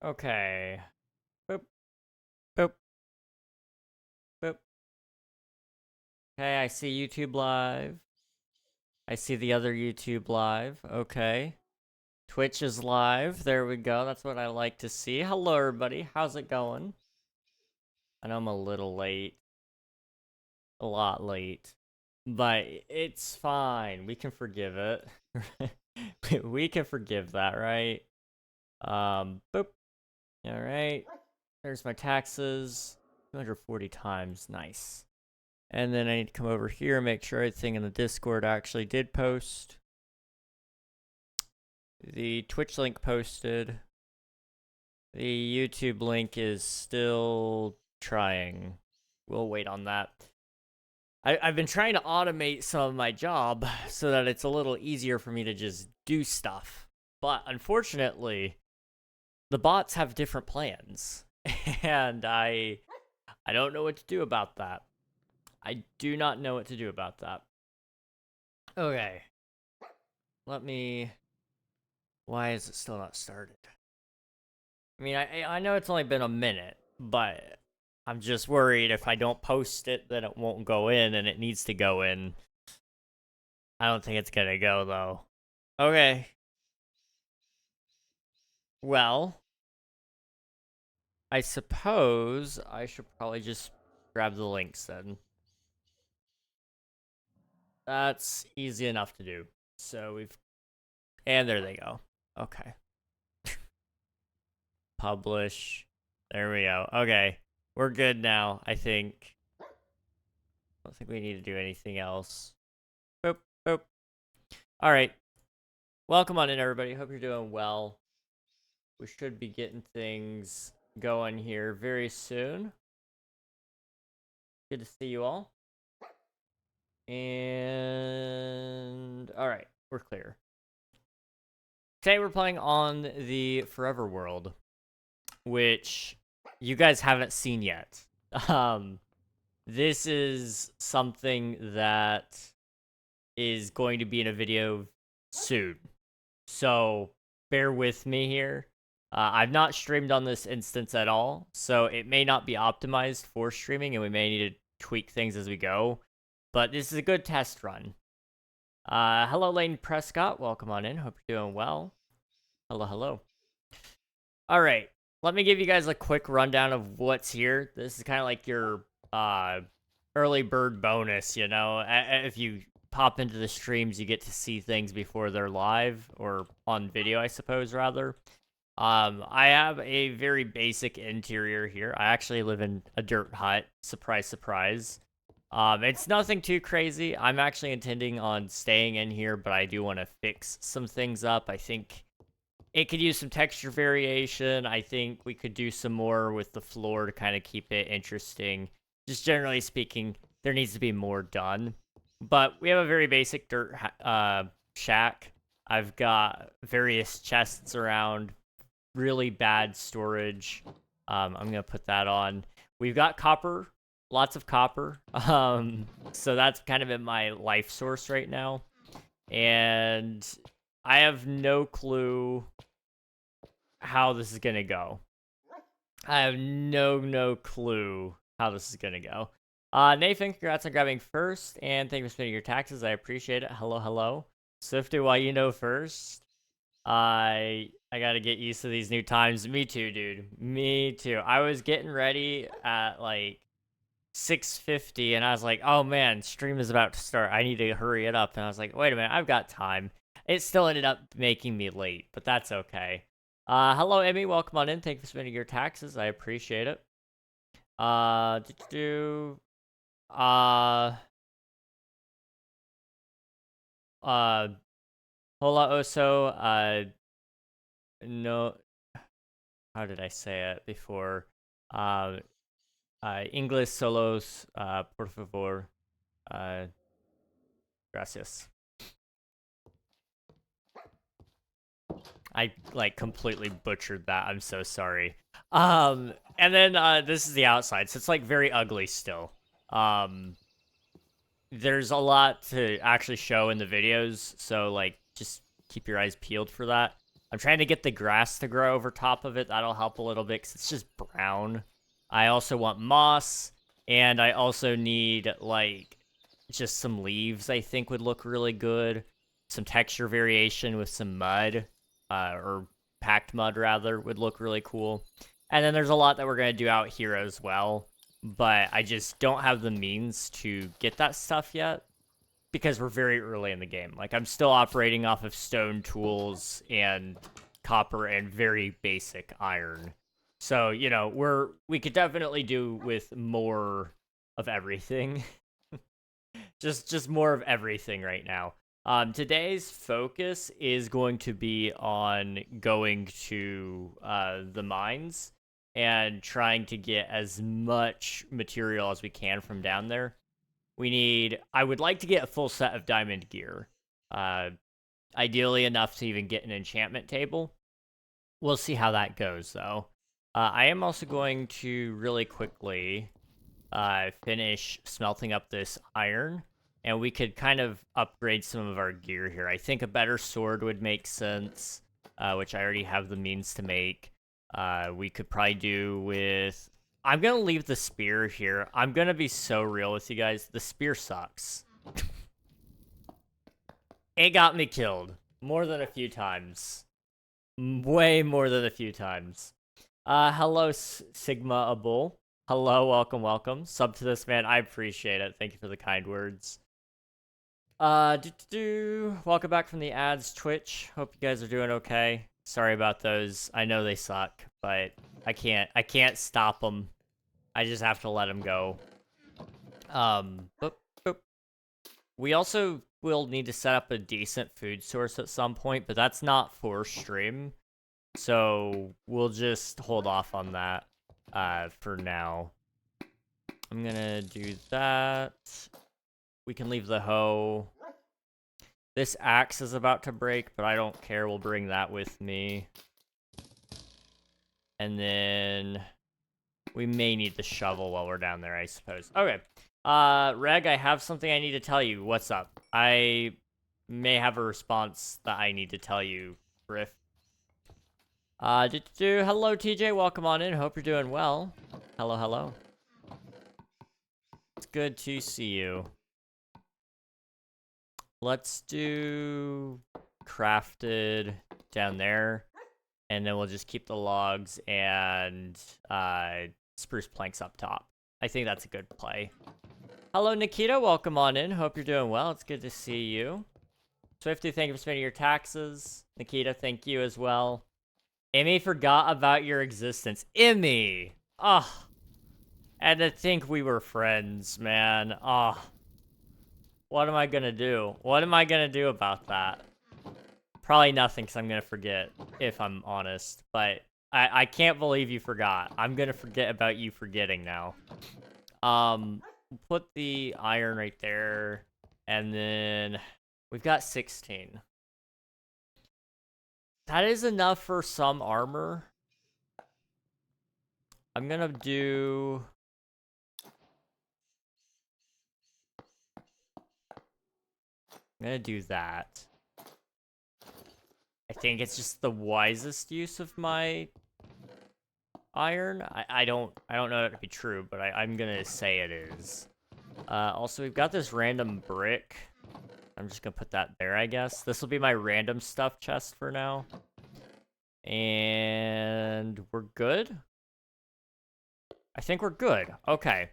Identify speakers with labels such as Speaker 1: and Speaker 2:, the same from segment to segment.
Speaker 1: Okay. Boop, boop, boop. Okay, I see YouTube live. I see the other YouTube live. Okay. Twitch is live. There we go. That's what I like to see. Hello, everybody. How's it going? I know I'm a little late. A lot late. But it's fine. We can forgive it. We can forgive that, right? Boop. All right. There's my taxes. 240 times. Nice. And then I need to come over here and make sure everything in the Discord actually did post. The Twitch link posted. The YouTube link is still trying. We'll wait on that. I've been trying to automate some of my job so that it's a little easier for me to just do stuff. But unfortunately, the bots have different plans. And I don't know what to do about that. I do not know what to do about that. Okay. Let me... Why is it still not started? I mean, I know it's only been a minute, but I'm just worried if I don't post it, then it won't go in, and it needs to go in. I don't think it's gonna go, though. Okay. Well, I suppose I should probably just grab the links then. That's easy enough to do. So we've... And there they go. Okay. Publish. There we go. Okay. We're good now, I think. I don't think we need to do anything else. Boop, boop. All right. Welcome on in, everybody. Hope you're doing well. We should be getting things going here very soon. Good to see you all. And all right, we're clear. Today we're playing on the Forever World, which you guys haven't seen yet. This is something that is going to be in a video soon. So bear with me here. I've not streamed on this instance at all, so it may not be optimized for streaming, and we may need to tweak things as we go. But this is a good test run. Hello, Lane Prescott. Welcome on in. Hope you're doing well. Hello, hello. All right. Let me give you guys a quick rundown of what's here. This is kind of like your early bird bonus, you know? If you pop into the streams, you get to see things before they're live, or on video, I suppose, rather. I have a very basic interior here. I actually live in a dirt hut. Surprise, surprise. It's nothing too crazy. I'm actually intending on staying in here, but I do want to fix some things up. I think it could use some texture variation. I think we could do some more with the floor to kind of keep it interesting. Just generally speaking, there needs to be more done. But we have a very basic dirt shack. I've got various chests around, really bad storage. I'm going to put that on. We've got copper, lots of copper. So that's kind of in my life source right now. And I have no clue how this is going to go. I have no clue how this is going to go. Nathan, congrats on grabbing first, and thank you for spending your taxes. I appreciate it. Hello, hello. Swifty, why you know first? I gotta get used to these new times. Me too, dude. Me too. I was getting ready at like 6:50, and I was like, oh man, stream is about to start. I need to hurry it up. And I was like, wait a minute, I've got time. It still ended up making me late, but that's okay. Hello, Emmy. Welcome on in. Thank you for spending your taxes. I appreciate it. Uh, Hola Oso, no, how did I say it before? Inglés solos, por favor. Gracias. I like completely butchered that. I'm so sorry. And then this is the outside, so it's like very ugly still. There's a lot to actually show in the videos, so like just keep your eyes peeled for that. I'm trying to get the grass to grow over top of it. That'll help a little bit because it's just brown. I also want moss, and I also need, like, just some leaves I think would look really good. Some texture variation with some mud, or packed mud, rather, would look really cool. And then there's a lot that we're going to do out here as well, but I just don't have the means to get that stuff yet because we're very early in the game. Like, I'm still operating off of stone tools and copper and very basic iron. So, you know, we could definitely do with more of everything. just more of everything right now. Today's focus is going to be on going to the mines and trying to get as much material as we can from down there. I would like to get a full set of diamond gear. Ideally enough to even get an enchantment table. We'll see how that goes, though. I am also going to really quickly finish smelting up this iron, and we could kind of upgrade some of our gear here. I think a better sword would make sense, which I already have the means to make. We could probably do with... I'm going to leave the spear here. I'm going to be so real with you guys. The spear sucks. It got me killed more than a few times. Way more than a few times. Hello, Sigma Abul. Hello, welcome. Sub to this, man. I appreciate it. Thank you for the kind words. Welcome back from the ads, Twitch. Hope you guys are doing okay. Sorry about those. I know they suck, but I can't stop them. I just have to let them go. We also will need to set up a decent food source at some point, but that's not for stream. So we'll just hold off on that for now. I'm gonna do that. We can leave the hoe. This axe is about to break, but I don't care. We'll bring that with me. And then we may need the shovel while we're down there, I suppose. Okay. Reg, I have something I need to tell you. What's up? I may have a response that I need to tell you, Griff. Hello, TJ. Welcome on in. Hope you're doing well. Hello. It's good to see you. Let's do crafted down there, and then we'll just keep the logs and spruce planks up top. I think that's a good play. Hello, Nikita. Welcome on in. Hope you're doing well. It's good to see you. Swifty, thank you for spending your taxes. Nikita, thank you as well. Emmy forgot about your existence. Emmy! Oh. And to think we were friends, man. Oh. What am I gonna do? What am I gonna do about that? Probably nothing, because I'm gonna forget, if I'm honest. But I can't believe you forgot. I'm gonna forget about you forgetting now. Put the iron right there. And then we've got 16. That is enough for some armor. I'm gonna do... that. I think it's just the wisest use of my iron. I don't know that to be true, but I'm gonna say it is. Also, we've got this random brick. I'm just gonna put that there, I guess. This will be my random stuff chest for now. And we're good? I think we're good. Okay.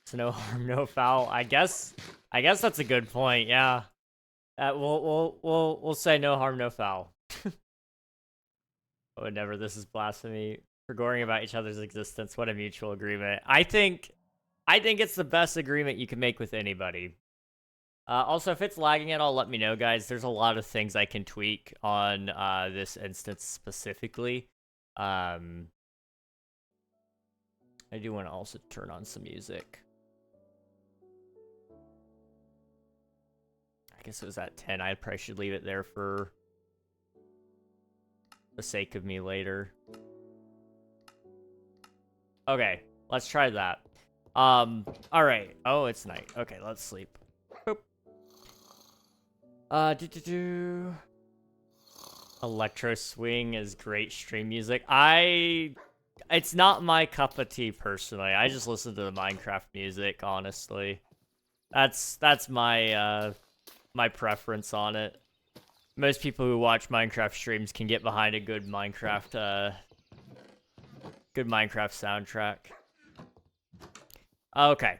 Speaker 1: So no harm, no foul. I guess that's a good point. Yeah. We'll say no harm, no foul. Oh, never. This is blasphemy. Forgoing about each other's existence. What a mutual agreement. I think it's the best agreement you can make with anybody. Also, if it's lagging at all, let me know, guys. There's a lot of things I can tweak on this instance specifically. I do want to also turn on some music. I guess it was at 10. I probably should leave it there for the sake of me later. Okay, let's try that. All right. Oh, it's night. Okay, let's sleep. Boop. Electro swing is great stream music. It's not my cup of tea personally. I just listen to the Minecraft music, honestly. That's my my preference on it. Most people who watch Minecraft streams can get behind a good Minecraft soundtrack. Okay.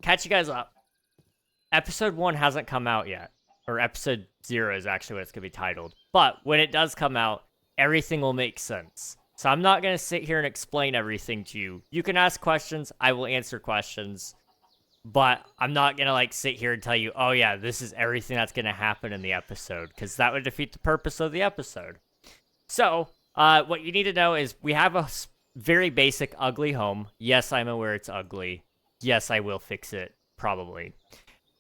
Speaker 1: Catch you guys up. Episode 1 hasn't come out yet. Or episode 0 is actually what it's going to be titled. But when it does come out, everything will make sense. So I'm not going to sit here and explain everything to you. You can ask questions. I will answer questions. But I'm not going to like sit here and tell you, oh yeah, this is everything that's going to happen in the episode. Because that would defeat the purpose of the episode. So, what you need to know is we have a very basic ugly home. Yes, I'm aware it's ugly. Yes, I will fix it. Probably.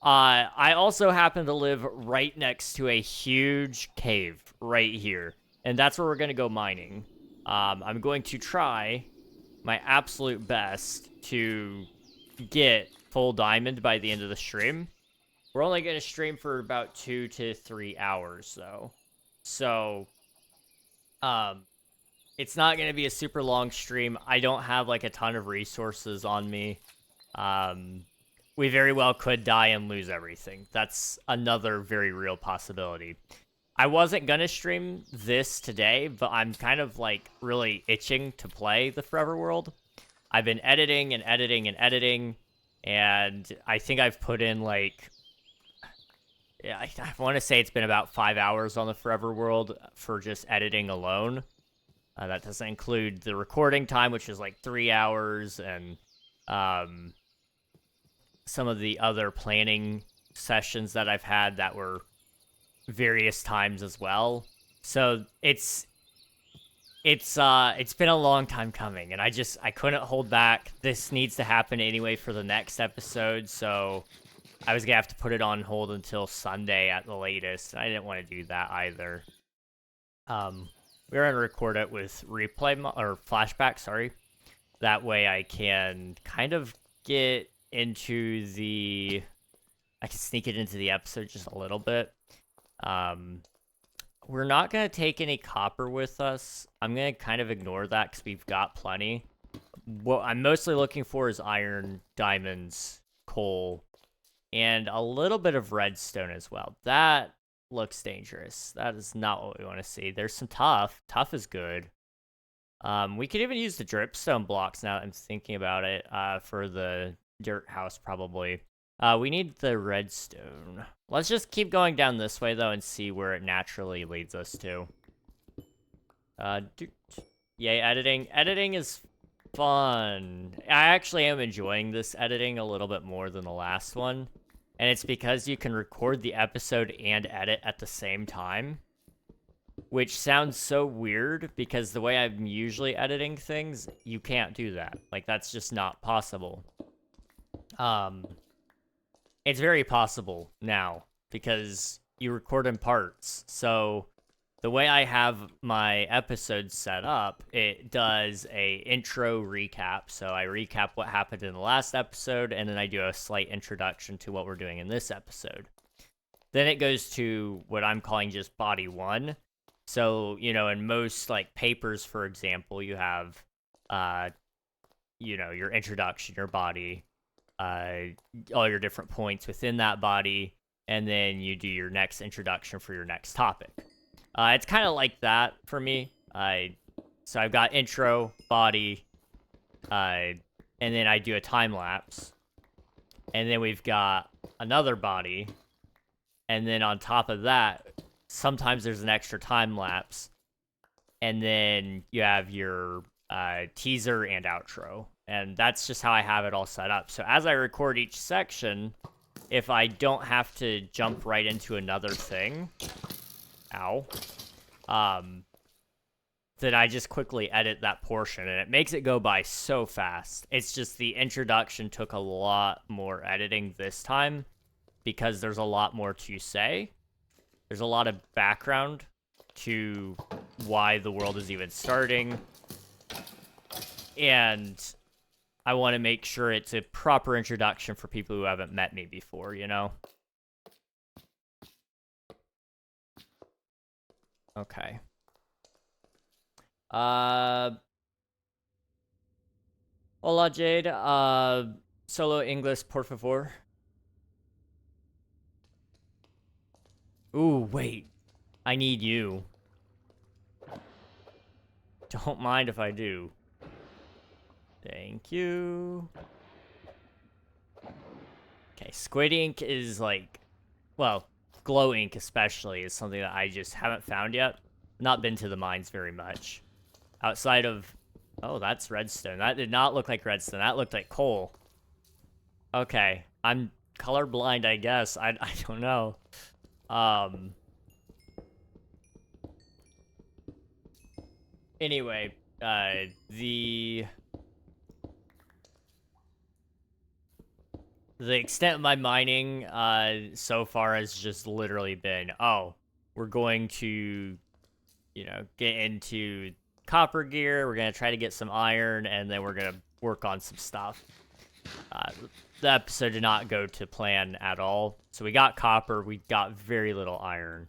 Speaker 1: I also happen to live right next to a huge cave right here. And that's where we're going to go mining. I'm going to try my absolute best to get full diamond by the end of the stream. We're only going to stream for about 2 to 3 hours, though. So, it's not going to be a super long stream. I don't have, like, a ton of resources on me. We very well could die and lose everything. That's another very real possibility. I wasn't going to stream this today, but I'm kind of, like, really itching to play the Forever World. I've been editing and editing and editing, and I think I've put in, like, yeah, I want to say it's been about 5 hours on the Forever World for just editing alone. That doesn't include the recording time, which is, like, 3 hours, and some of the other planning sessions that I've had that were various times as well. So it's been a long time coming, and I couldn't hold back. This needs to happen anyway for the next episode, so I was gonna have to put it on hold until Sunday at the latest. And I didn't want to do that either. We're gonna record it with or flashback, sorry. That way I can kind of get into I can sneak it into the episode just a little bit. We're not going to take any copper with us. I'm going to kind of ignore that because we've got plenty. What I'm mostly looking for is iron, diamonds, coal, and a little bit of redstone as well. That looks dangerous. That is not what we want to see. There's some tuff. Tuff is good. We could even use the dripstone blocks now that I'm thinking about it, for the dirt house probably. We need the redstone. Let's just keep going down this way though and see where it naturally leads us to. Yay, editing. Editing is fun. I actually am enjoying this editing a little bit more than the last one. And it's because you can record the episode and edit at the same time. Which sounds so weird because the way I'm usually editing things, you can't do that. Like, that's just not possible. It's very possible now because you record in parts. So the way I have my episodes set up, it does a intro recap. So I recap what happened in the last episode, and then I do a slight introduction to what we're doing in this episode. Then it goes to what I'm calling just body 1. So, you know, in most, like, papers, for example, you have, you know, your introduction, your body, all your different points within that body, and then you do your next introduction for your next topic. It's kind of like that for me. So I've got intro, body, and then I do a time lapse, and then we've got another body, and then on top of that, sometimes there's an extra time lapse, and then you have your teaser and outro, and that's just how I have it all set up. So as I record each section, if I don't have to jump right into another thing, then I just quickly edit that portion, and it makes it go by so fast. It's just the introduction took a lot more editing this time because there's a lot more to say. There's a lot of background to why the world is even starting. And I want to make sure it's a proper introduction for people who haven't met me before, you know? Okay. Hola, Jade. Solo English, por favor. Ooh, wait. I need you. Don't mind if I do. Thank you. Okay, squid ink is like, well, glow ink especially is something that I just haven't found yet. Not been to the mines very much. Outside of, oh, that's redstone. That did not look like redstone. That looked like coal. Okay, I'm colorblind, I guess. I don't know. Anyway, the extent of my mining so far has just literally been, oh, we're going to, you know, get into copper gear, we're gonna try to get some iron, and then we're gonna work on some stuff. The episode did not go to plan at all. So we got copper, we got very little iron.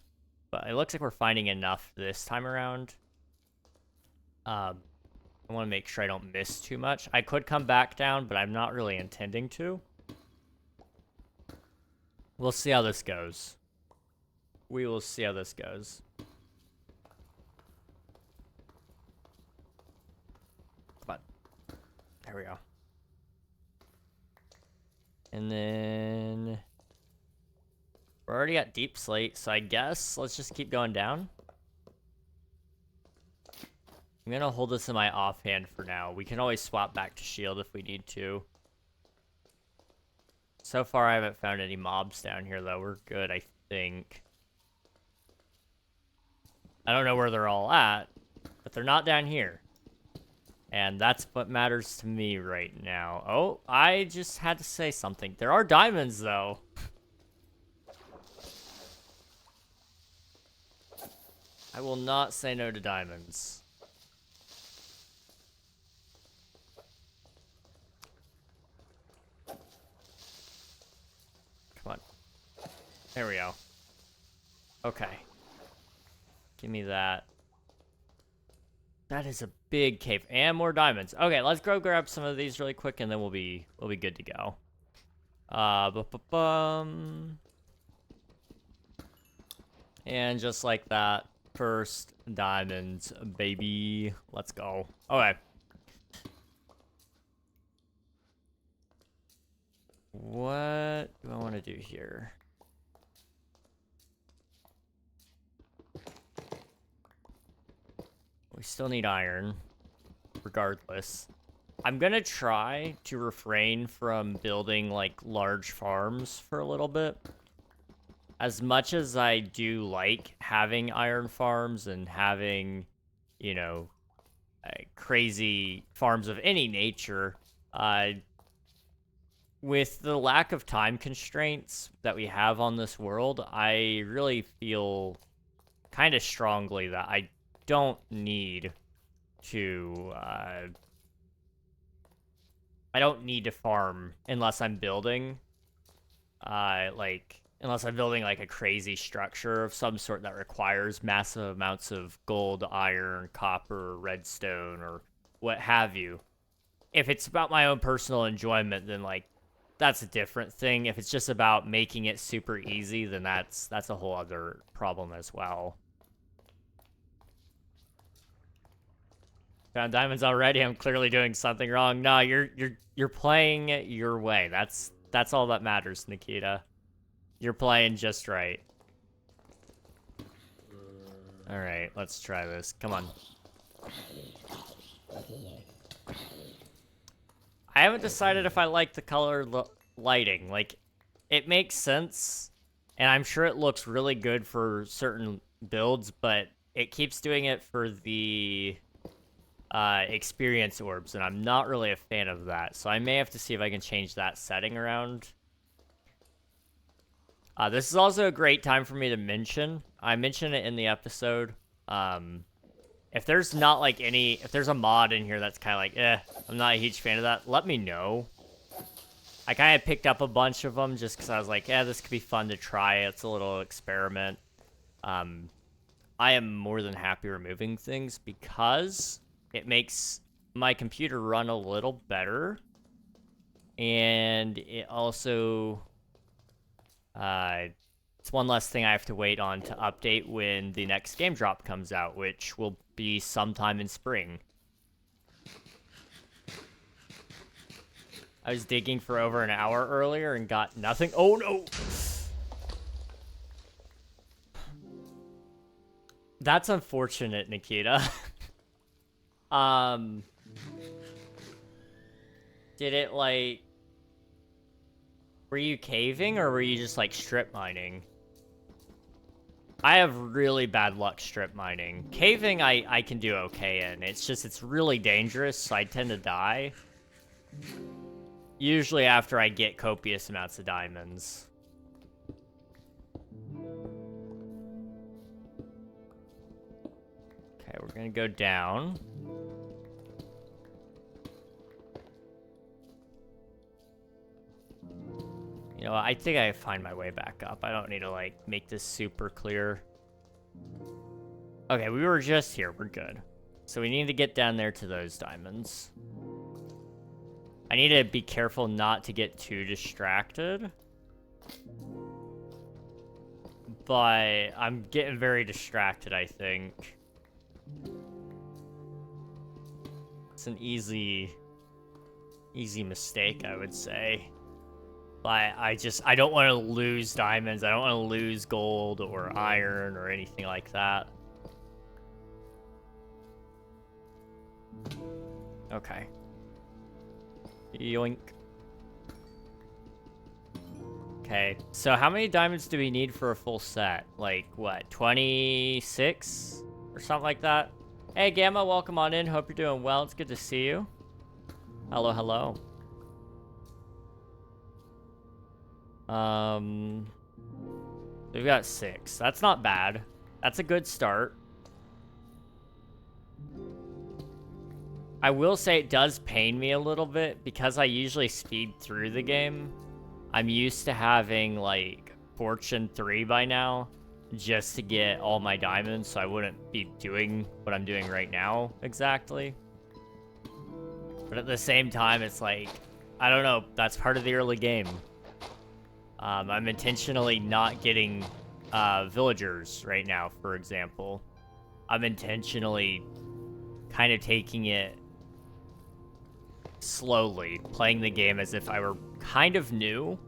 Speaker 1: But it looks like we're finding enough this time around. I want to make sure I don't miss too much. I could come back down, but I'm not really intending to. We'll see how this goes. We will see how this goes. Come on. There we go. And then we're already at deep slate, so I guess let's just keep going down. I'm gonna hold this in my offhand for now. We can always swap back to shield if we need to. So far, I haven't found any mobs down here, though. We're good, I think. I don't know where they're all at, but they're not down here. And that's what matters to me right now. Oh, I just had to say something. There are diamonds, though. I will not say no to diamonds. Come on. There we go. Okay. Give me that. That is a big cave. And more diamonds. Okay, let's go grab some of these really quick and then we'll be good to go. And just like that, first diamonds, baby. Let's go. Okay. What do I want to do here? We still need iron, regardless. I'm gonna try to refrain from building, like, large farms for a little bit. As much as I do like having iron farms and having, you know, crazy farms of any nature, with the lack of time constraints that we have on this world, I really feel kind of strongly that I don't need to, I don't need to farm unless I'm building, unless I'm building, like, a crazy structure of some sort that requires massive amounts of gold, iron, copper, redstone, or what have you. If it's about my own personal enjoyment, then, like, that's a different thing. If it's just about making it super easy, then that's a whole other problem as well. Found diamonds already. I'm clearly doing something wrong. No, you're playing it your way. That's all that matters, Nikita. You're playing just right. All right, let's try this. Come on. I haven't decided if I like the color lighting. Like, it makes sense, and I'm sure it looks really good for certain builds, but it keeps doing it for the experience orbs, and I'm not really a fan of that. So I may have to see if I can change that setting around. This is also a great time for me to mention. I mentioned it in the episode. If there's not, like, if there's a mod in here that's kind of like, I'm not a huge fan of that, let me know. I kind of picked up a bunch of them just because I was like, this could be fun to try. It's a little experiment. I am more than happy removing things because it makes my computer run a little better. And it also, it's one less thing I have to wait on to update when the next game drop comes out, which will be sometime in spring. I was digging for over an hour earlier and got nothing. Oh no! That's unfortunate, Nikita. Did it, like... Were you caving, or were you just, like, strip mining? I have really bad luck strip mining. Caving, I can do okay in. It's just, it's really dangerous, so I tend to die. Usually after I get copious amounts of diamonds. Okay, we're gonna go down. You know, I think I find my way back up. I don't need to, like, make this super clear. Okay, we were just here. We're good. So we need to get down there to those diamonds. I need to be careful not to get too distracted. But I'm getting very distracted, I think. It's an easy mistake, I would say. But I don't want to lose diamonds. I don't want to lose gold or iron or anything like that. Okay. Yoink. Okay, so how many diamonds do we need for a full set? Like, what, 26? Or something like that? Hey, Gamma, welcome on in. Hope you're doing well. It's good to see you. Hello, hello. We've got 6. That's not bad. That's a good start. I will say it does pain me a little bit because I usually speed through the game. I'm used to having, like, Fortune 3 by now just to get all my diamonds, so I wouldn't be doing what I'm doing right now exactly. But at the same time, it's like, I don't know, that's part of the early game. I'm intentionally not getting villagers right now, for example. I'm intentionally kind of taking it slowly, playing the game as if I were kind of new.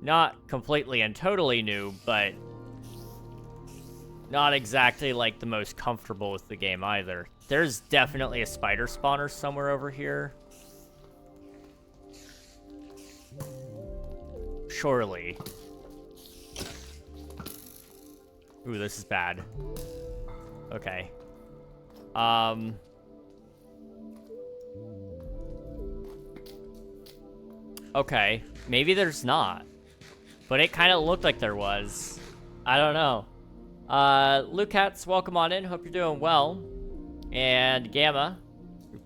Speaker 1: Not completely and totally new, but not exactly like the most comfortable with the game either. There's definitely a spider spawner somewhere over here. Surely. Ooh, this is bad. Okay. Okay. Maybe there's not. But it kind of looked like there was. I don't know. Lucats, welcome on in. Hope you're doing well. And Gamma.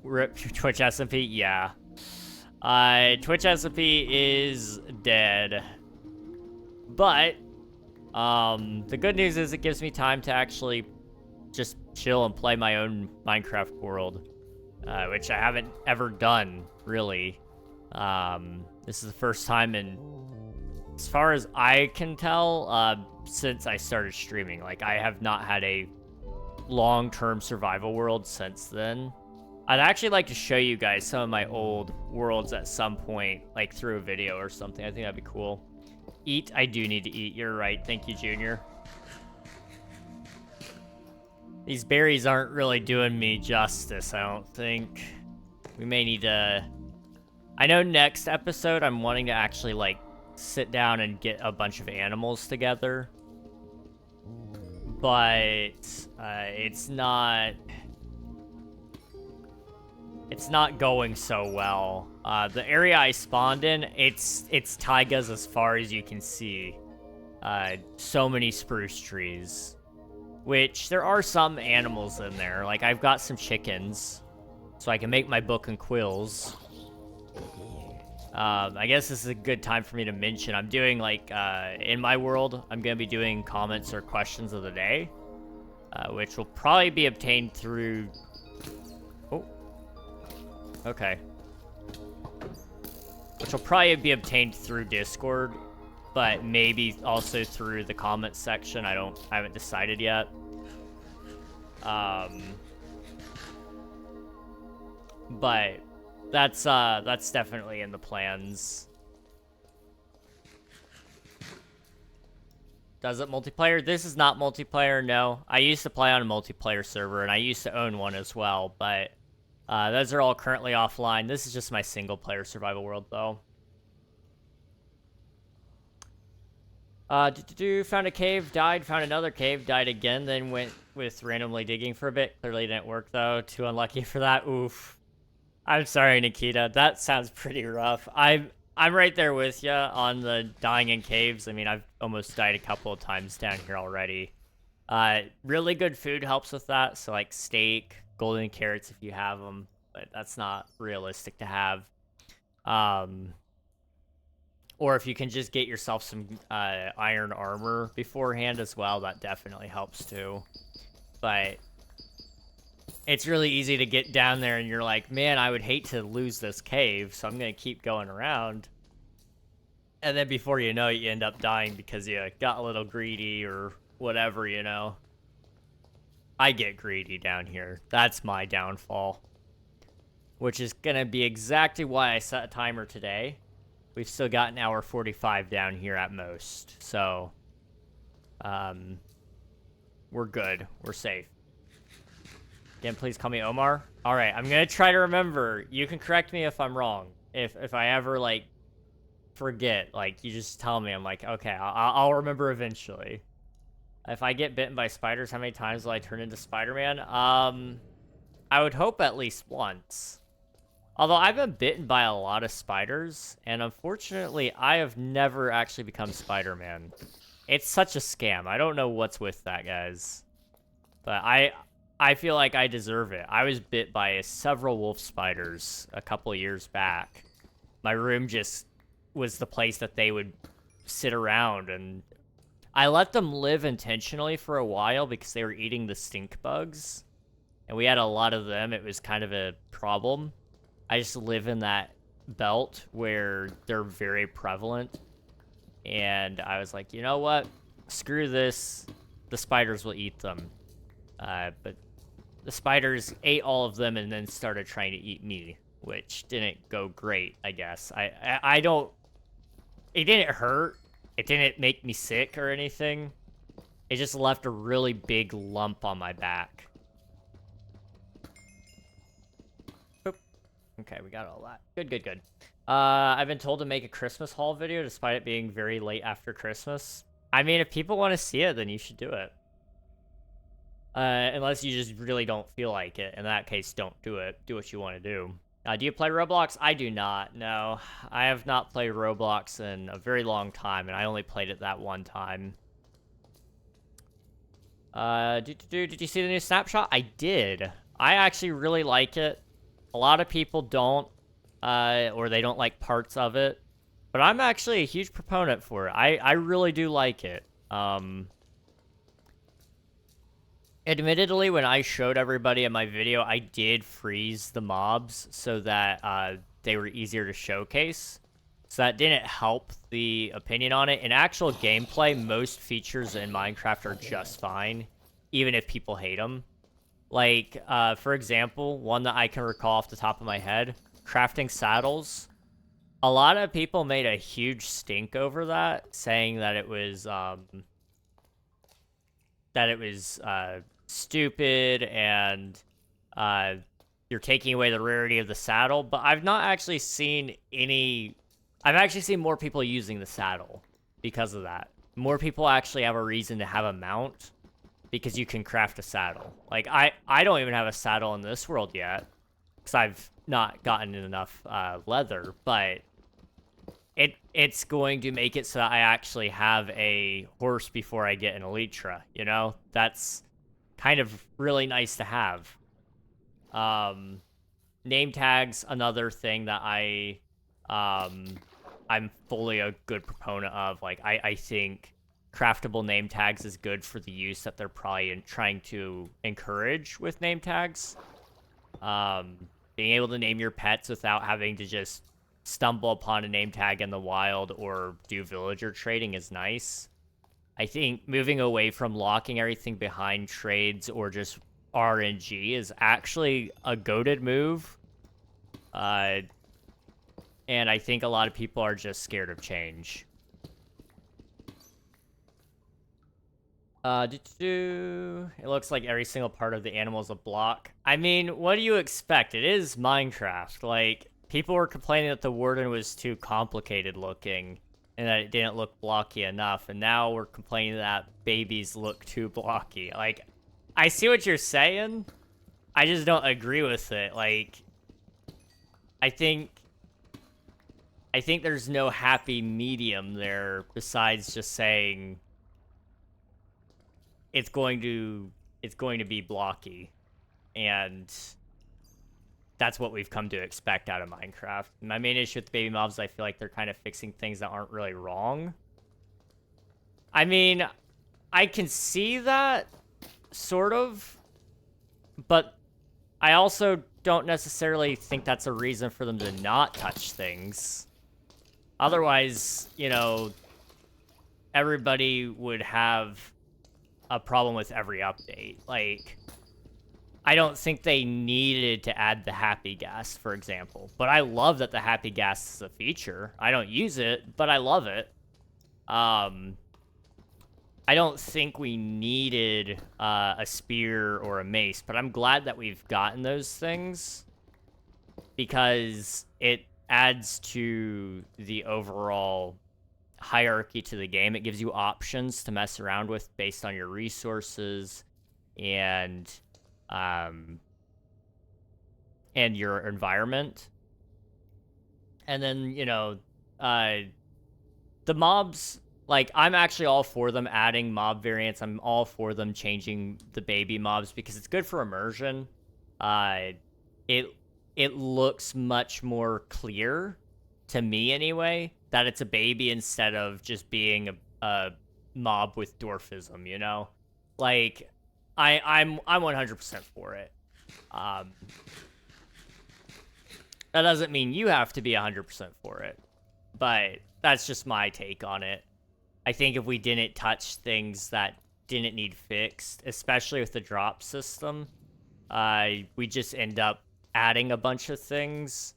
Speaker 1: Rip Twitch SMP. Yeah. Twitch SMP is dead. But, the good news is it gives me time to actually just chill and play my own Minecraft world. Which I haven't ever done, really. This is the first time in, as far as I can tell, since I started streaming. Like, I have not had a long-term survival world since then. I'd actually like to show you guys some of my old worlds at some point, like through a video or something. I think that'd be cool. Eat, I do need to eat. You're right. Thank you, Junior. These berries aren't really doing me justice, I don't think. We may need to... I know next episode I'm wanting to actually, like, sit down and get a bunch of animals together. But, it's not going so well. The area I spawned in, it's taigas as far as you can see. So many spruce trees. Which, there are some animals in there. Like, I've got some chickens. So I can make my book and quills. I guess this is a good time for me to mention. I'm doing, like, in my world, I'm going to be doing comments or questions of the day. which will probably be obtained through... Oh. Okay. Which will probably be obtained through Discord, but maybe also through the comments section. I haven't decided yet. But that's definitely in the plans. Does it multiplayer? This is not multiplayer, no. I used to play on a multiplayer server, and I used to own one as well, but those are all currently offline. This is just my single-player survival world, though. Found a cave, died, found another cave, died again, then went with randomly digging for a bit. Clearly didn't work, though. Too unlucky for that. Oof. I'm sorry, Nikita. That sounds pretty rough. I'm right there with you on the dying in caves. I mean, I've almost died a couple of times down here already. Really good food helps with that. So, like, steak, golden carrots if you have them. But that's not realistic to have. Or if you can just get yourself some iron armor beforehand as well, that definitely helps too. But it's really easy to get down there and you're like, man, I would hate to lose this cave, so I'm going to keep going around. And then before you know it, you end up dying because you got a little greedy or whatever, you know. I get greedy down here. That's my downfall. Which is going to be exactly why I set a timer today. We've still got an hour 45 down here at most. So, we're good. We're safe. Again, please call me Omar. All right, I'm going to try to remember. You can correct me if I'm wrong. If I ever, like, forget, like, you just tell me. I'm like, okay, I'll remember eventually. If I get bitten by spiders, how many times will I turn into Spider-Man? I would hope at least once. Although I've been bitten by a lot of spiders, and unfortunately, I have never actually become Spider-Man. It's such a scam. I don't know what's with that, guys. But I feel like I deserve it. I was bit by several wolf spiders a couple of years back. My room just was the place that they would sit around, and I let them live intentionally for a while because they were eating the stink bugs. And we had a lot of them. It was kind of a problem. I just live in that belt where they're very prevalent. And I was like, you know what? Screw this. The spiders will eat them. But the spiders ate all of them and then started trying to eat me, which didn't go great, I guess. I don't... It didn't hurt. It didn't make me sick or anything. It just left a really big lump on my back. Okay, we got all that. Good. I've been told to make a Christmas haul video despite it being very late after Christmas. I mean, if people want to see it, then you should do it. Unless you just really don't feel like it. In that case, don't do it. Do what you want to do. Do you play Roblox? I do not, no. I have not played Roblox in a very long time, and I only played it that one time. Did you see the new snapshot? I did. I actually really like it. A lot of people don't, or they don't like parts of it. But I'm actually a huge proponent for it. I really do like it. Admittedly, when I showed everybody in my video, I did freeze the mobs so that they were easier to showcase. So that didn't help the opinion on it. In actual gameplay, most features in Minecraft are just fine, even if people hate them. Like, for example, one that I can recall off the top of my head, crafting saddles. A lot of people made a huge stink over that, saying that it was stupid and you're taking away the rarity of the saddle. But I've not actually seen any... I've actually seen more people using the saddle because of that. More people actually have a reason to have a mount because you can craft a saddle. Like, I don't even have a saddle in this world yet because I've not gotten enough leather, but it's going to make it so that I actually have a horse before I get an elytra, you know? That's kind of really nice to have. Name tags, another thing that I'm fully a good proponent of. Like, I think craftable name tags is good for the use that they're probably trying to encourage with name tags. Being able to name your pets without having to just stumble upon a name tag in the wild or do villager trading is nice. I think moving away from locking everything behind trades or just RNG is actually a goated move. And I think a lot of people are just scared of change. It looks like every single part of the animal is a block. I mean, what do you expect? It is Minecraft. Like, people were complaining that the warden was too complicated looking and that it didn't look blocky enough, and now we're complaining that babies look too blocky. Like, I see what you're saying. I just don't agree with it. Like, I think there's no happy medium there besides just saying it's going to be blocky, and that's what we've come to expect out of Minecraft. My main issue with the baby mobs, I feel like they're kind of fixing things that aren't really wrong. I mean, I can see that, sort of, but I also don't necessarily think that's a reason for them to not touch things. Otherwise, you know, everybody would have a problem with every update. Like, I don't think they needed to add the happy gas, for example. But I love that the happy gas is a feature. I don't use it, but I love it. I don't think we needed a spear or a mace, but I'm glad that we've gotten those things because it adds to the overall hierarchy to the game. It gives you options to mess around with based on your resources and your environment. And then, you know, the mobs, like, I'm actually all for them adding mob variants. I'm all for them changing the baby mobs because it's good for immersion. It looks much more clear, to me anyway, that it's a baby instead of just being a mob with dwarfism, you know? Like, I'm 100% for it. That doesn't mean you have to be 100% for it, but that's just my take on it. I think if we didn't touch things that didn't need fixed, especially with the drop system, we just end up adding a bunch of things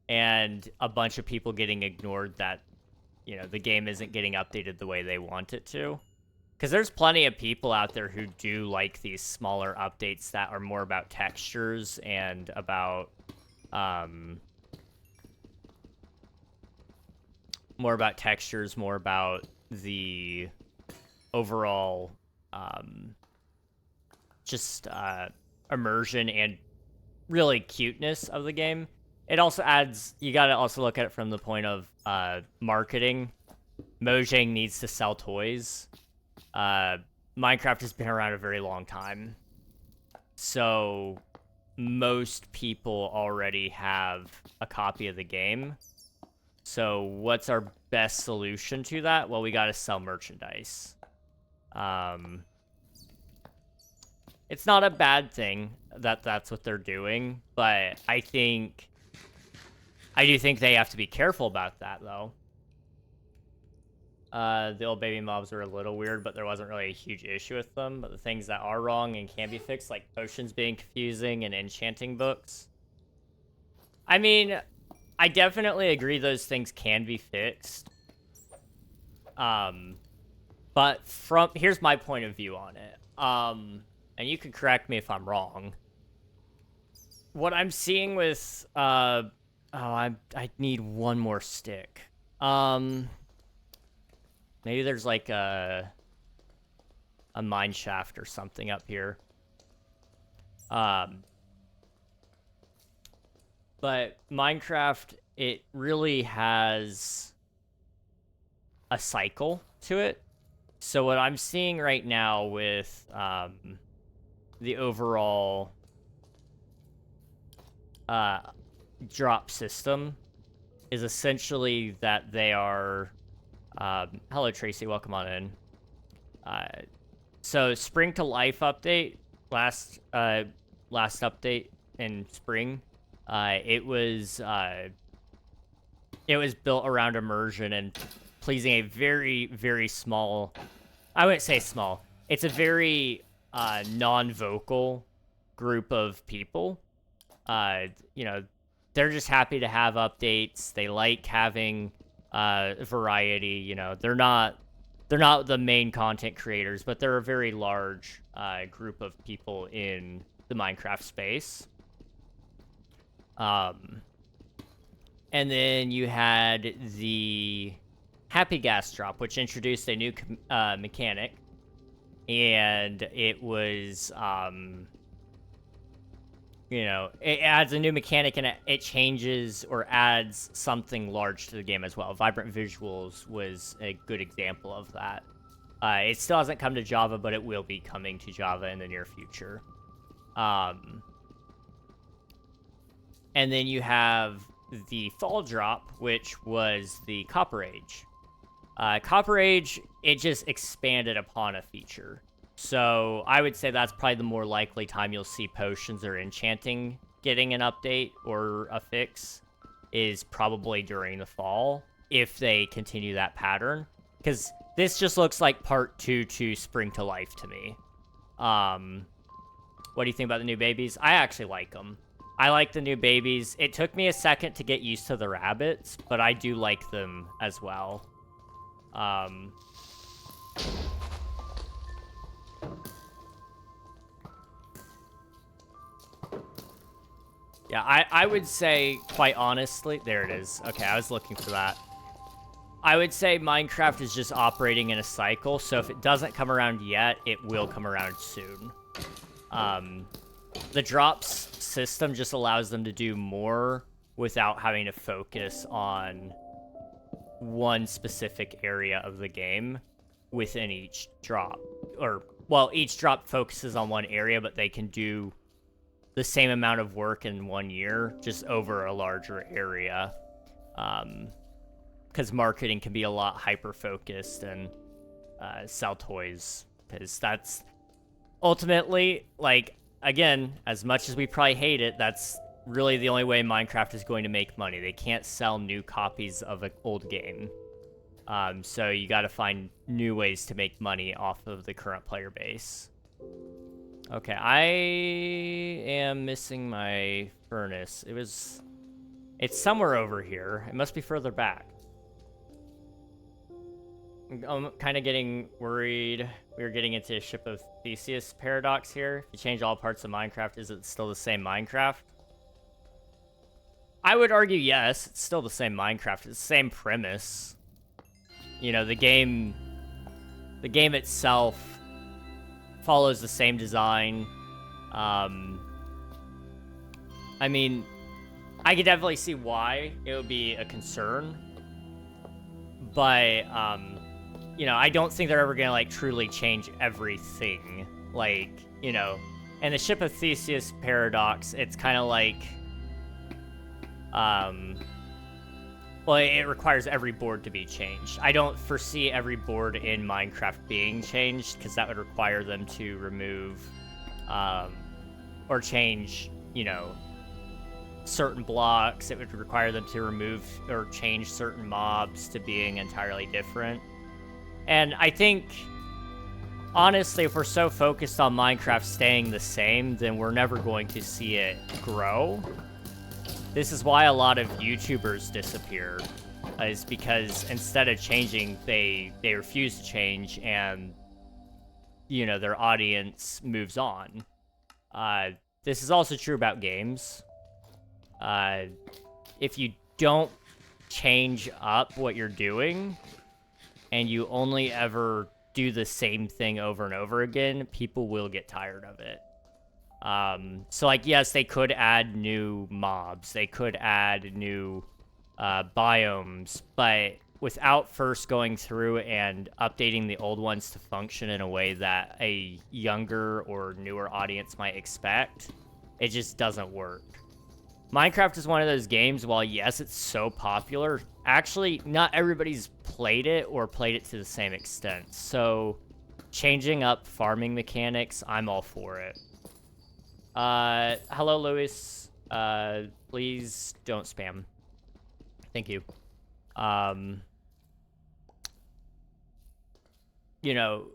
Speaker 1: and a bunch of people getting ignored that, you know, the game isn't getting updated the way they want it to. Because there's plenty of people out there who do like these smaller updates that are more about textures and about, more about the overall, just, immersion and really cuteness of the game. It also adds, you gotta also look at it from the point of marketing. Mojang needs to sell toys. Minecraft has been around a very long time. So most people already have a copy of the game. So what's our best solution to that? Well, we gotta sell merchandise. It's not a bad thing that that's what they're doing, but I do think they have to be careful about that, though. The old baby mobs are a little weird, but there wasn't really a huge issue with them. But the things that are wrong and can be fixed, like potions being confusing and enchanting books. I mean, I definitely agree those things can be fixed. But here's my point of view on it. And you can correct me if I'm wrong. What I'm seeing with, I need one more stick. Maybe there's like a mine shaft or something up here. But Minecraft, it really has a cycle to it. So what I'm seeing right now with the overall drop system is essentially that they are... hello, Tracy. Welcome on in. So Spring to Life update, last update in spring, it was built around immersion and pleasing a very, very small, I wouldn't say small, it's a very non-vocal group of people. You know, they're just happy to have updates. They like having variety. You know, they're not the main content creators, but they're a very large group of people in the Minecraft space. And then you had the Happy Gas Drop, which introduced a new mechanic, and it was, you know, it adds a new mechanic and it changes or adds something large to the game as well. Vibrant Visuals was a good example of that. It still hasn't come to Java, but it will be coming to Java in the near future. And then you have the Fall Drop, which was the Copper Age. Copper Age, it just expanded upon a feature. So I would say that's probably the more likely time you'll see potions or enchanting getting an update or a fix is probably during the fall, if they continue that pattern. Because this just looks like part 2 to Spring to Life to me. What do you think about the new babies? I actually like them. I like the new babies. It took me a second to get used to the rabbits, but I do like them as well. Yeah, I would say, quite honestly, there it is. Okay, I was looking for that. I would say Minecraft is just operating in a cycle, so if it doesn't come around yet, it will come around soon. The drops system just allows them to do more without having to focus on one specific area of the game within each drop. Or, well, each drop focuses on one area, but they can do the same amount of work in 1 year, just over a larger area. Because marketing can be a lot hyper-focused and sell toys. Because that's ultimately, like, again, as much as we probably hate it, that's really the only way Minecraft is going to make money. They can't sell new copies of an old game. So you got to find new ways to make money off of the current player base. Okay, I am missing my furnace. It's somewhere over here. It must be further back. I'm kind of getting worried. We're getting into a Ship of Theseus paradox here. If you change all parts of Minecraft, is it still the same Minecraft? I would argue yes, it's still the same Minecraft. It's the same premise. You know, the game itself follows the same design. I mean, I could definitely see why it would be a concern. But, you know, I don't think they're ever gonna, like, truly change everything. Like, you know, in the Ship of Theseus paradox, it's kind of like, well, it requires every board to be changed. I don't foresee every board in Minecraft being changed, because that would require them to remove, or change, you know, certain blocks. It would require them to remove or change certain mobs to being entirely different. And I think, honestly, if we're so focused on Minecraft staying the same, then we're never going to see it grow. This is why a lot of YouTubers disappear, is because instead of changing, they refuse to change, and, you know, their audience moves on. This is also true about games. If you don't change up what you're doing, and you only ever do the same thing over and over again, people will get tired of it. So, like, yes, they could add new mobs, they could add new biomes, but without first going through and updating the old ones to function in a way that a younger or newer audience might expect, it just doesn't work. Minecraft is one of those games, while yes, it's so popular, actually, not everybody's played it or played it to the same extent. So, changing up farming mechanics, I'm all for it. Hello, Lewis. Please don't spam. Thank you. You know,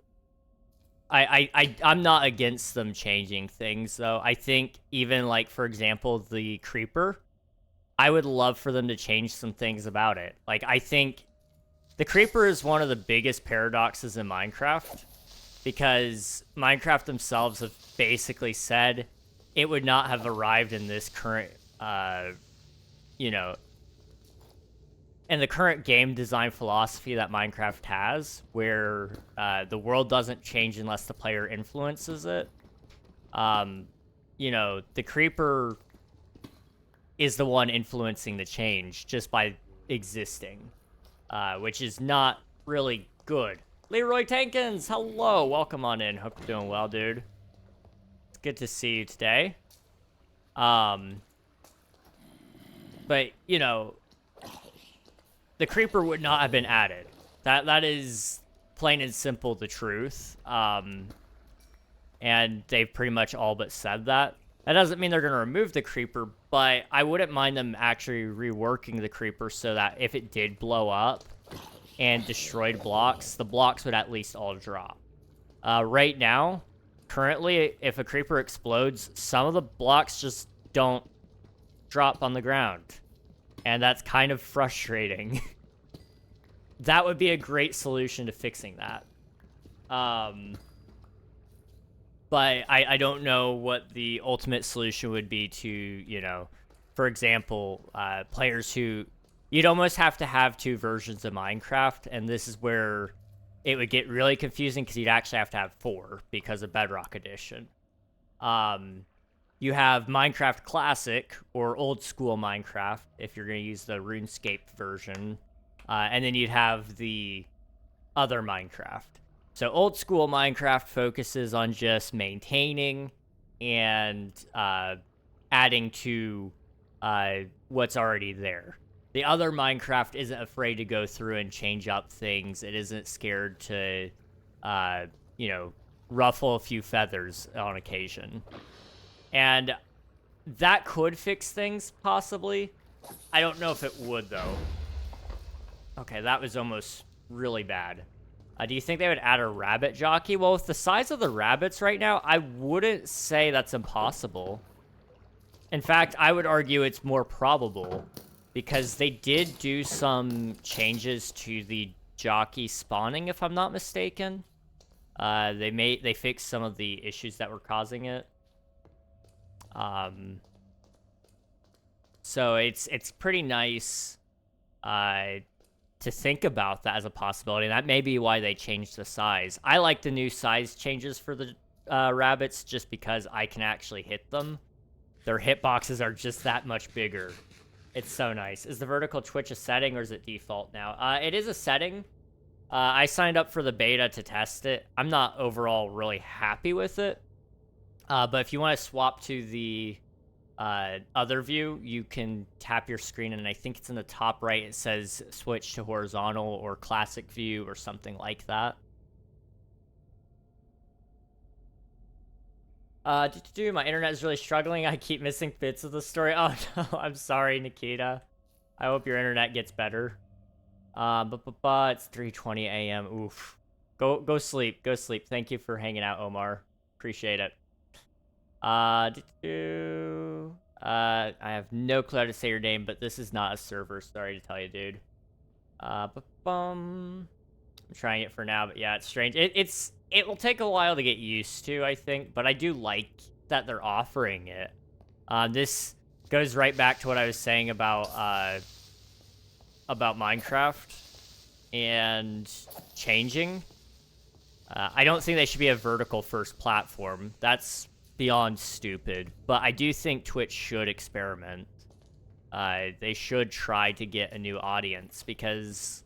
Speaker 1: I'm not against them changing things, though. I think even, like, for example, the creeper, I would love for them to change some things about it. Like, I think the creeper is one of the biggest paradoxes in Minecraft, because Minecraft themselves have basically said it would not have arrived in this current, you know, in the current game design philosophy that Minecraft has, where the world doesn't change unless the player influences it. You know, the creeper is the one influencing the change just by existing, which is not really good. Leroy Tankins, hello, welcome on in. Hope you're doing well, dude. It's good to see you today. But, you know, the creeper would not have been added. That is plain and simple the truth. And they've pretty much all but said that. That doesn't mean they're going to remove the creeper, but I wouldn't mind them actually reworking the creeper so that if it did blow up and destroyed blocks, the blocks would at least all drop. Right now, currently, if a creeper explodes, some of the blocks just don't drop on the ground. And that's kind of frustrating. That would be a great solution to fixing that. But I don't know what the ultimate solution would be to, you know, for example, players who... You'd almost have to have two versions of Minecraft, and this is where it would get really confusing because you'd actually have to have 4 because of Bedrock Edition. You have Minecraft Classic, or old school Minecraft, if you're going to use the RuneScape version. And then you'd have the other Minecraft. So old school Minecraft focuses on just maintaining and adding to what's already there. The other Minecraft isn't afraid to go through and change up things. It isn't scared to, you know, ruffle a few feathers on occasion. And that could fix things, possibly. I don't know if it would, though. Okay, that was almost really bad. Do you think they would add a rabbit jockey? Well, with the size of the rabbits right now, I wouldn't say that's impossible. In fact, I would argue it's more probable, because they did do some changes to the jockey spawning, if I'm not mistaken. They fixed some of the issues that were causing it. So it's pretty nice to think about that as a possibility. And that may be why they changed the size. I like the new size changes for the rabbits just because I can actually hit them. Their hitboxes are just that much bigger. It's so nice. Is the vertical twitch a setting or is it default now? It is a setting. I signed up for the beta to test it. I'm not overall really happy with it. But if you want to swap to the other view, you can tap your screen, and I think it's in the top right. It says switch to horizontal or classic view or something like that. My internet is really struggling. I keep missing bits of the story. Oh no, I'm sorry, Nikita. I hope your internet gets better. It's 3:20 a.m. Oof. Go sleep. Go sleep. Thank you for hanging out, Omar. Appreciate it. I have no clue how to say your name, but this is not a server. Sorry to tell you, dude. I'm trying it for now, but yeah, it's strange. It will take a while to get used to, I think, but I do like that they're offering it. This goes right back to what I was saying about Minecraft and changing. I don't think they should be a vertical first platform. That's beyond stupid, but I do think Twitch should experiment. They should try to get a new audience, because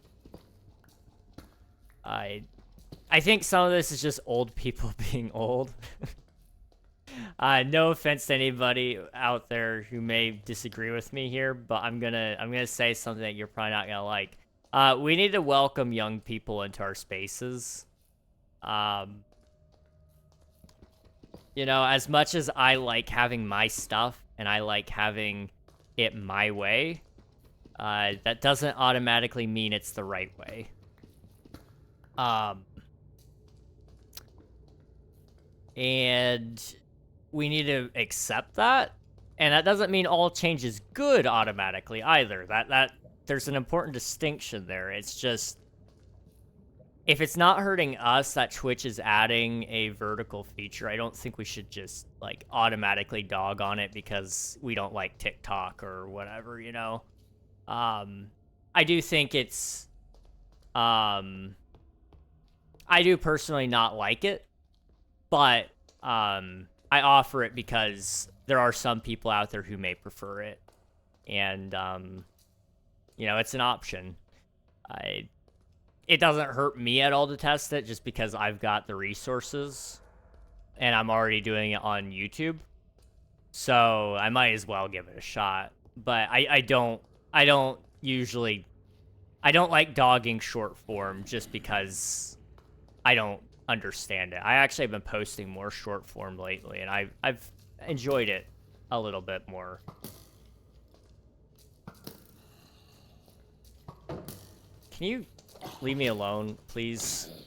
Speaker 1: I think some of this is just old people being old. No offense to anybody out there who may disagree with me here, but I'm gonna say something that you're probably not gonna like. We need to welcome young people into our spaces. You know, as much as I like having my stuff and I like having it my way, that doesn't automatically mean it's the right way. And we need to accept that. And that doesn't mean all change is good automatically either. That there's an important distinction there. It's just, if it's not hurting us that Twitch is adding a vertical feature, I don't think we should just like automatically dog on it because we don't like TikTok or whatever, you know. I do think it's I do personally not like it, but I offer it because there are some people out there who may prefer it, and you know, it's an option. It doesn't hurt me at all to test it just because I've got the resources and I'm already doing it on YouTube, so I might as well give it a shot. But I don't usually, I don't like dogging short form just because I don't understand it. I actually have been posting more short form lately, and I've enjoyed it a little bit more. Can you leave me alone, please?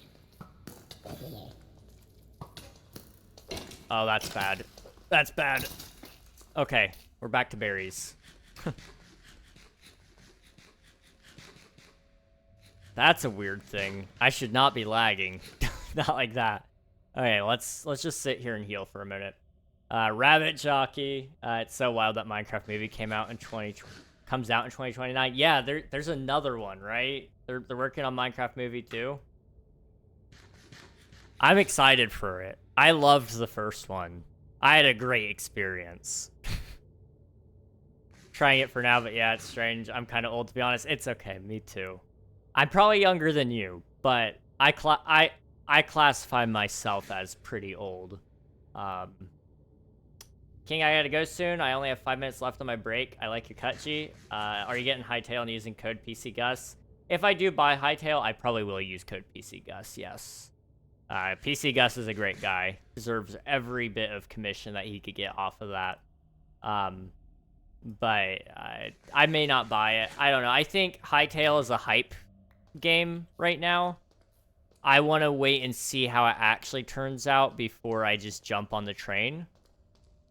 Speaker 1: Oh, that's bad. That's bad. Okay, we're back to berries. That's a weird thing. I should not be lagging. Not like that. Okay, let's just sit here and heal for a minute. Rabbit Jockey. It's so wild that Minecraft movie comes out in 2029. Yeah, there's another one, right? They're working on Minecraft movie too. I'm excited for it. I loved the first one. I had a great experience. Trying it for now, but yeah, it's strange. I'm kind of old, to be honest. It's okay, me too. I'm probably younger than you, but I classify myself as pretty old. King, I gotta go soon. I only have 5 minutes left on my break. I like your cut, G. Are you getting Hightail and using code PCGus? If I do buy Hightail, I probably will use code PCGus, yes. PCGus is a great guy. Deserves every bit of commission that he could get off of that. But I may not buy it. I don't know. I think Hightail is a hype game right now. I want to wait and see how it actually turns out before I just jump on the train.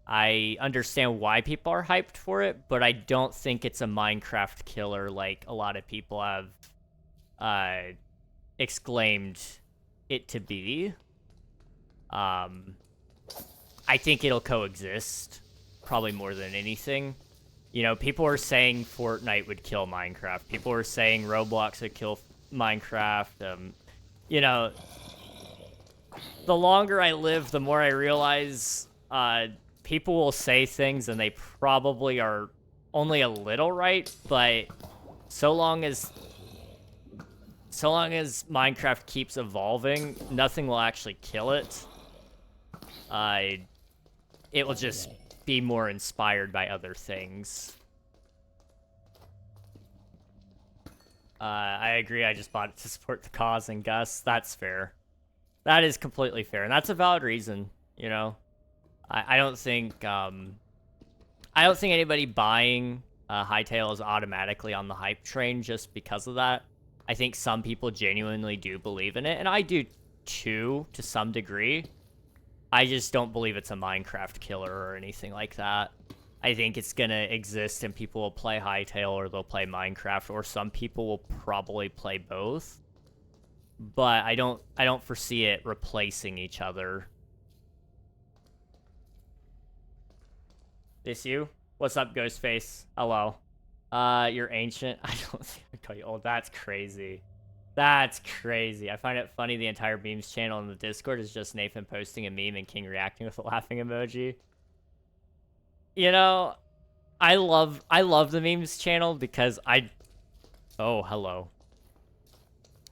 Speaker 1: I understand why people are hyped for it, but I don't think it's a Minecraft killer like a lot of people have exclaimed it to be. I think it'll coexist, probably more than anything. You know, people are saying Fortnite would kill Minecraft. People are saying Roblox would kill Minecraft. You know, the longer I live, the more I realize people will say things and they probably are only a little right, but so long as Minecraft keeps evolving, nothing will actually kill it. It will just be more inspired by other things. I agree, I just bought it to support the cause and Gus. That's fair. That is completely fair, and that's a valid reason, you know? I don't think anybody buying Hightail is automatically on the hype train just because of that. I think some people genuinely do believe in it, and I do too, to some degree. I just don't believe it's a Minecraft killer or anything like that. I think it's gonna exist and people will play Hightail or they'll play Minecraft, or some people will probably play both. But I don't foresee it replacing each other. This you? What's up, Ghostface? Hello. You're ancient. I don't think I call you old. That's crazy. That's crazy. I find it funny the entire memes channel in the Discord is just Nathan posting a meme and King reacting with a laughing emoji. You know, I love the memes channel because oh, hello.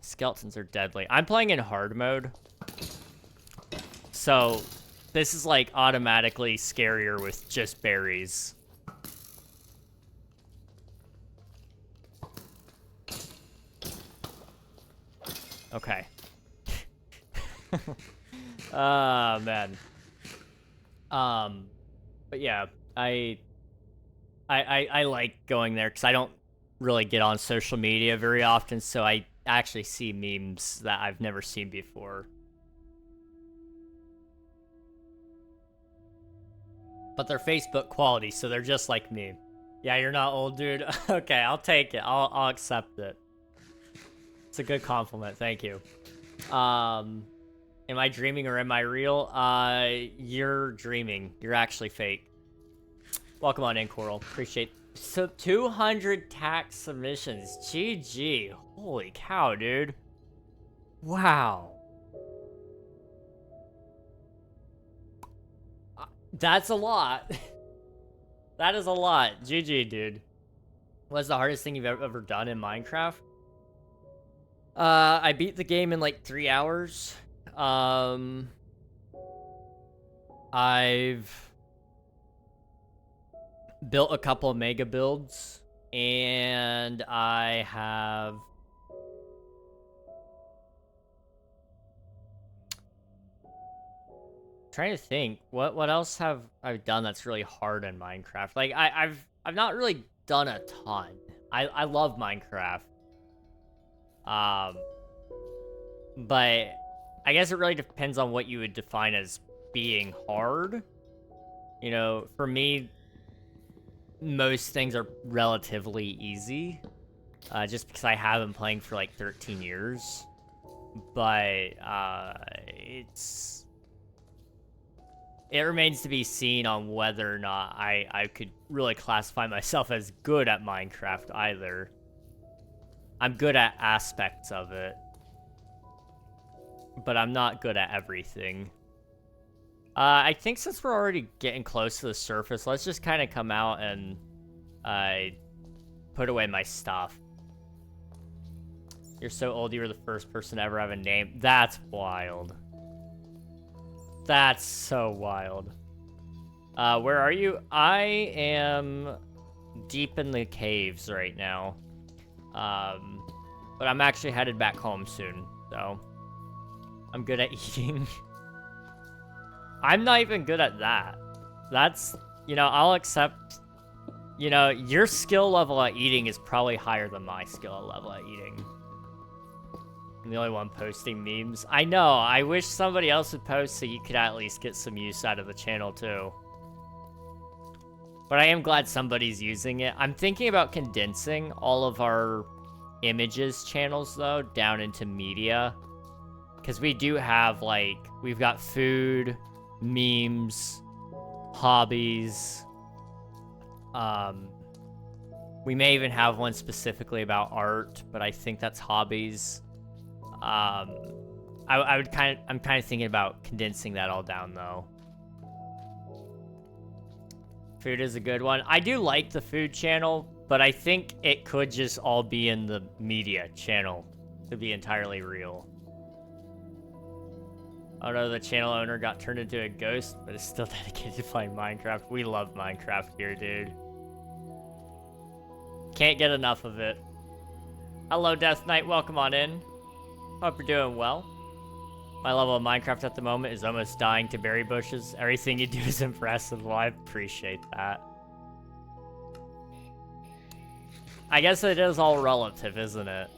Speaker 1: Skeletons are deadly. I'm playing in hard mode. So, this is like automatically scarier with just berries. Okay. Man. But yeah, I like going there because I don't really get on social media very often, so I actually see memes that I've never seen before. But they're Facebook quality, so they're just like me. Yeah, you're not old, dude. Okay, I'll take it. I'll accept it. It's a good compliment. Thank you. Am I dreaming or am I real? You're dreaming. You're actually fake. Welcome on in, Coral. Appreciate. So 200 tax submissions. GG. Holy cow, dude. Wow. That's a lot. That is a lot. GG, dude. What's the hardest thing you've ever done in Minecraft? I beat the game in like 3 hours. I've built a couple of mega builds, and I have trying to think what else have I done that's really hard in Minecraft. Like I've not really done a ton. I love Minecraft. Um but I guess it really depends on what you would define as being hard. You know, for me, most things are relatively easy. Just because I have been playing for like 13 years. But it remains to be seen on whether or not I could really classify myself as good at Minecraft either. I'm good at aspects of it, but I'm not good at everything. I think since we're already getting close to the surface, let's just kind of come out and put away my stuff. You're so old, you were the first person to ever have a name. That's wild. That's so wild. Where are you? I am deep in the caves right now. But I'm actually headed back home soon, so I'm good at eating. I'm not even good at that. That's, you know, I'll accept, you know, your skill level at eating is probably higher than my skill level at eating. I'm the only one posting memes. I know, I wish somebody else would post so you could at least get some use out of the channel too. But I am glad somebody's using it. I'm thinking about condensing all of our images channels though down into media. Because we do have like, we've got food, memes, hobbies. We may even have one specifically about art, but I think that's hobbies. I'm kind of thinking about condensing that all down though. Food is a good one. I do like the food channel, but I think it could just all be in the media channel to be entirely real. Oh no, the channel owner got turned into a ghost, but is still dedicated to playing Minecraft. We love Minecraft here, dude. Can't get enough of it. Hello, Death Knight. Welcome on in. Hope you're doing well. My level of Minecraft at the moment is almost dying to berry bushes. Everything you do is impressive. Well, I appreciate that. I guess it is all relative, isn't it?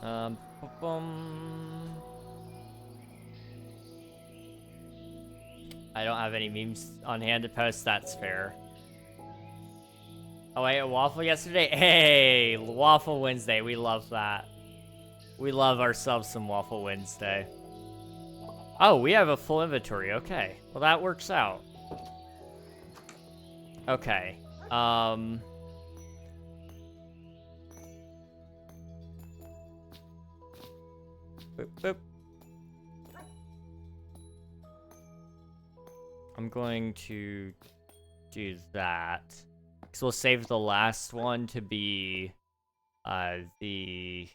Speaker 1: I don't have any memes on hand to post. That's fair. Oh, I ate a waffle yesterday? Hey, Waffle Wednesday. We love that. We love ourselves some Waffle Wednesday. Oh, we have a full inventory. Okay. Well, that works out. Okay. Boop, boop. I'm going to do that. Because we'll save the last one to be the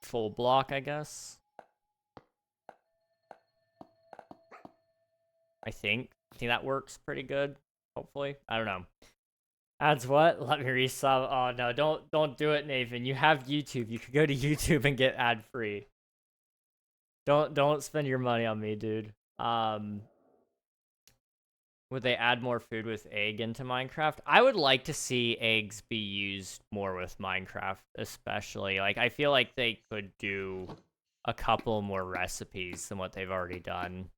Speaker 1: full block, I guess. I think that works pretty good, hopefully. I don't know. Adds what? Let me resub. Oh no, don't do it, Nathan. You have YouTube. You could go to YouTube and get ad free. Don't spend your money on me, dude. Would they add more food with egg into Minecraft? I would like to see eggs be used more with Minecraft, especially. Like, I feel like they could do a couple more recipes than what they've already done.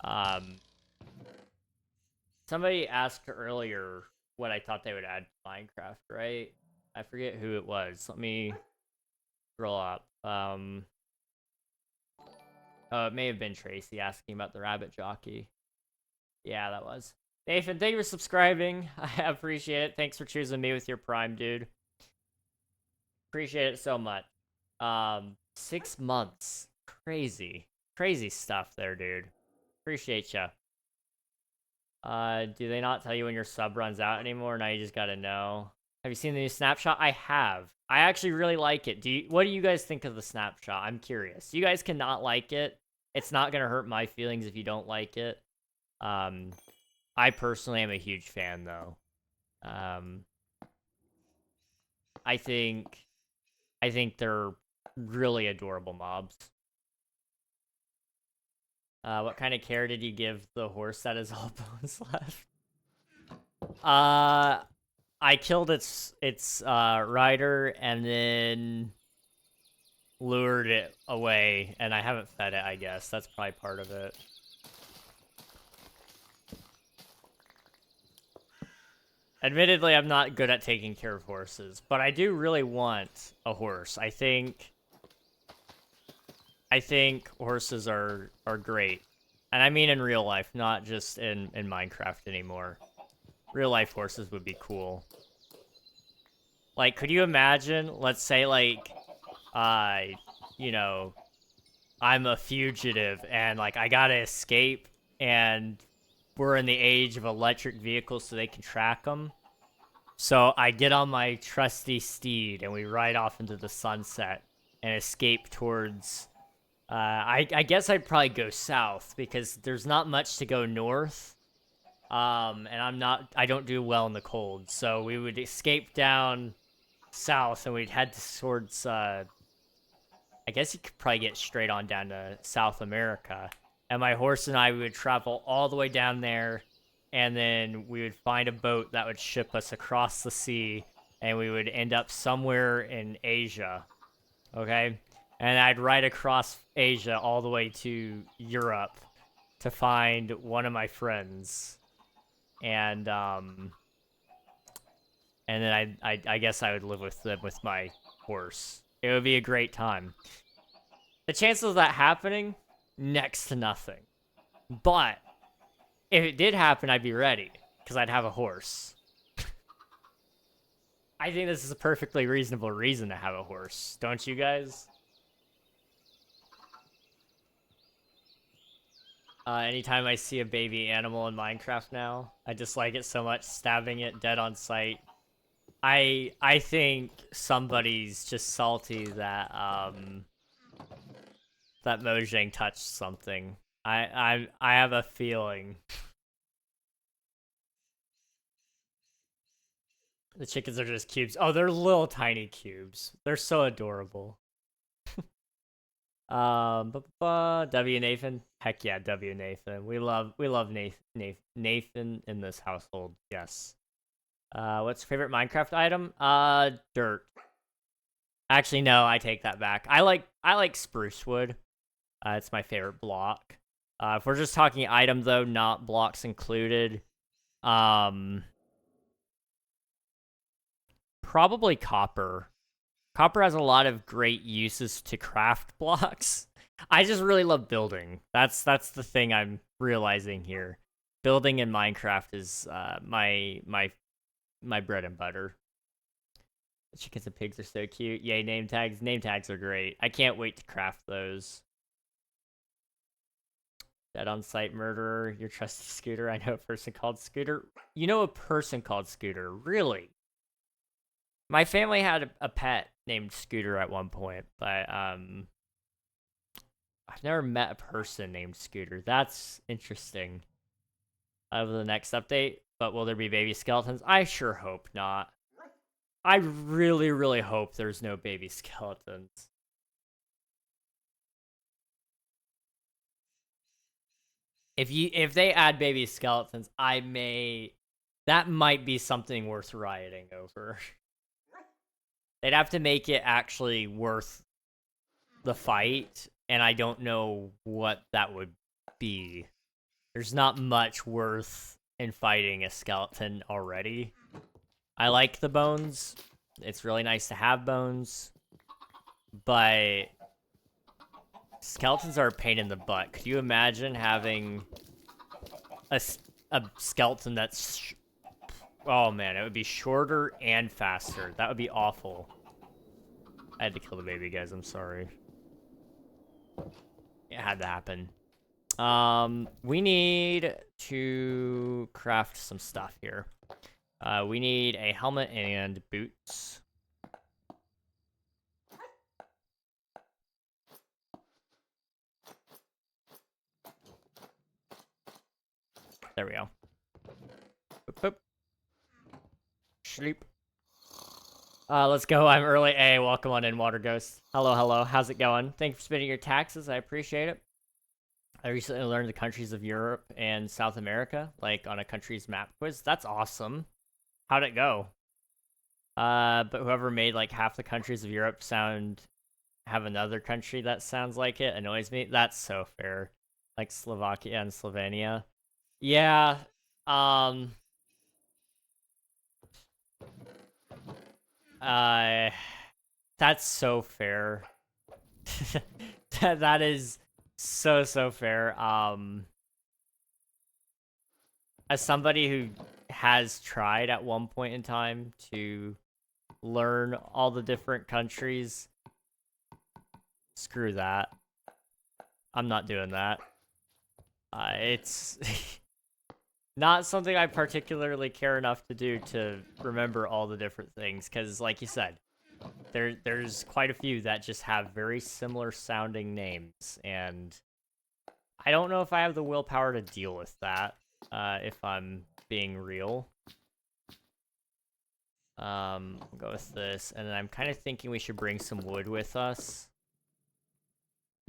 Speaker 1: Um, Somebody asked earlier what I thought they would add to Minecraft, right? I forget who it was. Let me scroll up. Oh, it may have been Tracy asking about the rabbit jockey. Yeah, that was. Nathan, thank you for subscribing. I appreciate it. Thanks for choosing me with your Prime, dude. Appreciate it so much. 6 months. Crazy. Crazy stuff there, dude. Appreciate ya. Do they not tell you when your sub runs out anymore? Now you just gotta know. Have you seen the new snapshot? I have. I actually really like it. What do you guys think of the snapshot? I'm curious. You guys cannot like it. It's not gonna hurt my feelings if you don't like it. I personally am a huge fan though. I think they're really adorable mobs. What kind of care did you give the horse that has all bones left? I killed its rider and then lured it away, and I haven't fed it, I guess. That's probably part of it. Admittedly, I'm not good at taking care of horses, but I do really want a horse. I think horses are great. And I mean in real life, not just in Minecraft anymore. Real life horses would be cool. Like, could you imagine, let's say, like, you know, I'm a fugitive and, like, I gotta escape and we're in the age of electric vehicles so they can track them. So I get on my trusty steed and we ride off into the sunset and escape towards... I guess I'd probably go south because there's not much to go north. And I don't do well in the cold. So we would escape down south and we'd head towards, I guess you could probably get straight on down to South America. And my horse and I would travel all the way down there. And then we would find a boat that would ship us across the sea. And we would end up somewhere in Asia. Okay? And I'd ride across Asia all the way to Europe to find one of my friends. And then I guess I would live with them with my horse. It would be a great time. The chances of that happening, next to nothing. But if it did happen, I'd be ready because I'd have a horse. I think this is a perfectly reasonable reason to have a horse, don't you guys? Anytime I see a baby animal in Minecraft now, I just like it so much, stabbing it dead on sight. I think somebody's just salty that that Mojang touched something. I have a feeling. The chickens are just cubes. Oh, they're little tiny cubes. They're so adorable. W Nathan. Heck yeah, W Nathan. We love Nathan in this household. Yes. What's your favorite Minecraft item? Dirt. Actually, no, I take that back. I like spruce wood. It's my favorite block. If we're just talking item though, not blocks included, probably copper. Copper has a lot of great uses to craft blocks. I just really love building. That's the thing I'm realizing here. Building in Minecraft is my bread and butter. The chickens and pigs are so cute. Yay, name tags. Name tags are great. I can't wait to craft those. Dead on site murderer. Your trusty Scooter. I know a person called Scooter. You know a person called Scooter. Really? My family had a pet named Scooter at one point, but I've never met a person named Scooter. That's interesting. Of the next update, But will there be baby skeletons? I sure hope not. I really, really hope there's no baby skeletons. If they add baby skeletons, that might be something worth rioting over. They'd have to make it actually worth the fight, and I don't know what that would be. There's not much worth in fighting a skeleton already. I like the bones. It's really nice to have bones. But skeletons are a pain in the butt. Could you imagine having a skeleton that's... Oh man, it would be shorter and faster. That would be awful. I had to kill the baby, guys. I'm sorry. It had to happen. We need to craft some stuff here. We need a helmet and boots. There we go. Boop, boop. Sleep. Let's go. I'm early. Hey, welcome on in, Water Ghost. Hello, hello. How's it going? Thank you for spending your taxes. I appreciate it. I recently learned the countries of Europe and South America, like on a country's map quiz. That's awesome. How'd it go? But whoever made like half the countries of Europe have another country that sounds like it annoys me. That's so fair. Like Slovakia and Slovenia. Yeah. That's so fair. that is so fair. As somebody who has tried at one point in time to learn all the different countries, screw that. I'm not doing that. It's not something I particularly care enough to do to remember all the different things, because like you said, there's quite a few that just have very similar sounding names, and I don't know if I have the willpower to deal with that, if I'm being real. I'll go with this, and then I'm kind of thinking we should bring some wood with us,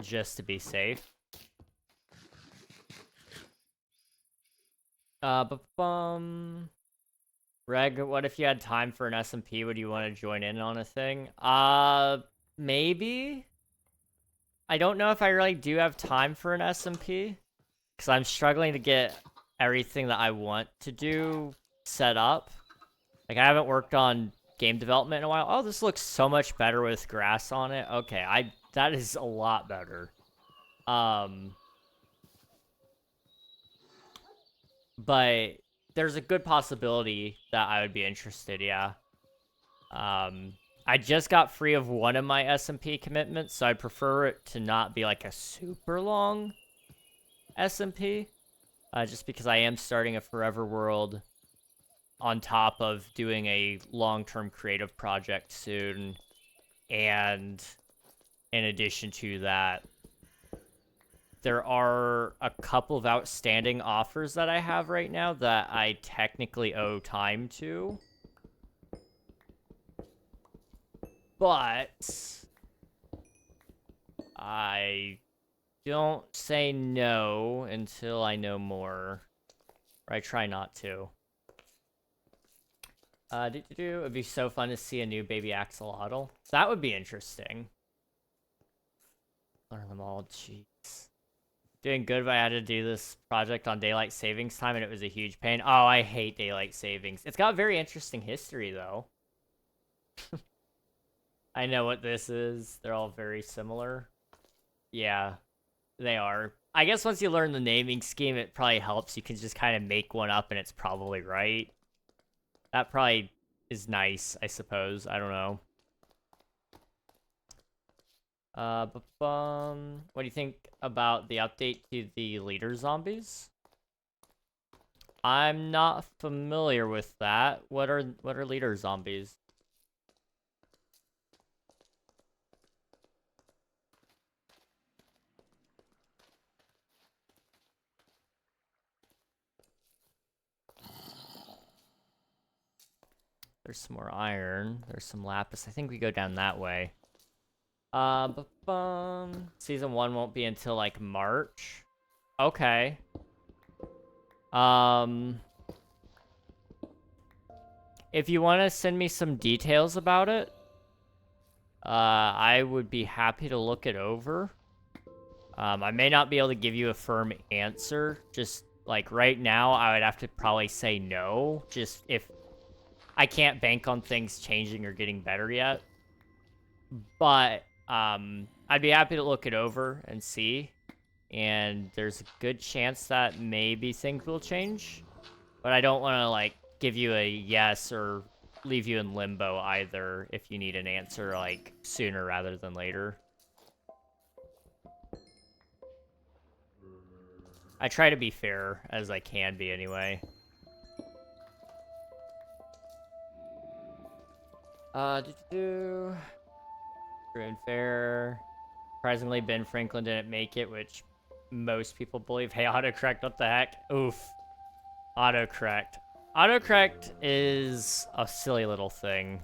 Speaker 1: just to be safe. Reg, what if you had time for an SMP? Would you want to join in on a thing? Maybe? I don't know if I really do have time for an SMP, because I'm struggling to get everything that I want to do set up. Like, I haven't worked on game development in a while. Oh, this looks so much better with grass on it. Okay, that is a lot better. But there's a good possibility that I would be interested, yeah. I just got free of one of my SMP commitments, so I prefer it to not be like a super long SMP. Just because I am starting a Forever World on top of doing a long-term creative project soon. And in addition to that, there are a couple of outstanding offers that I have right now that I technically owe time to. But I don't say no until I know more. Or I try not to. It'd be so fun to see a new baby axolotl. That would be interesting. Learn them all, jeez. Doing good, but I had to do this project on daylight savings time, and it was a huge pain. Oh, I hate daylight savings. It's got very interesting history, though. I know what this is. They're all very similar. Yeah, they are. I guess once you learn the naming scheme, it probably helps. You can just kind of make one up, and it's probably right. That probably is nice, I suppose. I don't know. What do you think about the update to the leader zombies? I'm not familiar with that. What are leader zombies? There's some more iron. There's some lapis. I think we go down that way. Season 1 won't be until, like, March. Okay. If you want to send me some details about it, I would be happy to look it over. I may not be able to give you a firm answer. Just, like, right now, I would have to probably say no. Just if I can't bank on things changing or getting better yet. But, I'd be happy to look it over and see. And there's a good chance that maybe things will change. But I don't want to, like, give you a yes or leave you in limbo either if you need an answer, like, sooner rather than later. I try to be fair as I can be anyway. True and fair. Surprisingly, Ben Franklin didn't make it, which most people believe. Hey, autocorrect, what the heck? Oof. Autocorrect. Autocorrect is a silly little thing.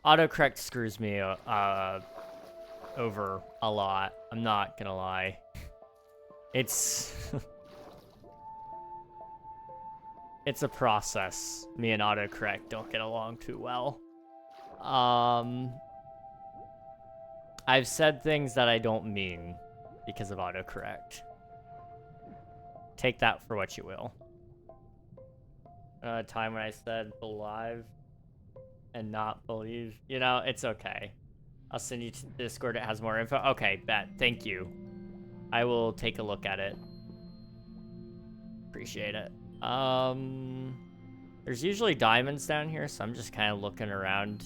Speaker 1: Autocorrect screws me over a lot. I'm not gonna lie. It's it's a process. Me and autocorrect don't get along too well. I've said things that I don't mean because of autocorrect. Take that for what you will. Time when I said believe and not believe. You know, it's okay. I'll send you to Discord. It has more info. Okay, bet. Thank you. I will take a look at it. Appreciate it. There's usually diamonds down here, so I'm just kind of looking around.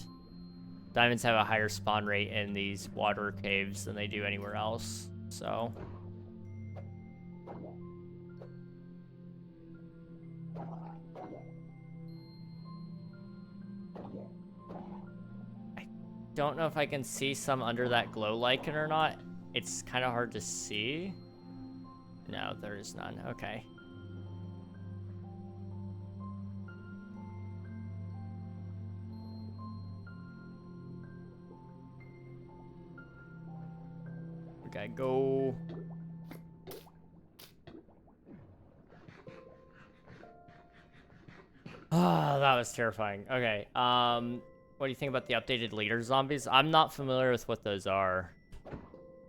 Speaker 1: Diamonds have a higher spawn rate in these water caves than they do anywhere else, so. I don't know if I can see some under that glow lichen or not. It's kind of hard to see. No, there is none. Okay. Okay, go. Oh, that was terrifying. Okay, what do you think about the updated leader zombies? I'm not familiar with what those are.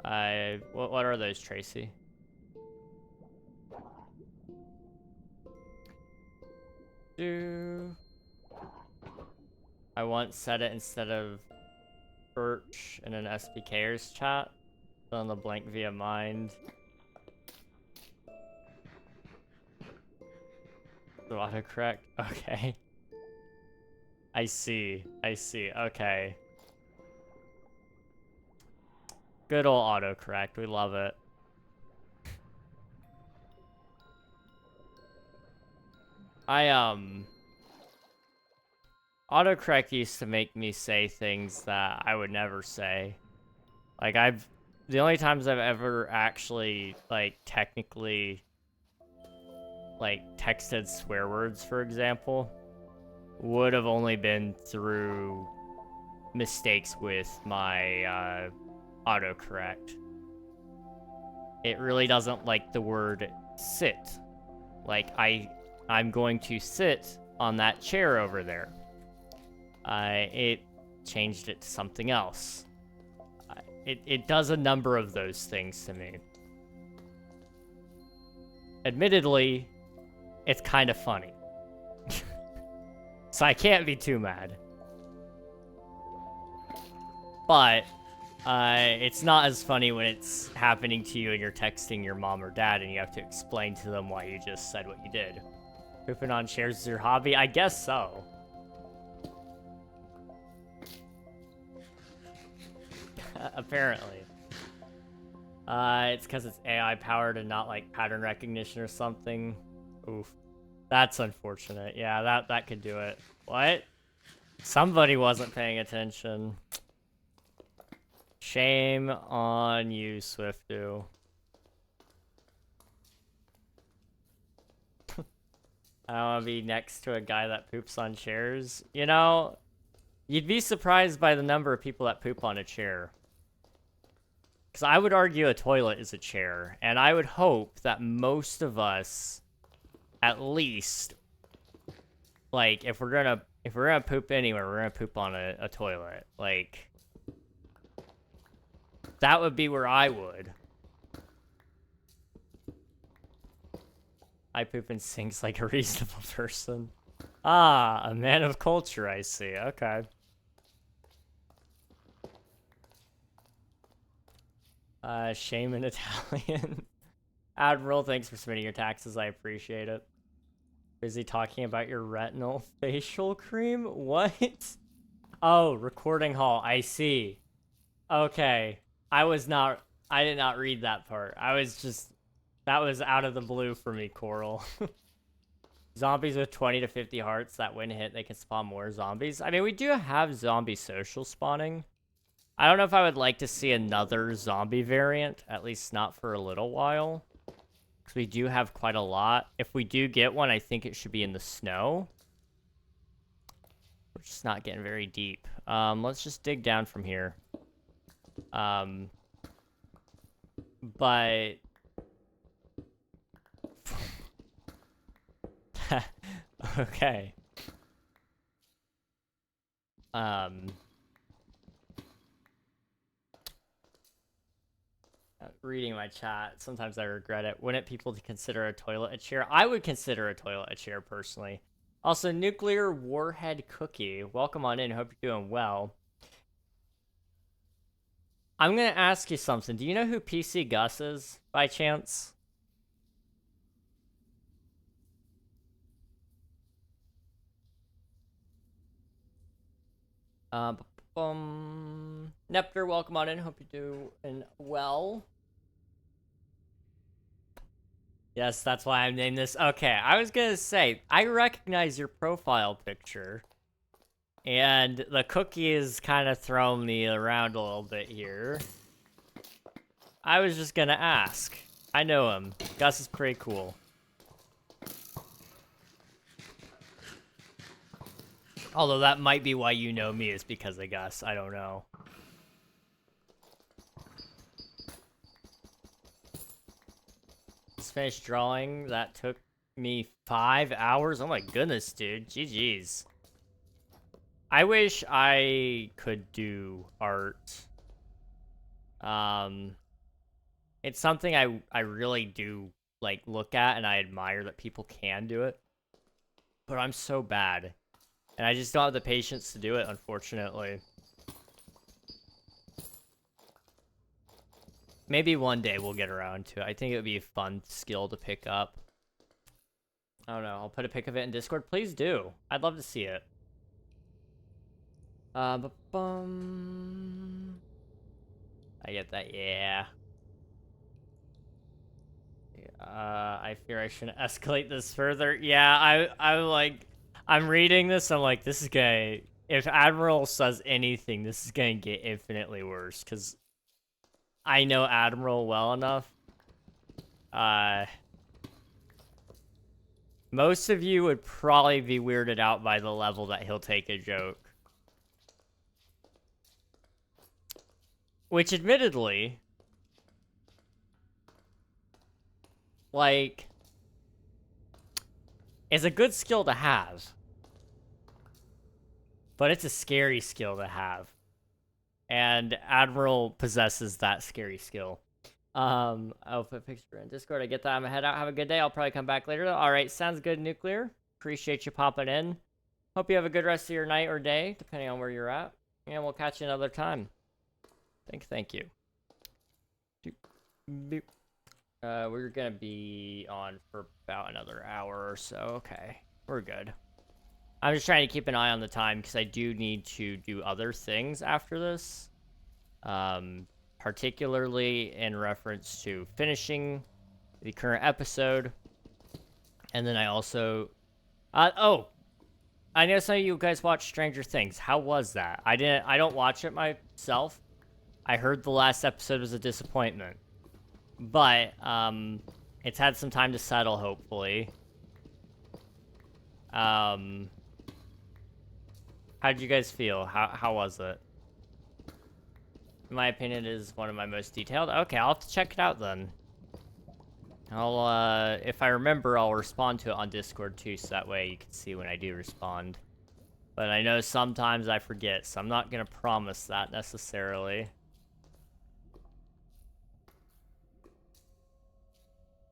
Speaker 1: What are those, Tracy? I once said it instead of Birch in an SPKers chat. On the blank via mind. Autocorrect. Okay. I see. Okay. Good old autocorrect. We love it. Autocorrect used to make me say things that I would never say. Like, the only times I've ever actually, like, technically, like, texted swear words, for example, would have only been through mistakes with my, autocorrect. It really doesn't like the word sit. Like, I'm going to sit on that chair over there. It changed it to something else. It does a number of those things to me. Admittedly, it's kind of funny. So I can't be too mad. But, it's not as funny when it's happening to you and you're texting your mom or dad and you have to explain to them why you just said what you did. Pooping on chairs is your hobby? I guess so. Apparently. It's because it's AI powered and not like pattern recognition or something. Oof. That's unfortunate. Yeah, that could do it. What? Somebody wasn't paying attention. Shame on you, Swiftu. I don't want to be next to a guy that poops on chairs. You know, you'd be surprised by the number of people that poop on a chair. Because I would argue a toilet is a chair, and I would hope that most of us, at least, like, if we're gonna poop anywhere, we're gonna poop on a toilet. Like, that would be where I would. I poop in sinks like a reasonable person. Ah, a man of culture, I see. Okay. Shame in Italian. Admiral, thanks for submitting your taxes. I appreciate it. Busy talking about your retinol facial cream? What? Oh, recording hall. I see. Okay. I did not read that part. That was out of the blue for me, Coral. Zombies with 20 to 50 hearts that when hit, they can spawn more zombies. I mean, we do have zombie social spawning. I don't know if I would like to see another zombie variant, at least not for a little while. Because we do have quite a lot. If we do get one, I think it should be in the snow. We're just not getting very deep. Let's just dig down from here. But... okay. Reading my chat, sometimes I regret it. Wouldn't people consider a toilet a chair? I would consider a toilet a chair, personally. Also, Nuclear Warhead Cookie. Welcome on in. Hope you're doing well. I'm going to ask you something. Do you know who PC Gus is, by chance? Nepter, welcome on in. Hope you're doing well. Yes, that's why I named this. Okay, I was gonna say, I recognize your profile picture. And the cookie is kind of throwing me around a little bit here. I was just gonna ask. I know him. Gus is pretty cool. Although that might be why you know me, is because of Gus. I don't know. Just finished drawing. That took me 5 hours. Oh my goodness, dude. GG's. I wish I could do art. It's something I really do, like, look at, and I admire that people can do it. But I'm so bad. And I just don't have the patience to do it, unfortunately. Maybe one day we'll get around to it. I think it would be a fun skill to pick up. I don't know. I'll put a pic of it in Discord. Please do. I'd love to see it. I get that. Yeah. I fear I shouldn't escalate this further. Yeah, I'm reading this. I'm like, this is gonna. If Admiral says anything, this is gonna get infinitely worse. Cause I know Admiral well enough. Most of you would probably be weirded out by the level that he'll take a joke. Which, admittedly, like, is a good skill to have. But it's a scary skill to have. And Admiral possesses that scary skill. I'll put a picture in Discord. I get that. I'm gonna head out. Have a good day. I'll probably come back later. Alright, sounds good, Nuclear. Appreciate you popping in. Hope you have a good rest of your night or day, depending on where you're at. And we'll catch you another time. Thank you. We're gonna be on for about another hour or so. Okay, we're good. I'm just trying to keep an eye on the time because I do need to do other things after this. Particularly in reference to finishing the current episode. And then I also... oh! I know some of you guys watch Stranger Things. How was that? I don't watch it myself. I heard the last episode was a disappointment. But, it's had some time to settle, hopefully. How did you guys feel? How was it? In my opinion, it is one of my most detailed. Okay, I'll have to check it out then. If I remember, I'll respond to it on Discord too, so that way you can see when I do respond. But I know sometimes I forget, so I'm not gonna promise that necessarily.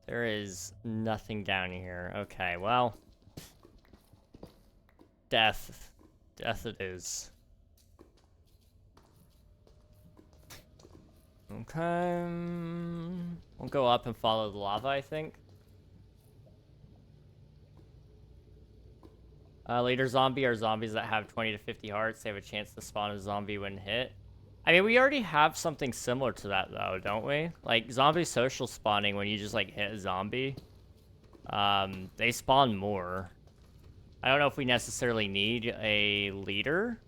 Speaker 1: There is nothing down here. Okay, well. Death. Death it is. Okay. We'll go up and follow the lava, I think. Leader zombie are zombies that have 20 to 50 hearts. They have a chance to spawn a zombie when hit. I mean, we already have something similar to that, though, don't we? Like, zombie social spawning, when you just, like, hit a zombie, they spawn more. I don't know if we necessarily need a leader.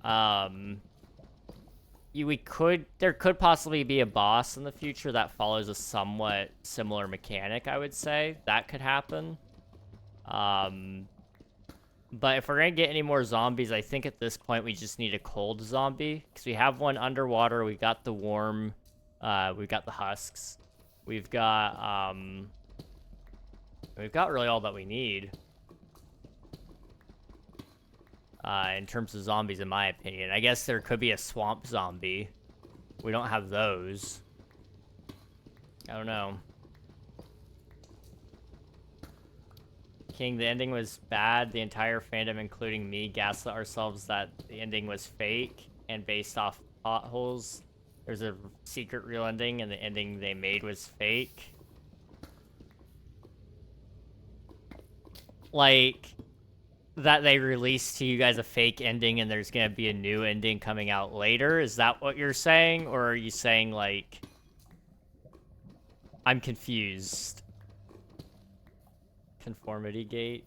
Speaker 1: There could possibly be a boss in the future that follows a somewhat similar mechanic, I would say. That could happen. But if we're gonna get any more zombies, I think at this point we just need a cold zombie. Because we have one underwater, we got the warm, we've got the husks. We've got really all that we need. In terms of zombies, in my opinion. I guess there could be a swamp zombie. We don't have those. I don't know. King, the ending was bad. The entire fandom, including me, gaslit ourselves that the ending was fake and based off potholes. There's a secret real ending, and the ending they made was fake. Like, that they released to you guys a fake ending and there's gonna be a new ending coming out later? Is that what you're saying? Or are you saying, like... I'm confused. Conformity gate.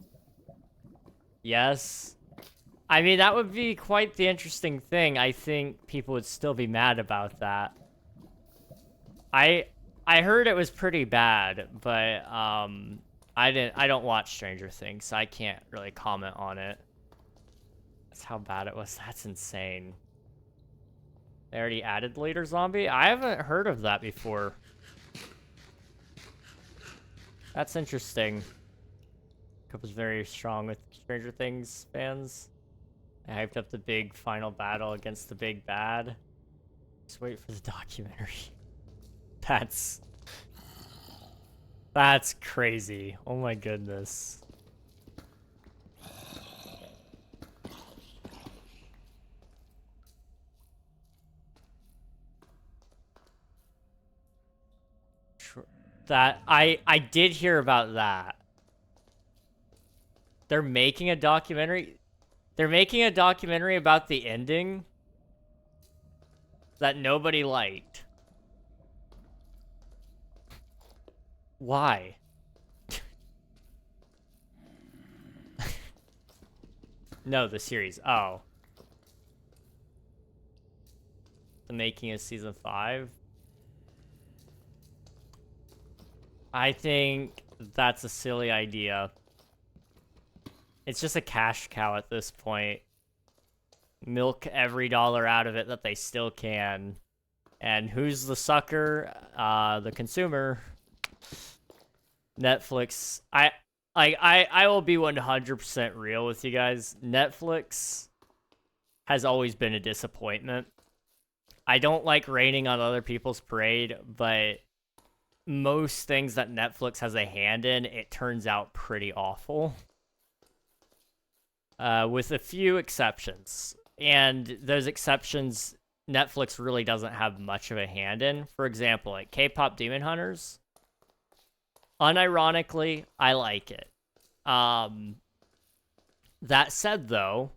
Speaker 1: Yes. I mean, that would be quite the interesting thing. I think people would still be mad about that. I heard it was pretty bad, but I don't watch Stranger Things, so I can't really comment on it. That's how bad it was. That's insane. They already added later zombie? I haven't heard of that before. That's interesting. Cup was very strong with Stranger Things fans. I hyped up the big final battle against the big bad. Just wait for the documentary. That's crazy. Oh my goodness. That I did hear about that. They're making a documentary. They're making a documentary about the ending that nobody liked. Why? No, the series. Oh. The making of season 5. I think that's a silly idea. It's just a cash cow at this point. Milk every dollar out of it that they still can. And who's the sucker? The consumer. Netflix. I will be 100% real with you guys. Netflix has always been a disappointment. I don't like raining on other people's parade, but most things that Netflix has a hand in, it turns out pretty awful. With a few exceptions. And those exceptions, Netflix really doesn't have much of a hand in. For example, like K-pop Demon Hunters. Unironically, I like it. That said, though,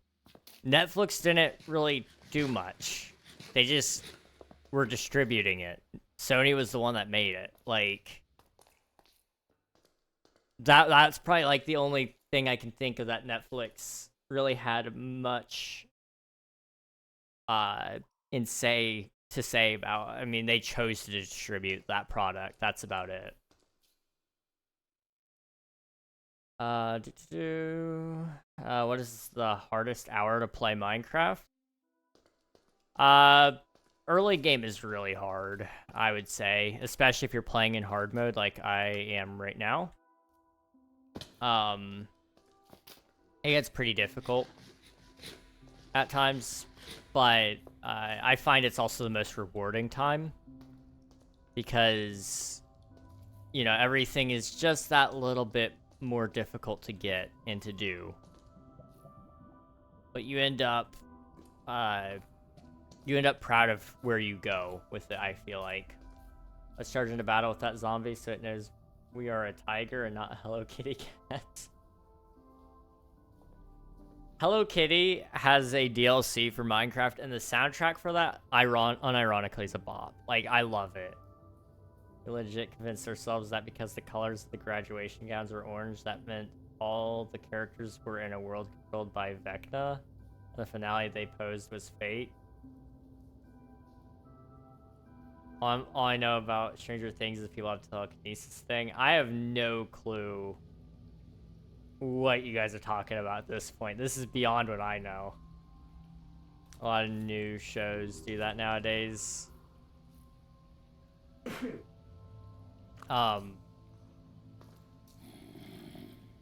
Speaker 1: Netflix didn't really do much. They just were distributing it. Sony was the one that made it. Like, that's probably, like, the only thing I can think of that Netflix really had much to say about. I mean, they chose to distribute that product. That's about it. What is the hardest hour to play Minecraft? Early game is really hard, I would say, especially if you're playing in hard mode like I am right now. It gets pretty difficult at times, but I find it's also the most rewarding time because, you know, everything is just that little bit more difficult to get and to do. But you end up proud of where you go with it, I feel like. Let's charge into battle with that zombie so it knows we are a tiger and not a Hello Kitty cat. Hello Kitty has a DLC for Minecraft, and the soundtrack for that, unironically, is a bop. Like, I love it. We legit convinced ourselves that because the colors of the graduation gowns were orange, that meant all the characters were in a world controlled by Vecna. The finale they posed was fate. All I know about Stranger Things is people have telekinesis thing. I have no clue what you guys are talking about at this point. This is beyond what I know. A lot of new shows do that nowadays. How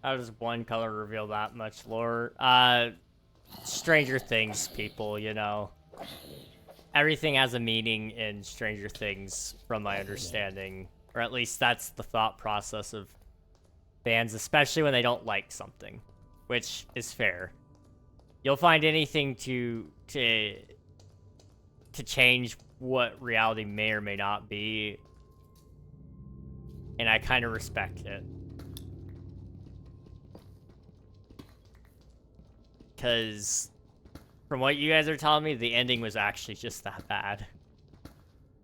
Speaker 1: does one color reveal that much lore? Stranger Things people, you know. Everything has a meaning in Stranger Things, from my understanding. Or at least that's the thought process of fans, especially when they don't like something, which is fair. You'll find anything to change what reality may or may not be, and I kind of respect it. Because from what you guys are telling me, the ending was actually just that bad.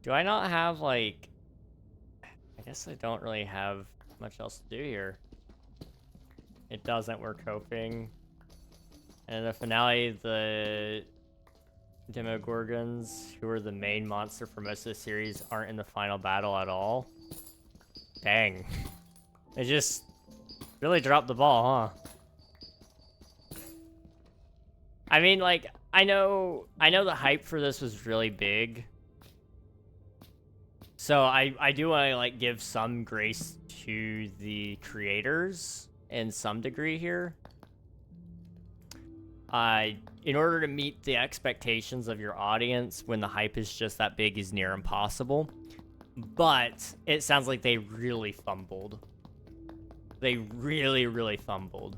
Speaker 1: Do I not have, like... I guess I don't really have much else to do here. It doesn't work hoping. And in the finale, the Demogorgons, who are the main monster for most of the series, aren't in the final battle at all. Dang. They just really dropped the ball, huh? I mean, like, I know the hype for this was really big. So I do want to, like, give some grace to the creators in some degree here. In order to meet the expectations of your audience when the hype is just that big is near impossible. But it sounds like they really fumbled. They really, really fumbled.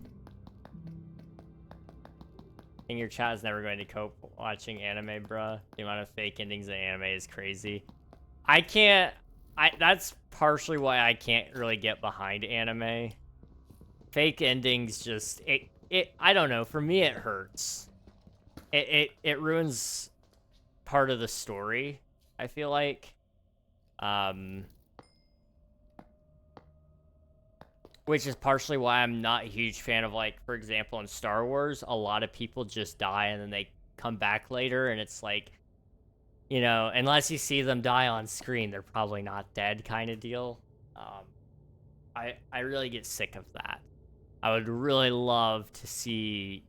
Speaker 1: And your chat is never going to cope watching anime, bruh. The amount of fake endings in anime is crazy. That's partially why I can't really get behind anime. Fake endings just, I don't know, for me it hurts. It ruins part of the story, I feel like. Which is partially why I'm not a huge fan of, like, for example, in Star Wars, a lot of people just die and then they come back later, and it's like, you know, unless you see them die on screen, they're probably not dead kind of deal. I really get sick of that. I would really love to see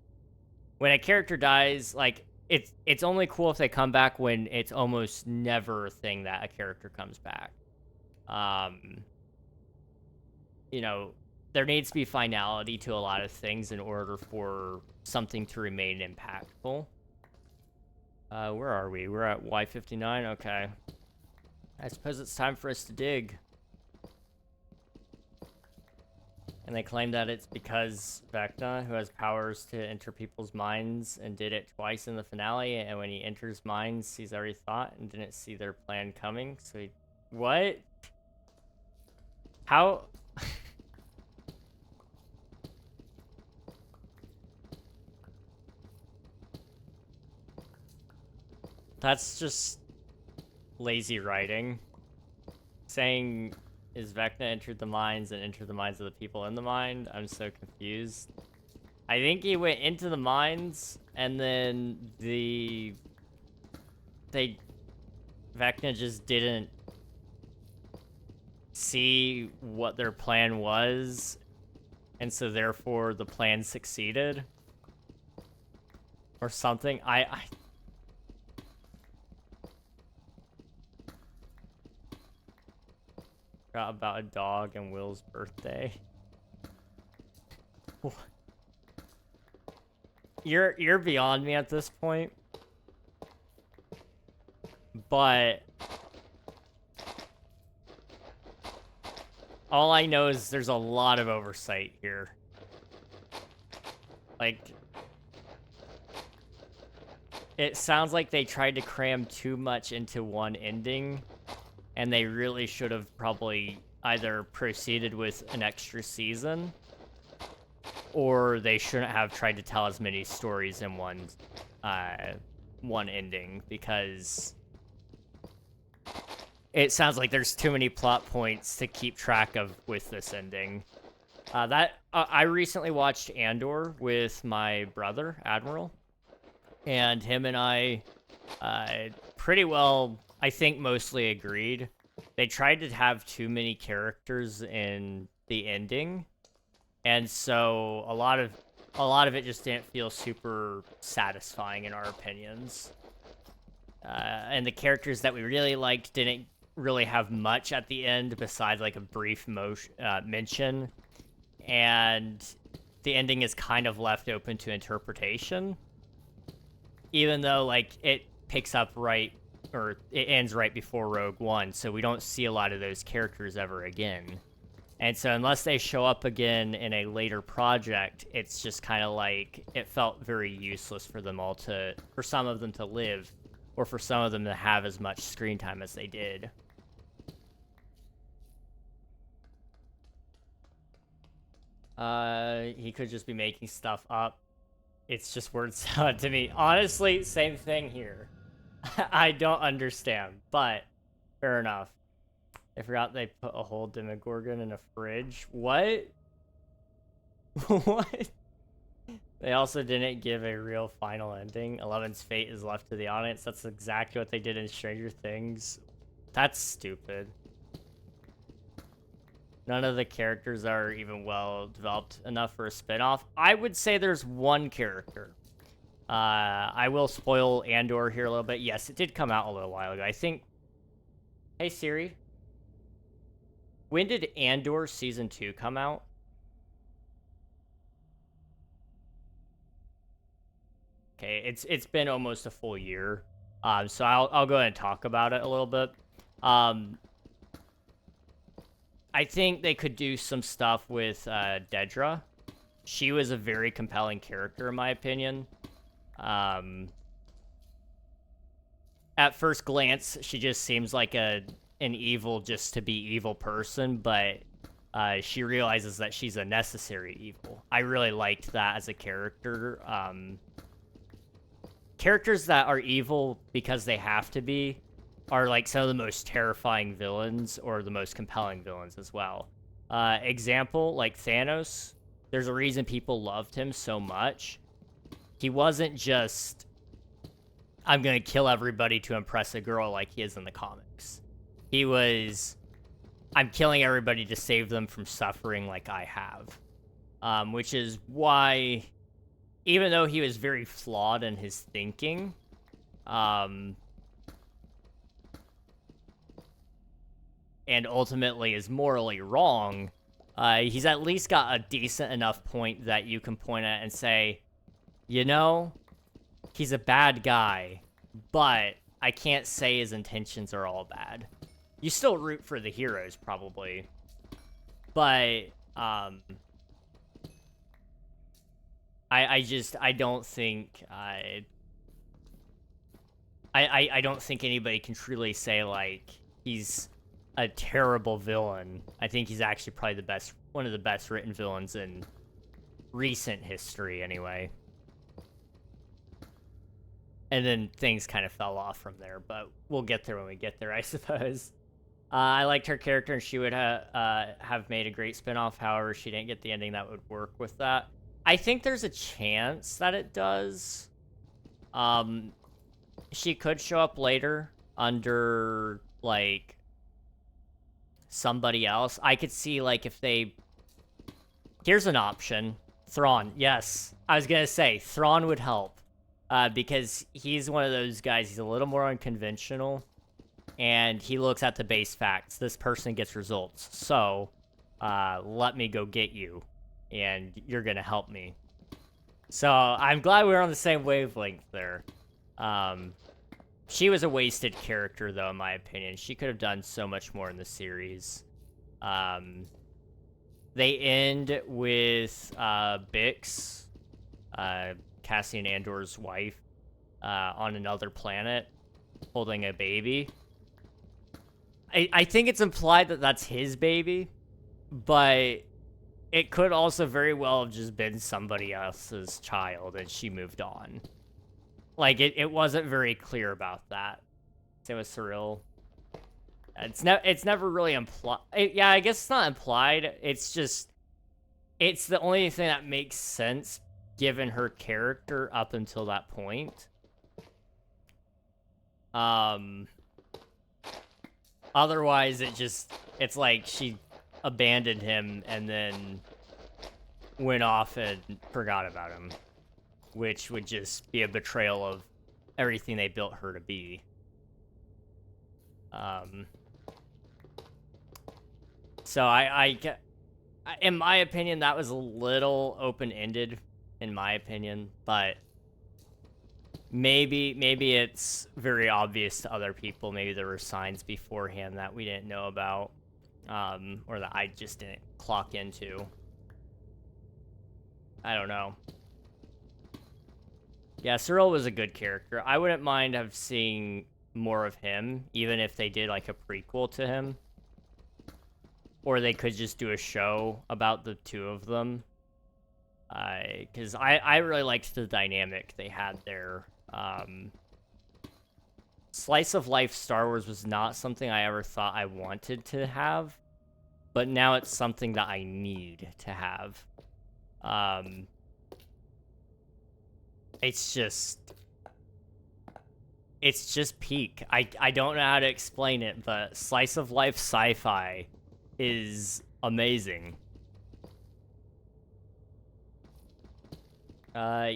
Speaker 1: when a character dies, like, it's only cool if they come back when it's almost never a thing that a character comes back. You know, there needs to be finality to a lot of things in order for something to remain impactful. Where are we? We're at Y59? Okay. I suppose it's time for us to dig. And they claim that it's because Vecna, who has powers to enter people's minds, and did it twice in the finale, and when he enters minds, sees every thought, and didn't see their plan coming, so he... What? How... That's just lazy writing. Saying, is Vecna entered the minds and entered the minds of the people in the mind? I'm so confused. I think he went into the minds, and then the Vecna just didn't see what their plan was, and so therefore the plan succeeded? Or something? I forgot about a dog and Will's birthday. You're beyond me at this point. But all I know is there's a lot of oversight here. Like, it sounds like they tried to cram too much into one ending, and they really should have probably either proceeded with an extra season, or they shouldn't have tried to tell as many stories in one ending, because it sounds like there's too many plot points to keep track of with this ending. I recently watched Andor with my brother, Admiral, and him and I pretty well, I think, mostly agreed. They tried to have too many characters in the ending, and so a lot of it just didn't feel super satisfying in our opinions. And the characters that we really liked didn't really have much at the end besides like a brief mention, and the ending is kind of left open to interpretation, even though like it picks up right, or it ends right before Rogue One, so we don't see a lot of those characters ever again. And so unless they show up again in a later project, it's just kind of like, it felt very useless for them all for some of them to live, or for some of them to have as much screen time as they did. He could just be making stuff up. It's just word salad to me. Honestly, same thing here. I don't understand, but fair enough. I forgot they put a whole Demogorgon in a fridge. What? What? They also didn't give a real final ending. Eleven's fate is left to the audience. That's exactly what they did in Stranger Things. That's stupid. None of the characters are even well developed enough for a spinoff. I would say there's one character. I will spoil Andor here a little bit. Yes, it did come out a little while ago. I think... Hey, Siri. When did Andor Season 2 come out? Okay, it's been almost a full year. So I'll go ahead and talk about it a little bit. I think they could do some stuff with Dedra. She was a very compelling character, in my opinion. At first glance, she just seems like an evil just to be evil person, but she realizes that she's a necessary evil. I really liked that as a character. Characters that are evil because they have to be are like some of the most terrifying villains, or the most compelling villains as well. Example, like Thanos, there's a reason people loved him so much. He wasn't just, I'm gonna kill everybody to impress a girl like he is in the comics. He was, I'm killing everybody to save them from suffering like I have. Which is why, even though he was very flawed in his thinking, and ultimately is morally wrong, he's at least got a decent enough point that you can point at and say, you know, he's a bad guy, but I can't say his intentions are all bad. You still root for the heroes, probably, but I don't think I don't think anybody can truly say like he's a terrible villain. I think he's actually probably one of the best written villains in recent history, anyway. And then things kind of fell off from there, but we'll get there when we get there, I suppose. I liked her character, and she would have made a great spinoff. However, she didn't get the ending that would work with that. I think there's a chance that it does. She could show up later under, like, somebody else. I could see, like, if they... Here's an option. Thrawn, yes. I was gonna say, Thrawn would help. Because he's one of those guys, he's a little more unconventional. And he looks at the base facts. This person gets results. So, let me go get you. And you're gonna help me. So, I'm glad we're on the same wavelength there. She was a wasted character, though, in my opinion. She could have done so much more in the series. They end with Bix, Cassian Andor's wife, on another planet, holding a baby. I think it's implied that that's his baby, but it could also very well have just been somebody else's child and she moved on. Like, it wasn't very clear about that. Same with Cyril. It's never really implied. Yeah, I guess it's not implied. It's just, it's the only thing that makes sense given her character up until that point. Otherwise, it's like she abandoned him and then went off and forgot about him, which would just be a betrayal of everything they built her to be. So in my opinion, that was a little open-ended, in my opinion, but maybe it's very obvious to other people. Maybe there were signs beforehand that we didn't know about, or that I just didn't clock into. I don't know. Yeah, Cyril was a good character. I wouldn't mind seeing more of him, even if they did like a prequel to him. Or they could just do a show about the two of them. Because I really liked the dynamic they had there. Slice of life Star Wars was not something I ever thought I wanted to have. But now it's something that I need to have. It's just peak. I don't know how to explain it, but slice of life sci-fi is amazing.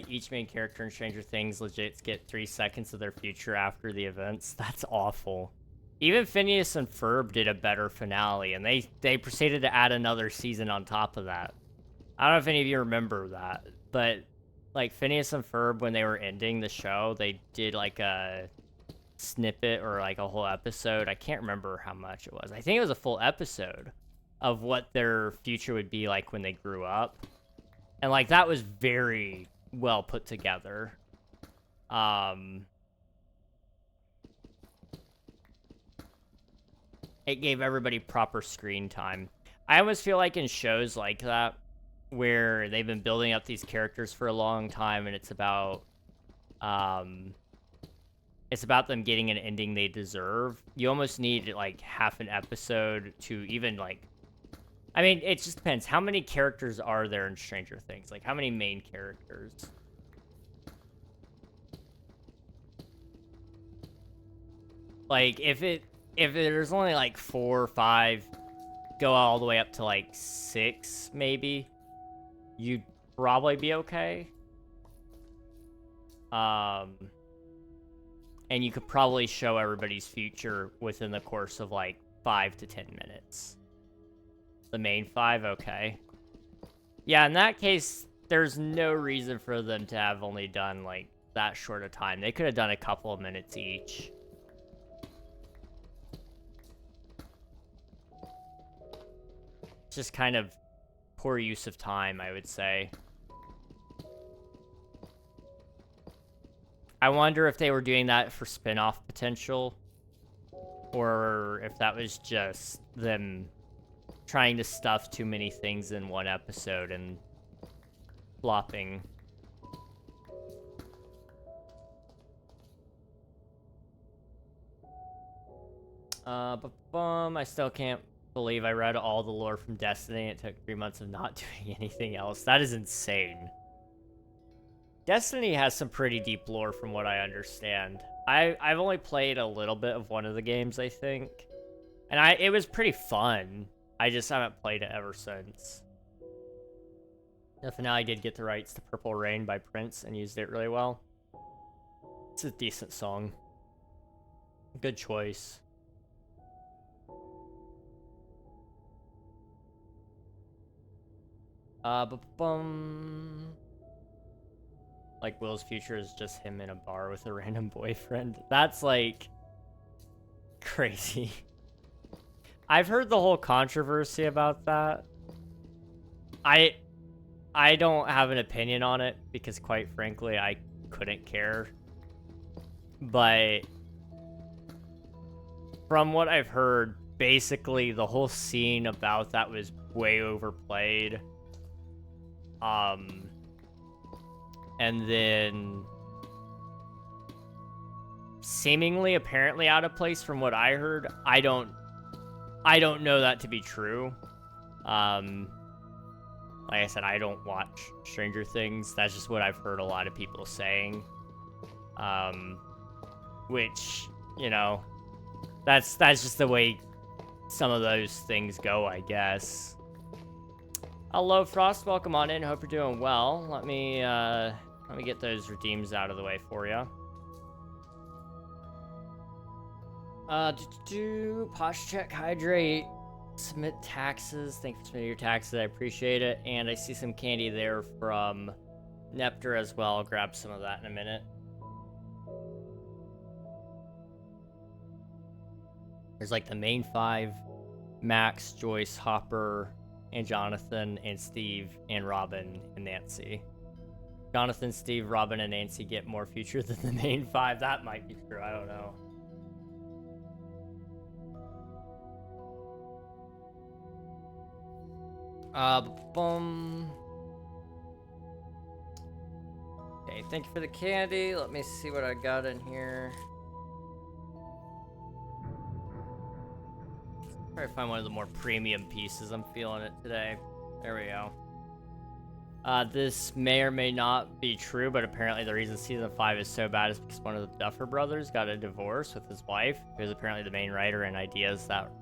Speaker 1: Each main character in Stranger Things legit get 3 seconds of their future after the events. That's awful. Even Phineas and Ferb did a better finale, and they proceeded to add another season on top of that. I don't know if any of you remember that, but like Phineas and Ferb, when they were ending the show, they did like a snippet or like a whole episode. I can't remember how much it was. I think it was a full episode of what their future would be like when they grew up. And like that was very well put together. It gave everybody proper screen time. I almost feel like in shows like that, where they've been building up these characters for a long time, and it's about them getting an ending they deserve. You almost need like half an episode to even like, I mean, it just depends. How many characters are there in Stranger Things? Like, how many main characters? Like, if there's only like 4 or 5, go all the way up to like 6, maybe, you'd probably be okay. And you could probably show everybody's future within the course of like 5 to 10 minutes. The main 5, okay. Yeah, in that case, there's no reason for them to have only done like that short a time. They could have done a couple of minutes each. It's just kind of poor use of time, I would say. I wonder if they were doing that for spin-off potential, or if that was just them trying to stuff too many things in one episode and flopping. I still can't believe I read all the lore from Destiny. It took 3 months of not doing anything else. That is insane. Destiny has some pretty deep lore from what I understand. I've only played a little bit of one of the games, I think. And it was pretty fun. I just haven't played it ever since. The finale did get the rights to Purple Rain by Prince and used it really well. It's a decent song. Good choice. Like, Will's future is just him in a bar with a random boyfriend. That's, like, crazy. I've heard the whole controversy about that. I don't have an opinion on it because, quite frankly, I couldn't care. But from what I've heard, basically the whole scene about that was way overplayed. And then seemingly apparently out of place from what I heard. I don't know that to be true. Like I said, I don't watch Stranger Things. That's just what I've heard a lot of people saying. Which, you know, that's just the way some of those things go, I guess. Hello, Frost. Welcome on in. Hope you're doing well. Let me get those redeems out of the way for you. Posh check, hydrate, submit taxes. Thank you for submitting your taxes. I appreciate it. And I see some candy there from Nepter as well. I'll grab some of that in a minute. There's like the main five: Max, Joyce, Hopper, and Jonathan, and Steve, and Robin, and Nancy. Jonathan, Steve, Robin, and Nancy get more future than the main five. That might be true. I don't know. Okay, thank you for the candy. Let me see what I got in here. Try to find one of the more premium pieces. I'm feeling it today. There we go. This may or may not be true, but apparently the reason season 5 is so bad is because one of the Duffer brothers got a divorce with his wife, who is apparently the main writer, and ideas that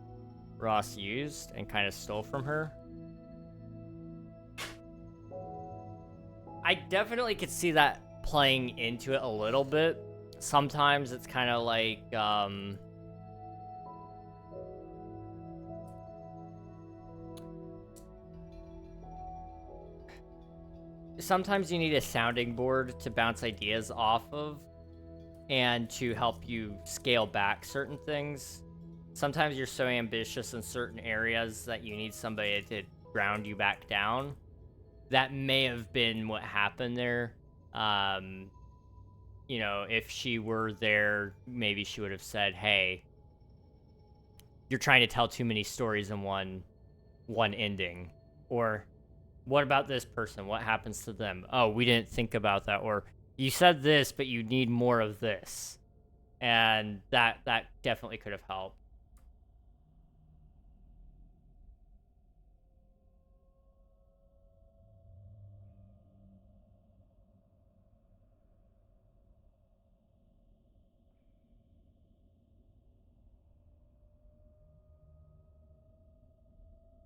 Speaker 1: Ross used and kind of stole from her. I definitely could see that playing into it a little bit. Sometimes it's kind of like, sometimes you need a sounding board to bounce ideas off of and to help you scale back certain things. Sometimes you're so ambitious in certain areas that you need somebody to ground you back down. That may have been what happened there. You know, if she were there, maybe she would have said, hey, you're trying to tell too many stories in one ending. Or, what about this person? What happens to them? Oh, we didn't think about that. Or, you said this, but you need more of this. And that definitely could have helped.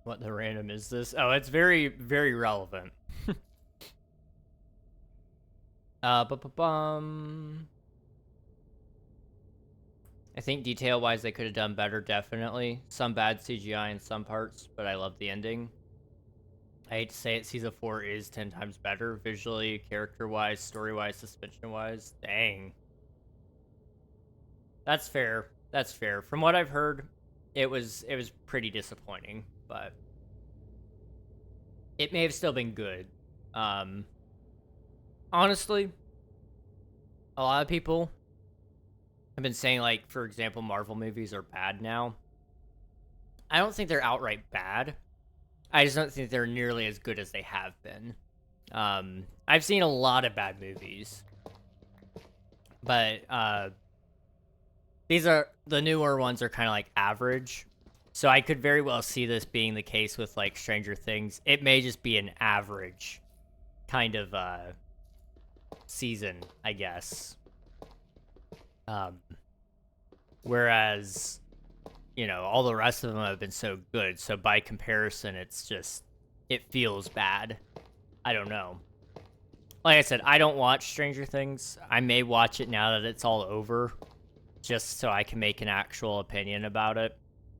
Speaker 1: What the random is this? Oh, it's very, very relevant. I think detail-wise they could have done better, definitely. Some bad CGI in some parts, but I love the ending. I hate to say it, Season 4 is 10 times better, visually, character-wise, story-wise, suspension-wise. Dang. That's fair. That's fair. From what I've heard, it was pretty disappointing, but it may have still been good. Honestly, a lot of people have been saying, like, for example, Marvel movies are bad now. I don't think they're outright bad. I just don't think they're nearly as good as they have been. I've seen a lot of bad movies, but these are the newer ones are kind of like average. So I could very well see this being the case with like Stranger Things. It may just be an average kind of season, I guess. Whereas, all the rest of them have been so good. So by comparison, it feels bad. I don't know. Like I said, I don't watch Stranger Things. I may watch it now that it's all over, just so I can make an actual opinion about it.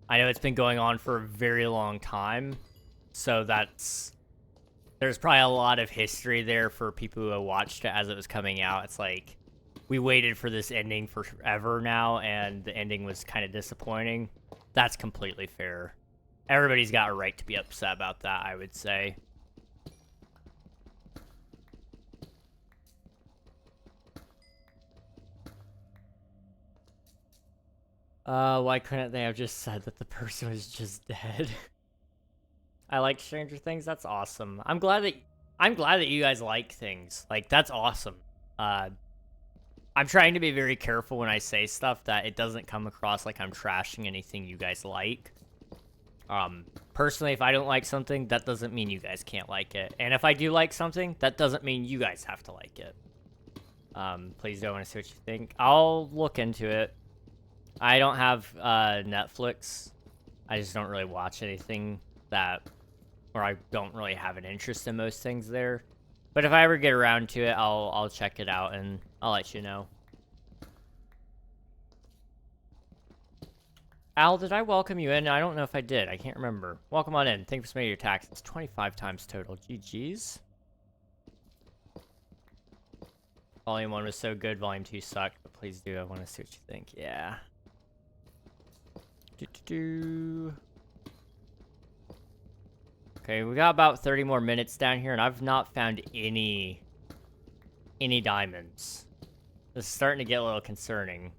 Speaker 1: I know it's been going on for a very long time, so there's probably a lot of history there for people who have watched it as it was coming out. It's like, we waited for this ending forever now, and the ending was kind of disappointing. That's completely fair. Everybody's got a right to be upset about that, I would say. Why couldn't they have just said that the person was just dead? I like Stranger Things. That's awesome. I'm glad that you guys like things. Like, that's awesome. I'm trying to be very careful when I say stuff that it doesn't come across like I'm trashing anything you guys like. Personally, if I don't like something, that doesn't mean you guys can't like it. And if I do like something, that doesn't mean you guys have to like it. Please don't want to see what you think. I'll look into it. I don't have Netflix. I just don't really watch anything or I don't really have an interest in most things there. But if I ever get around to it, I'll check it out and I'll let you know. Al, did I welcome you in? I don't know if I did. I can't remember. Welcome on in. Thank you for submitting your taxes. 25 times total. GG's. Volume 1 was so good. Volume 2 sucked. But please do. I want to see what you think. Yeah. Okay, we got about 30 more minutes down here, and I've not found any diamonds. This is starting to get a little concerning.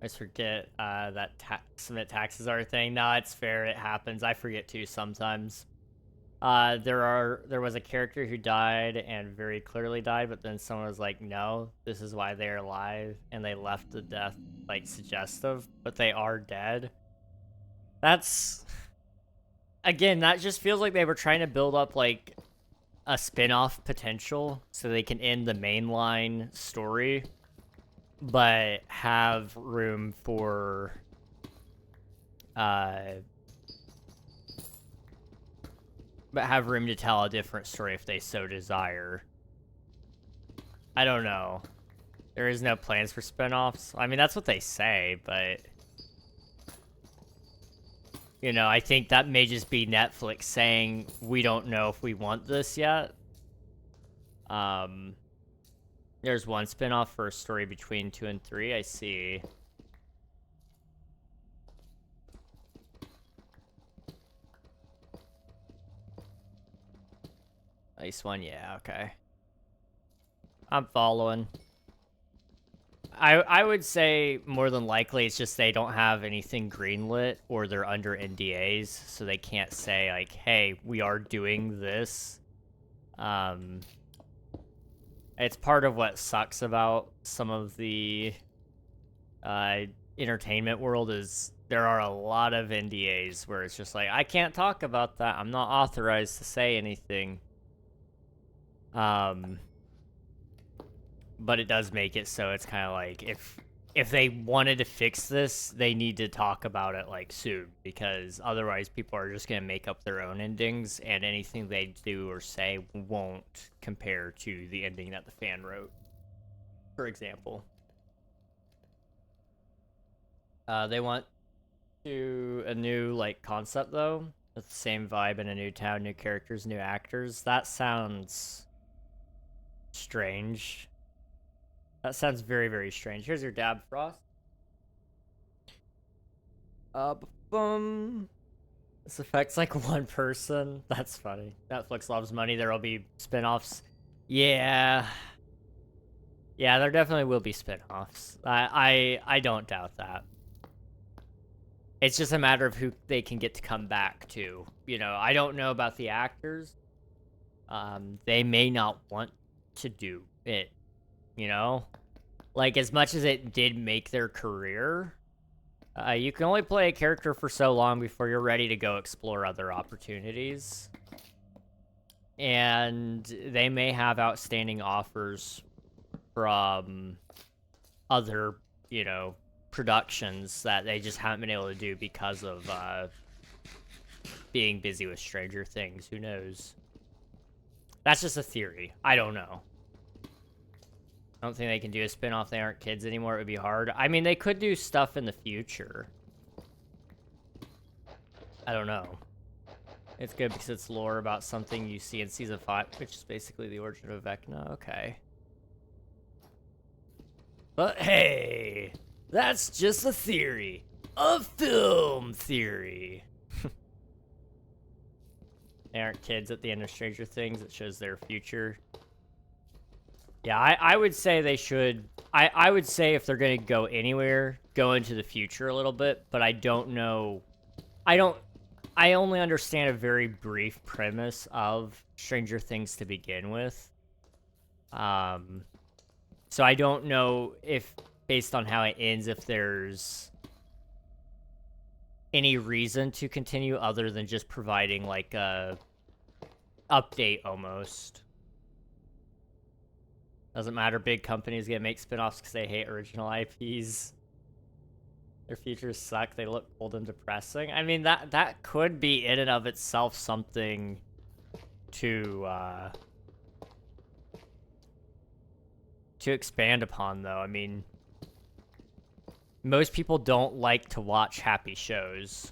Speaker 1: I just forget that submit taxes are a thing. No, it's fair. It happens. I forget too sometimes. There was a character who died and very clearly died, but then someone was like, no, this is why they're alive, and they left the death, like, suggestive, but they are dead. That's... Again, that just feels like they were trying to build up, like, a spin-off potential so they can end the mainline story, but have room for, but have room to tell a different story if they so desire. I don't know. There is no plans for spin-offs. I mean, that's what they say, but... I think that may just be Netflix saying, we don't know if we want this yet. There's one spin-off for a story between 2 and 3, I see. Nice one, yeah, okay. I'm following. I would say more than likely it's just they don't have anything greenlit or they're under NDAs, so they can't say, like, hey, we are doing this. It's part of what sucks about some of the entertainment world is there are a lot of NDAs where it's just like, I can't talk about that. I'm not authorized to say anything. But it does make it so it's kind of like, if they wanted to fix this, they need to talk about it, like, soon, because otherwise people are just going to make up their own endings, and anything they do or say won't compare to the ending that the fan wrote, for example. They want a new, like, concept, though, with the same vibe in a new town, new characters, new actors. That sounds strange. That sounds very, very strange. Here's your dab, Frost. This affects, like, one person. That's funny. Netflix loves money. There'll be spin-offs. Yeah. Yeah, there definitely will be spin-offs. I don't doubt that. It's just a matter of who they can get to come back to. I don't know about the actors. They may not want to do it. Like, as much as it did make their career, you can only play a character for so long before you're ready to go explore other opportunities. and they may have outstanding offers from other, you know, productions that they just haven't been able to do because of being busy with Stranger Things. Who knows? That's just a theory. I don't know. I don't think they can do a spin-off. They aren't kids anymore. It would be hard. I mean, they could do stuff in the future. I don't know. It's good because it's lore about something you see in Season 5, which is basically the origin of Vecna. Okay. But hey, that's just a theory. A film theory. They aren't kids at the end of Stranger Things. It shows their future. Yeah, I would say they should. I would say if they're going to go anywhere, go into the future a little bit, but I don't know. I only understand a very brief premise of Stranger Things to begin with. So I don't know if, based on how it ends, if there's any reason to continue other than just providing like a update almost. Doesn't matter, big companies get make spin-offs because they hate original IPs. Their futures suck, they look cold and depressing. I mean, that could be in and of itself something to expand upon, though. I mean, most people don't like to watch happy shows.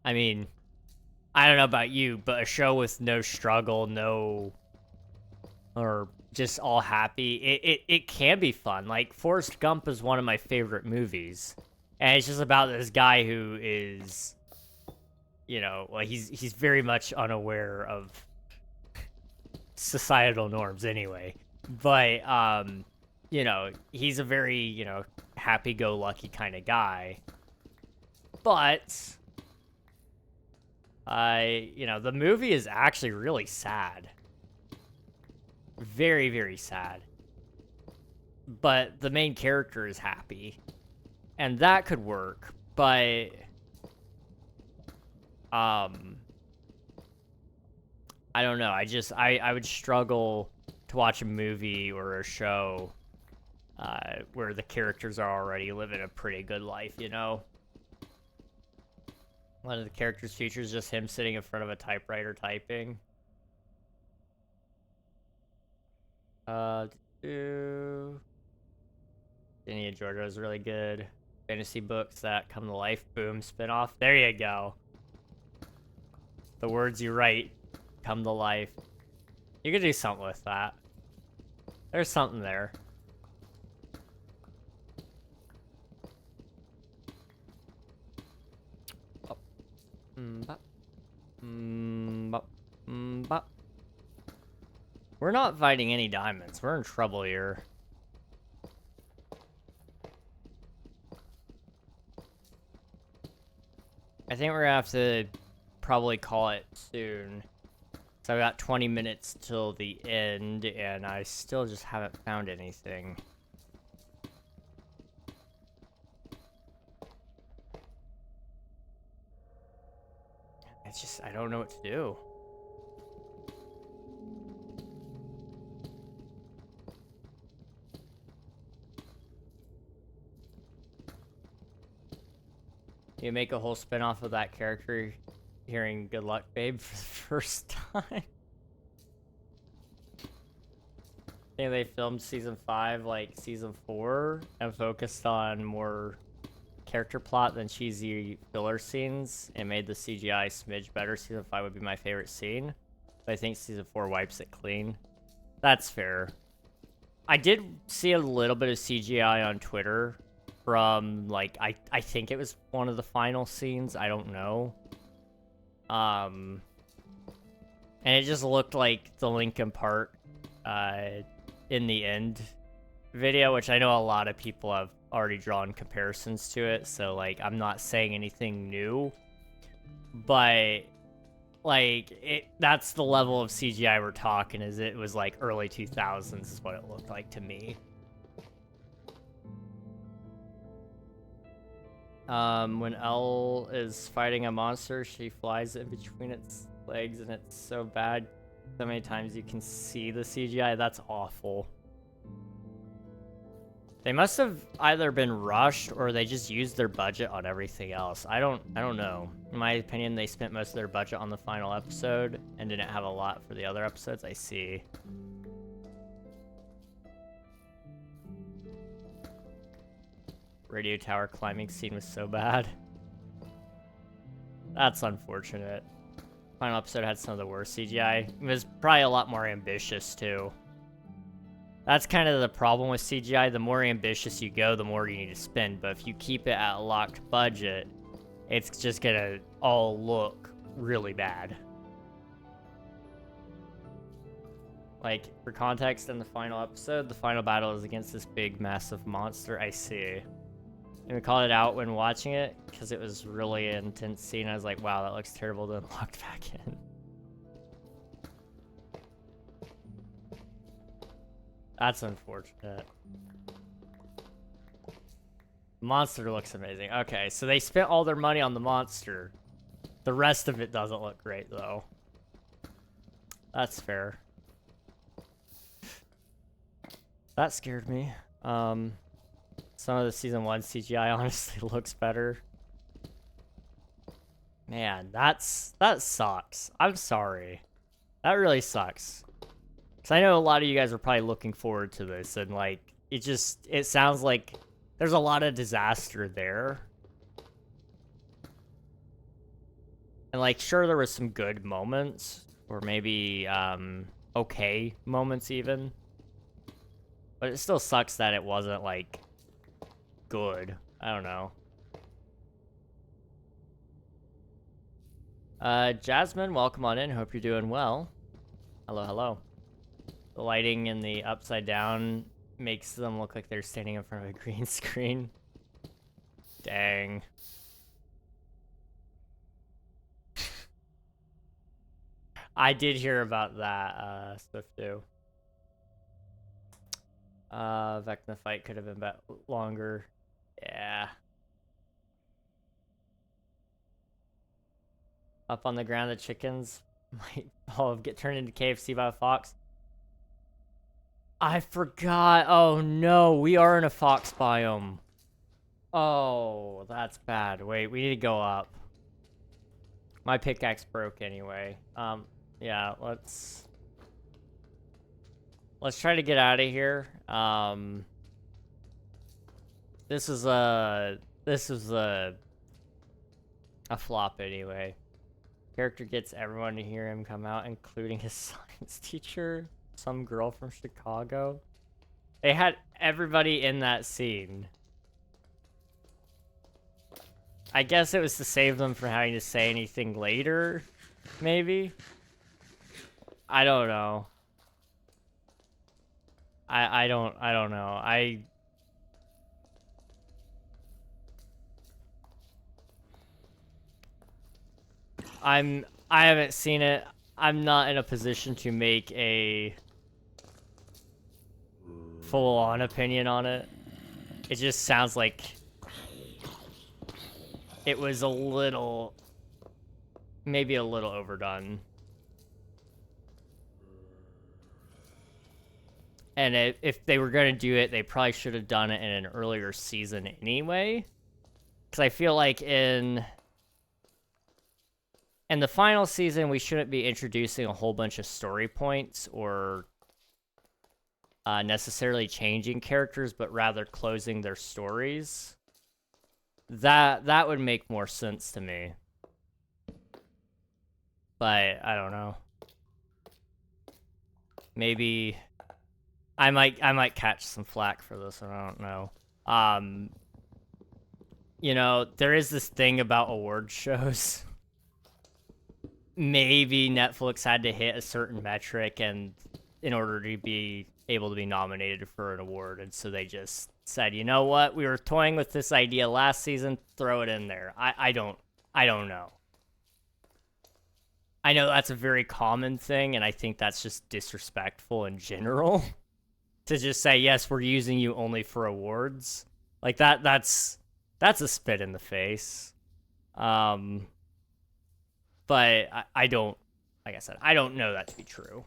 Speaker 1: I mean, I don't know about you, but a show with no struggle, or just all happy, it can be fun. Like, Forrest Gump is one of my favorite movies. And it's just about this guy who is, you know, like, he's very much unaware of societal norms anyway. But, you know, he's a very, you know, happy-go-lucky kind of guy. But, you know, the movie is actually really sad. Very, very sad. But the main character is happy. And that could work, but I don't know. I would struggle to watch a movie or a show where the characters are already living a pretty good life, you know? One of the characters' future is just him sitting in front of a typewriter typing. Ginny and Georgia is really good. Fantasy books that come to life. Boom, spinoff. There you go. The words you write come to life. You could do something with that. There's something there. Oh. Bop. Bop. Bop. We're not fighting any diamonds. We're in trouble here. I think we're gonna have to probably call it soon. So I've got 20 minutes till the end, and I still just haven't found anything. It's just, I don't know what to do. You make a whole spin-off of that character hearing "Good luck, babe" for the first time. I think they filmed season 5 like season 4 and focused on more character plot than cheesy filler scenes and made the CGI smidge better. Season 5 would be my favorite scene, but I think season 4 wipes it clean. That's fair. I did see a little bit of CGI on Twitter from, like, I think it was one of the final scenes. I don't know. And it just looked like the Linkin Park in the end video, which I know a lot of people have already drawn comparisons to it, so, like, I'm not saying anything new, but, like, that's the level of CGI we're talking, is it was, like, early 2000s is what it looked like to me. When Elle is fighting a monster, she flies in between its legs and it's so bad. So many times you can see the CGI. That's awful. They must have either been rushed or they just used their budget on everything else. I don't know. In my opinion, they spent most of their budget on the final episode and didn't have a lot for the other episodes. I see. Radio tower climbing scene was so bad. That's unfortunate. Final episode had some of the worst CGI. It was probably a lot more ambitious too. That's kind of the problem with CGI. The more ambitious you go, the more you need to spend. But if you keep it at a locked budget, it's just gonna all look really bad. Like, for context, in the final episode, the final battle is against this big, massive monster. I see. And we called it out when watching it, because it was really an intense scene. I was like, wow, that looks terrible, then locked back in. That's unfortunate. Monster looks amazing. Okay, so they spent all their money on the monster. The rest of it doesn't look great, though. That's fair. That scared me. Some of the Season 1 CGI honestly looks better. Man, that sucks. I'm sorry. That really sucks. Because I know a lot of you guys are probably looking forward to this, and like, it sounds like there's a lot of disaster there. And like, sure, there was some good moments, or maybe okay moments even. But it still sucks that it wasn't like good. I don't know. Jasmine, welcome on in. Hope you're doing well. Hello, hello. The lighting in the upside down makes them look like they're standing in front of a green screen. Dang. I did hear about that, Swift too. Vecna fight could have been longer. Yeah. Up on the ground, the chickens might get turned into KFC by a fox. I forgot. Oh no, we are in a fox biome. Oh, that's bad. Wait, we need to go up. My pickaxe broke anyway. Yeah, let's try to get out of here. This is a flop anyway. Character gets everyone to hear him come out, including his science teacher, some girl from Chicago. They had everybody in that scene. I guess it was to save them from having to say anything later, maybe? I don't know. I don't know. I haven't seen it. I'm not in a position to make a full-on opinion on it. It just sounds like it was maybe a little overdone. And if they were going to do it, they probably should have done it in an earlier season anyway. Because I feel like in the final season, we shouldn't be introducing a whole bunch of story points or necessarily changing characters, but rather closing their stories. That would make more sense to me. But I don't know. Maybe I might catch some flack for this one. I don't know. You know, there is this thing about award shows. Maybe Netflix had to hit a certain metric and in order to be able to be nominated for an award, and so they just said, you know what, we were toying with this idea last season, throw it in there. I don't know. I know that's a very common thing, and I think that's just disrespectful in general. To just say, yes, we're using you only for awards. Like, that's a spit in the face. But I don't like I said, I don't know that to be true.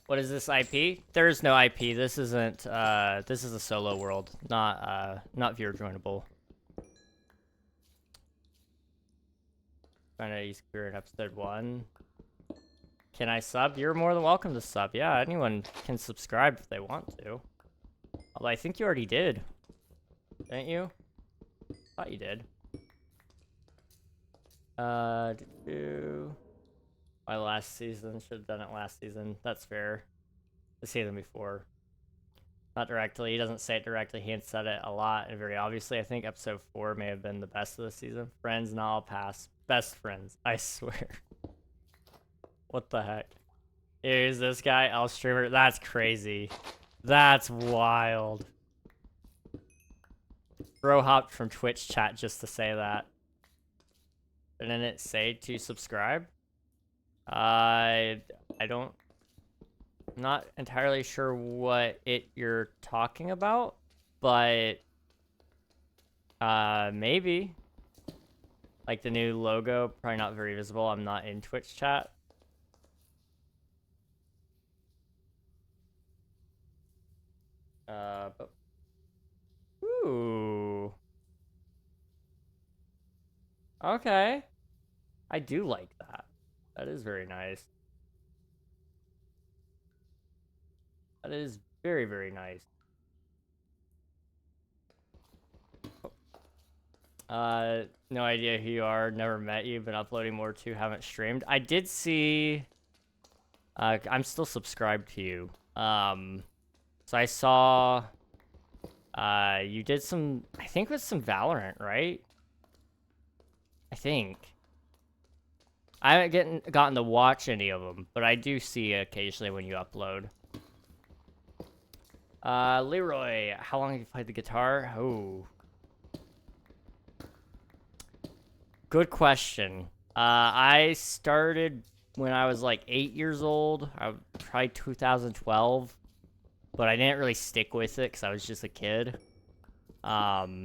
Speaker 1: What is this IP? There is no IP. This isn't, this is a solo world, not viewer joinable. Trying to use career in episode 1. Can I sub? You're more than welcome to sub. Yeah, anyone can subscribe if they want to. Although I think you already did. Didn't you? Thought you did. My last season. Should have done it last season. That's fair. The season before. Not directly. He doesn't say it directly. He said it a lot and very obviously. I think episode 4 may have been the best of the season. Friends, and I'll pass. Best friends. I swear. What the heck? Here's this guy, L streamer. That's crazy. That's wild. Bro hopped from Twitch chat just to say that. Didn't it say to subscribe? I don't. I'm not entirely sure what you're talking about, but maybe. Like the new logo, probably not very visible. I'm not in Twitch chat. But... Ooh. Okay. I do like that. That is very nice. That is very, very nice. No idea who you are. Never met you. Been uploading more too. Haven't streamed. I did see... I'm still subscribed to you. So I saw... you did some... I think it was some Valorant, right? I think. I haven't gotten to watch any of them, but I do see occasionally when you upload. Leroy, how long have you played the guitar? Oh. Good question. I started when I was like 8 years old. Probably 2012. But I didn't really stick with it because I was just a kid. My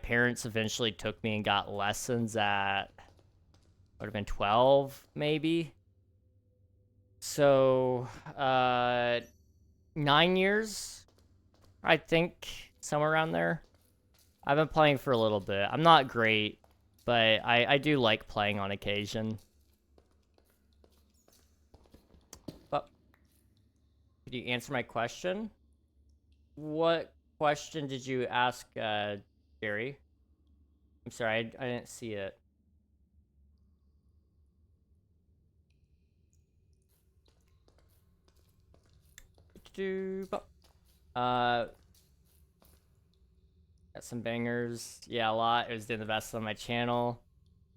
Speaker 1: parents eventually took me and got lessons at... would have been 12, maybe. So, 9 years, I think, somewhere around there. I've been playing for a little bit. I'm not great, but I do like playing on occasion. But, could you answer my question? What question did you ask, Jerry? I'm sorry, I didn't see it. Got some bangers. Yeah, a lot. It was doing the best on my channel.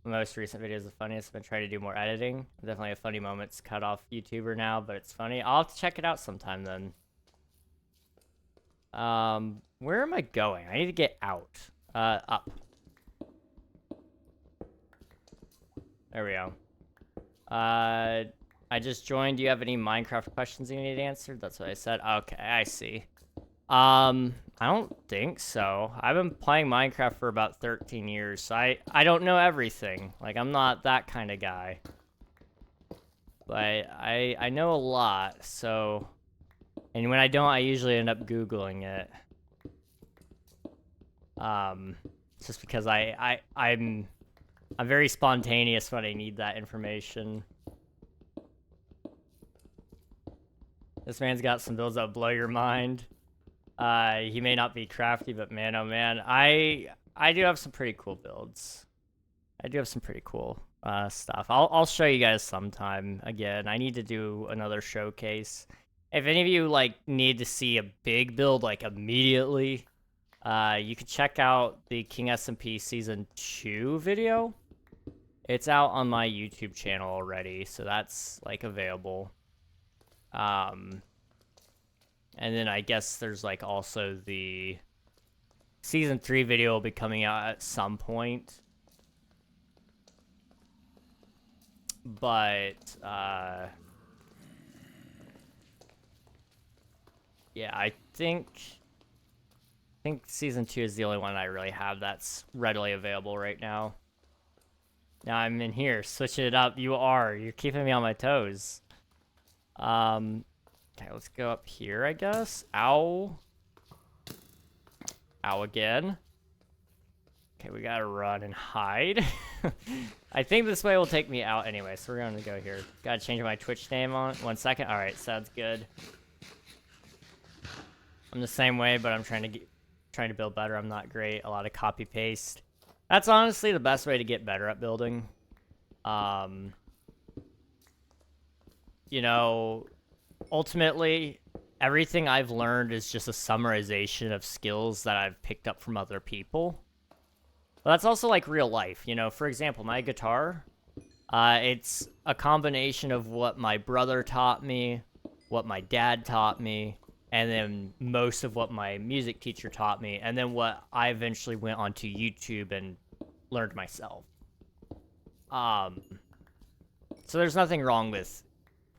Speaker 1: My most recent video is the funniest. I've been trying to do more editing. I'm definitely a funny moments cut off YouTuber now, but it's funny. I'll have to check it out sometime then. Where am I going? I need to get out. Up. There we go. I just joined. Do you have any Minecraft questions you need answered? That's what I said. Okay, I see. I don't think so. I've been playing Minecraft for about 13 years, so I don't know everything. Like, I'm not that kind of guy. But I know a lot, so... And when I don't, I usually end up Googling it. Just because I'm very spontaneous when I need that information. This man's got some builds that blow your mind. He may not be crafty, but man, oh man, I do have some pretty cool builds. I do have some pretty cool stuff. I'll show you guys sometime. Again, I need to do another showcase. If any of you like need to see a big build like immediately, you can check out the King SMP Season 2 video. It's out on my YouTube channel already, so that's like available. And then I guess there's like also the Season 3 video will be coming out at some point. But, yeah, I think Season 2 is the only one I really have that's readily available right now. Now I'm in here, switching it up. You're keeping me on my toes. Okay, let's go up here, I guess. Ow. Ow again. Okay, we gotta run and hide. I think this way will take me out anyway, so we're gonna go here. Gotta change my Twitch name on 1 second. All right, sounds good. I'm the same way, but I'm trying to build better. I'm not great. A lot of copy paste. That's honestly the best way to get better at building. You know, ultimately, everything I've learned is just a summarization of skills that I've picked up from other people. But that's also like real life, you know. For example, my guitar, it's a combination of what my brother taught me, what my dad taught me, and then most of what my music teacher taught me, and then what I eventually went onto YouTube and learned myself. So there's nothing wrong with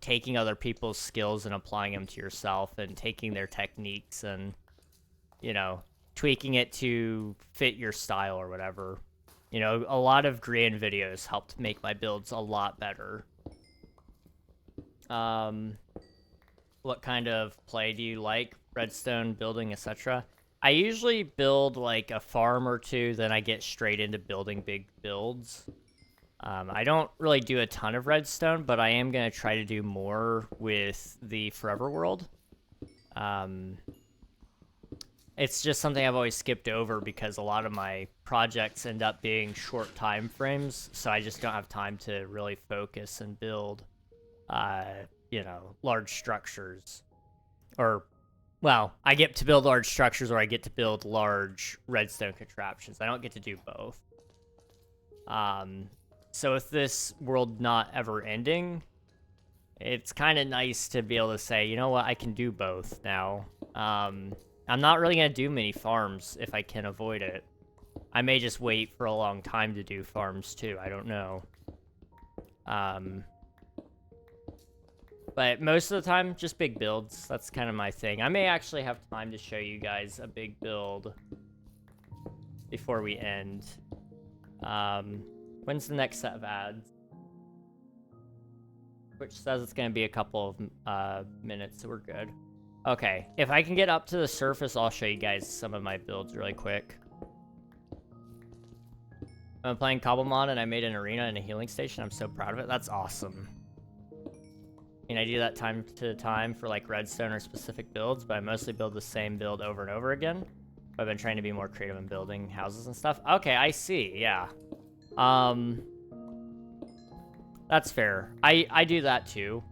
Speaker 1: taking other people's skills and applying them to yourself, and taking their techniques and, you know, tweaking it to fit your style or whatever. You know, a lot of Grian videos helped make my builds a lot better. What kind of play do you like? Redstone, building, etc. I usually build like a farm or two, then I get straight into building big builds. I don't really do a ton of redstone, but I am going to try to do more with the Forever World. It's just something I've always skipped over because a lot of my projects end up being short time frames, so I just don't have time to really focus and build, you know, large structures. Or, well, I get to build large structures, or I get to build large redstone contraptions. I don't get to do both. So with this world not ever ending, it's kind of nice to be able to say, you know what, I can do both now. I'm not really going to do many farms if I can avoid it. I may just wait for a long time to do farms too, I don't know. But most of the time, just big builds. That's kind of my thing. I may actually have time to show you guys a big build before we end. When's the next set of ads? Which says it's going to be a couple of minutes, so we're good. Okay, if I can get up to the surface, I'll show you guys some of my builds really quick. I'm playing Cobblemon, and I made an arena and a healing station. I'm so proud of it. That's awesome. I mean, I do that time to time for like redstone or specific builds, but I mostly build the same build over and over again. I've been trying to be more creative in building houses and stuff. Okay, I see, yeah. That's fair. I do that too.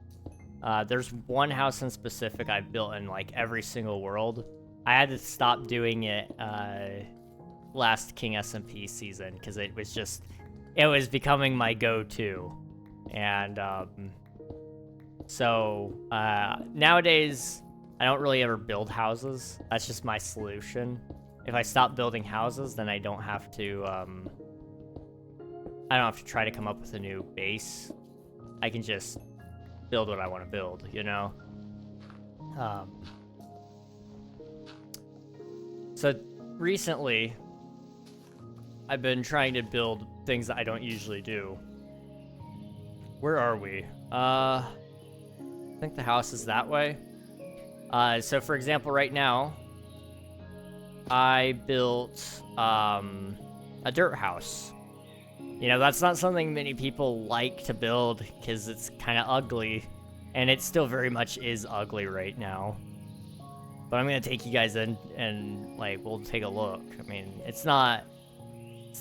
Speaker 1: There's one house in specific I've built in like every single world. I had to stop doing it last King SMP season because it was becoming my go-to. And so nowadays I don't really ever build houses. That's just my solution. If I stop building houses, then I don't have to try to come up with a new base. I can just build what I want to build, you know? So recently, I've been trying to build things that I don't usually do. Where are we? I think the house is that way. So for example, right now, I built a dirt house. You know, that's not something many people like to build because it's kind of ugly, and it still very much is ugly right now. But I'm gonna take you guys in and like we'll take a look. I mean, it's not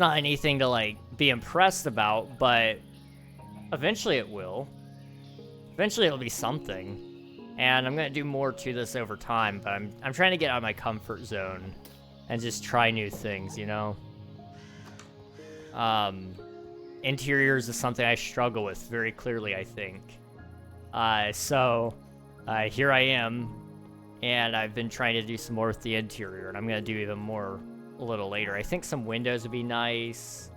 Speaker 1: anything to like be impressed about, but eventually it will. Eventually it'll be something, and I'm gonna do more to this over time. But I'm trying to get out of my comfort zone and just try new things, you know. Interiors is something I struggle with very clearly, I think. So here I am, and I've been trying to do some more with the interior, and I'm gonna do even more a little later. I think some windows would be nice.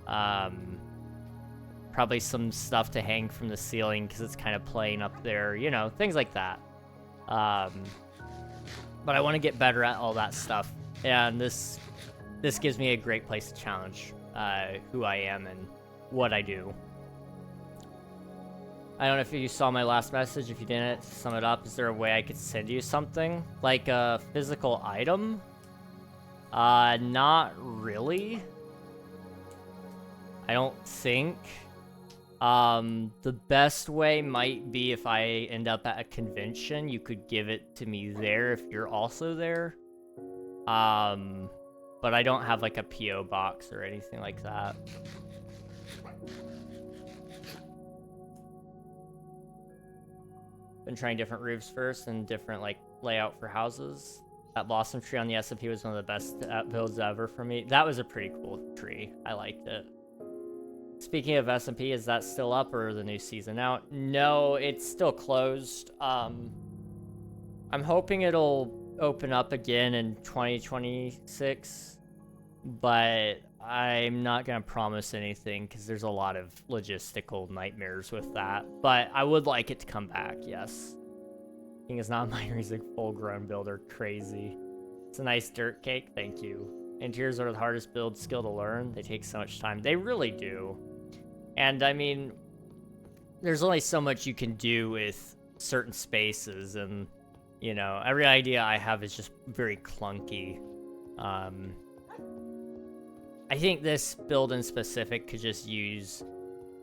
Speaker 1: Probably some stuff to hang from the ceiling because it's kind of plain up there, you know, things like that. But I want to get better at all that stuff, and this gives me a great place to challenge who I am and what I do. I don't know if you saw my last message. If you didn't, to sum it up, is there a way I could send you something? Like a physical item? Not really. I don't think. The best way might be if I end up at a convention, you could give it to me there if you're also there. But I don't have like a PO box or anything like that. Been trying different roofs first and different like layout for houses. That blossom tree on the SMP was one of the best builds ever for me. That was a pretty cool tree. I liked it. Speaking of SMP, is that still up or the new season out? No, it's still closed. I'm hoping it'll open up again in 2026, but I'm not gonna promise anything because there's a lot of logistical nightmares with that. But I would like it to come back, yes. King is not minor, he's a full-grown builder. Crazy. It's a nice dirt cake, thank you. Interiors are the hardest build skill to learn. They take so much time. They really do. And I mean, there's only so much you can do with certain spaces, and you know, every idea I have is just very clunky. I think this build in specific could just use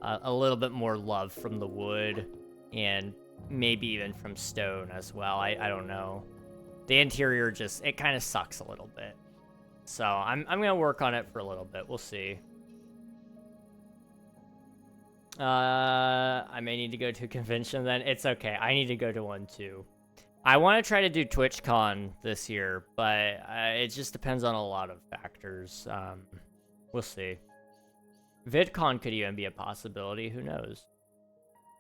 Speaker 1: a little bit more love from the wood, and maybe even from stone as well. I don't know. The interior just, it kind of sucks a little bit. So I'm gonna work on it for a little bit. We'll see. I may need to go to a convention then. It's okay. I need to go to one too. I want to try to do TwitchCon this year, but it just depends on a lot of factors. We'll see. VidCon could even be a possibility. Who knows?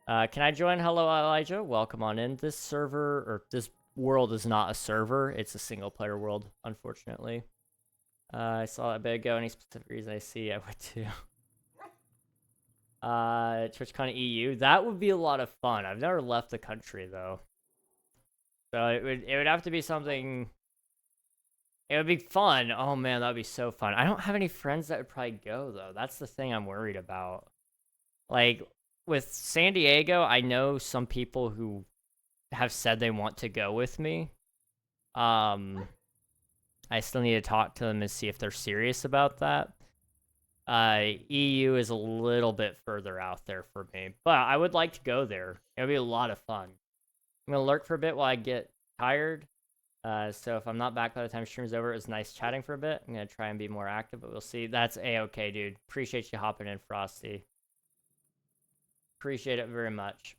Speaker 1: Can I join? Hello, Elijah. Welcome on in. This server, or this world is not a server. It's a single-player world, unfortunately. I saw that a bit ago. Any specific reason I see, I would too. TwitchCon EU. That would be a lot of fun. I've never left the country though, so it would have to be something. It would be fun. Oh man, that would be so fun. I don't have any friends that would probably go though. That's the thing I'm worried about. Like with San Diego, I know some people who have said they want to go with me. I still need to talk to them and see if they're serious about that. EU is a little bit further out there for me, but I would like to go there. It would be a lot of fun. I'm gonna lurk for a bit while I get tired. So if I'm not back by the time stream's over, it was nice chatting for a bit. I'm gonna try and be more active, but we'll see. That's a-okay, dude. Appreciate you hopping in, Frosty. Appreciate it very much.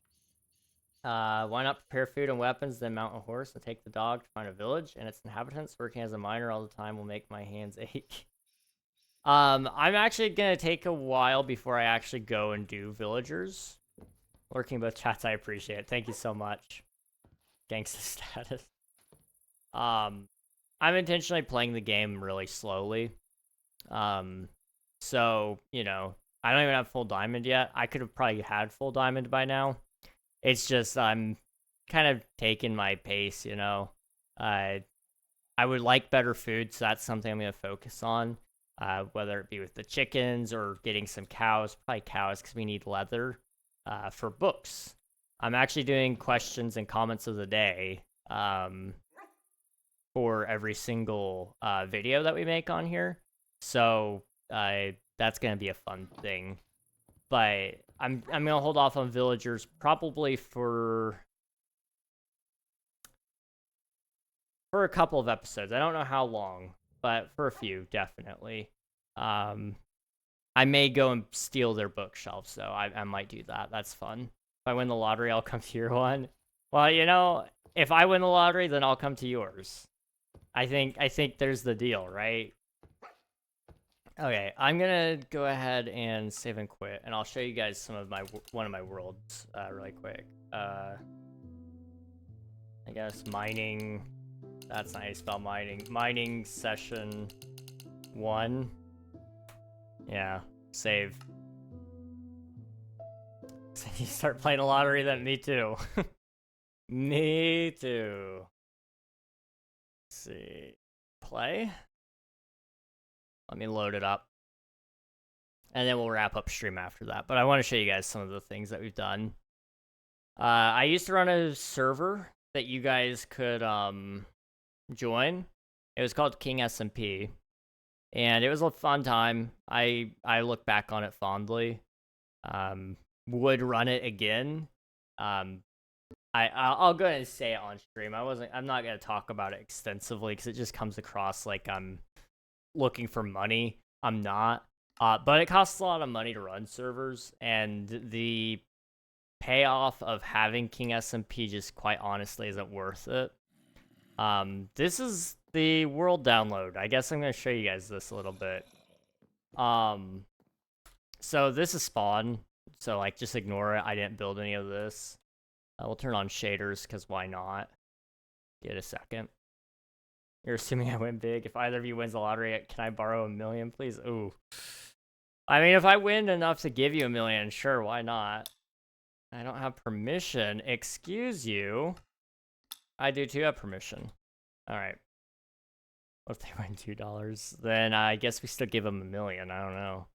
Speaker 1: Why not prepare food and weapons, then mount a horse and take the dog to find a village and its inhabitants? Working as a miner all the time will make my hands ache. I'm actually gonna take a while before I actually go and do villagers. Working both chats, I appreciate it. Thank you so much. Gangsta status. I'm intentionally playing the game really slowly. So, you know, I don't even have full diamond yet. I could have probably had full diamond by now. It's just I'm kind of taking my pace, you know. I would like better food, so that's something I'm gonna focus on. Whether it be with the chickens or getting some cows, probably cows because we need leather for books. I'm actually doing questions and comments of the day for every single video that we make on here. So that's going to be a fun thing. But I'm going to hold off on villagers probably for a couple of episodes. I don't know how long, but for a few, definitely. I may go and steal their bookshelves, so I might do that. That's fun. If I win the lottery, I'll come to your one. Well, you know, if I win the lottery, then I'll come to yours. I think there's the deal, right? Okay, I'm gonna go ahead and save and quit, and I'll show you guys some of one of my worlds really quick. I guess mining. That's not how you spell mining. Mining session 1. Yeah, save. So you start playing a lottery, then me too. Me too. Let's see. Play. Let me load it up. and then we'll wrap up stream after that. But I want to show you guys some of the things that we've done. I used to run a server that you guys could join. It was called King SMP, and it was a fun time. I look back on it fondly. Would run it again. I'll go ahead and say it on stream. I'm not gonna talk about it extensively because it just comes across like I'm looking for money. I'm not. But it costs a lot of money to run servers, and the payoff of having King SMP just quite honestly isn't worth it. This is the world download. I guess I'm gonna show you guys this a little bit. So this is spawn. So like just ignore it. I didn't build any of this. We'll turn on shaders because why not? Get a second. You're assuming I win big. If either of you wins the lottery, can I borrow $1 million, please? Ooh. I mean, if I win enough to give you $1 million, sure, why not? I don't have permission. Excuse you. I do too have permission. All right. What if they win $2? Then I guess we still give them $1 million. I don't know.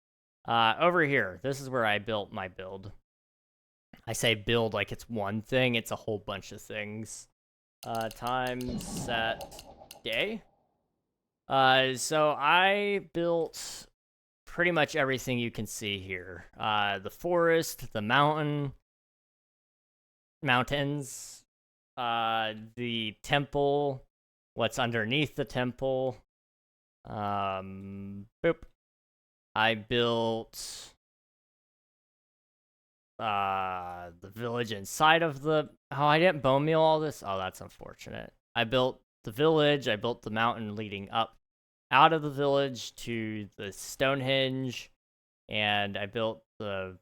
Speaker 1: Over here, this is where I built my build. I say build like it's one thing. It's a whole bunch of things. Time, set, day. So I built pretty much everything you can see here. The forest, the mountains, the temple, what's underneath the temple. Boop. I built the village inside of the... Oh, I didn't bone meal all this? Oh, that's unfortunate. I built the village. I built the mountain leading up out of the village to the Stonehenge. And I built the...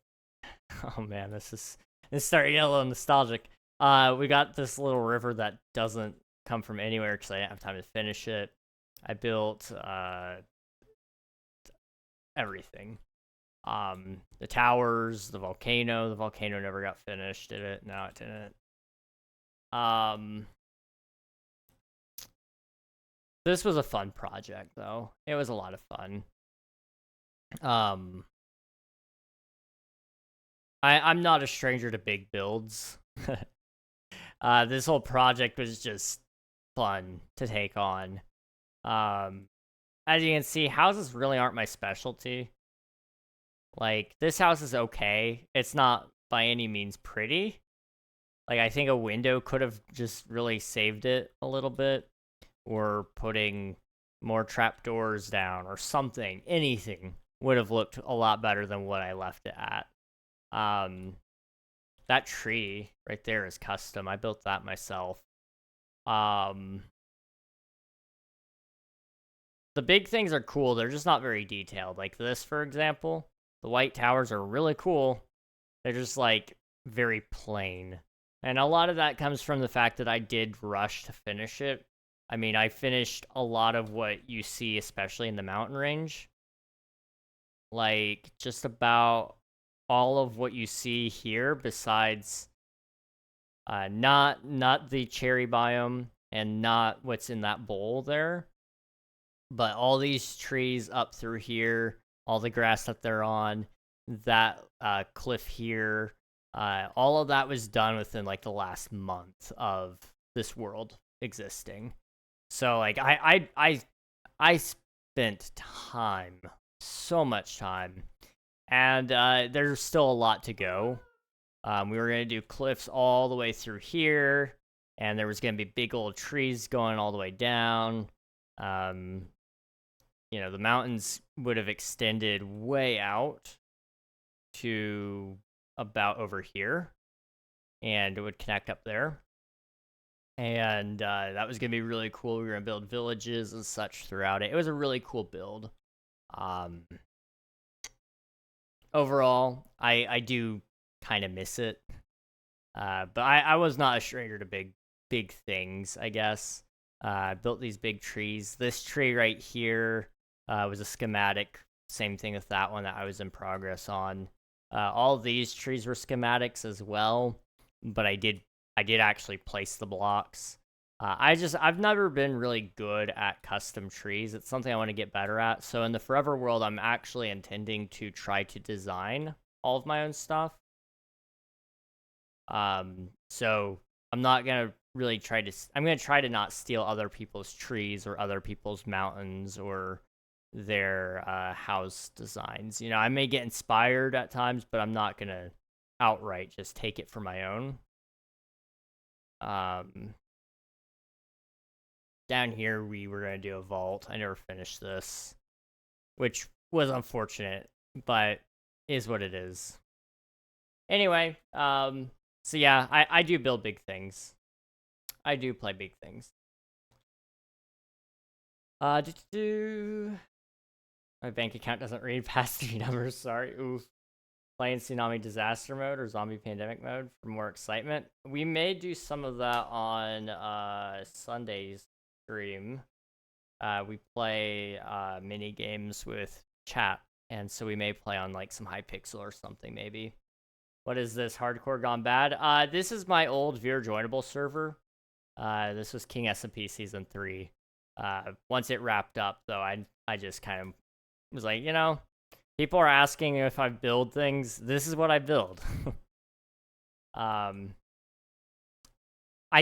Speaker 1: Oh, man, this started yellow nostalgic. We got this little river that doesn't come from anywhere because I didn't have time to finish it. I built everything. The towers, the volcano never got finished, did it? No, it didn't. This was a fun project, though. It was a lot of fun. I'm not a stranger to big builds. This whole project was just fun to take on. As you can see, houses really aren't my specialty. Like, this house is okay. It's not by any means pretty. Like, I think a window could have just really saved it a little bit. Or putting more trapdoors down or something. Anything would have looked a lot better than what I left it at. That tree right there is custom. I built that myself. The big things are cool. They're just not very detailed. Like this, for example. The white towers are really cool. They're just, like, very plain. And a lot of that comes from the fact that I did rush to finish it. I mean, I finished a lot of what you see, especially in the mountain range. Like, just about all of what you see here, besides not the cherry biome and not what's in that bowl there. But all these trees up through here, all the grass that they're on, that cliff here, all of that was done within like the last month of this world existing. So like I spent time, so much time, and there's still a lot to go. We were gonna do cliffs all the way through here, and there was gonna be big old trees going all the way down. You know, the mountains would have extended way out to about over here, and it would connect up there. And that was going to be really cool. We were going to build villages and such throughout it. It was a really cool build. Overall, I do kind of miss it. But I was not a stranger to big things, I guess. I built these big trees. This tree right here was a schematic. Same thing with that one that I was in progress on. All these trees were schematics as well, but I did actually place the blocks. I've never been really good at custom trees. It's something I want to get better at. So in the Forever world, I'm actually intending to try to design all of my own stuff. So I'm not gonna really try to. I'm gonna try to not steal other people's trees or other people's mountains or their house designs. You know, I may get inspired at times, but I'm not gonna outright just take it for my own. Down here we were gonna do a vault. I never finished this, which was unfortunate, but is what it is. Anyway, so yeah, I do build big things. I do play big things. My bank account doesn't read past 3 numbers, sorry. Oof. Playing Tsunami Disaster Mode or Zombie Pandemic Mode for more excitement. We may do some of that on Sunday's stream. We play mini games with chat, and so we may play on like some Hypixel or something maybe. What is this? Hardcore Gone Bad? This is my old Veer joinable server. This was King SMP Season 3. Once it wrapped up, though, I just kind of was like, you know, people are asking if I build things. This is what I build. I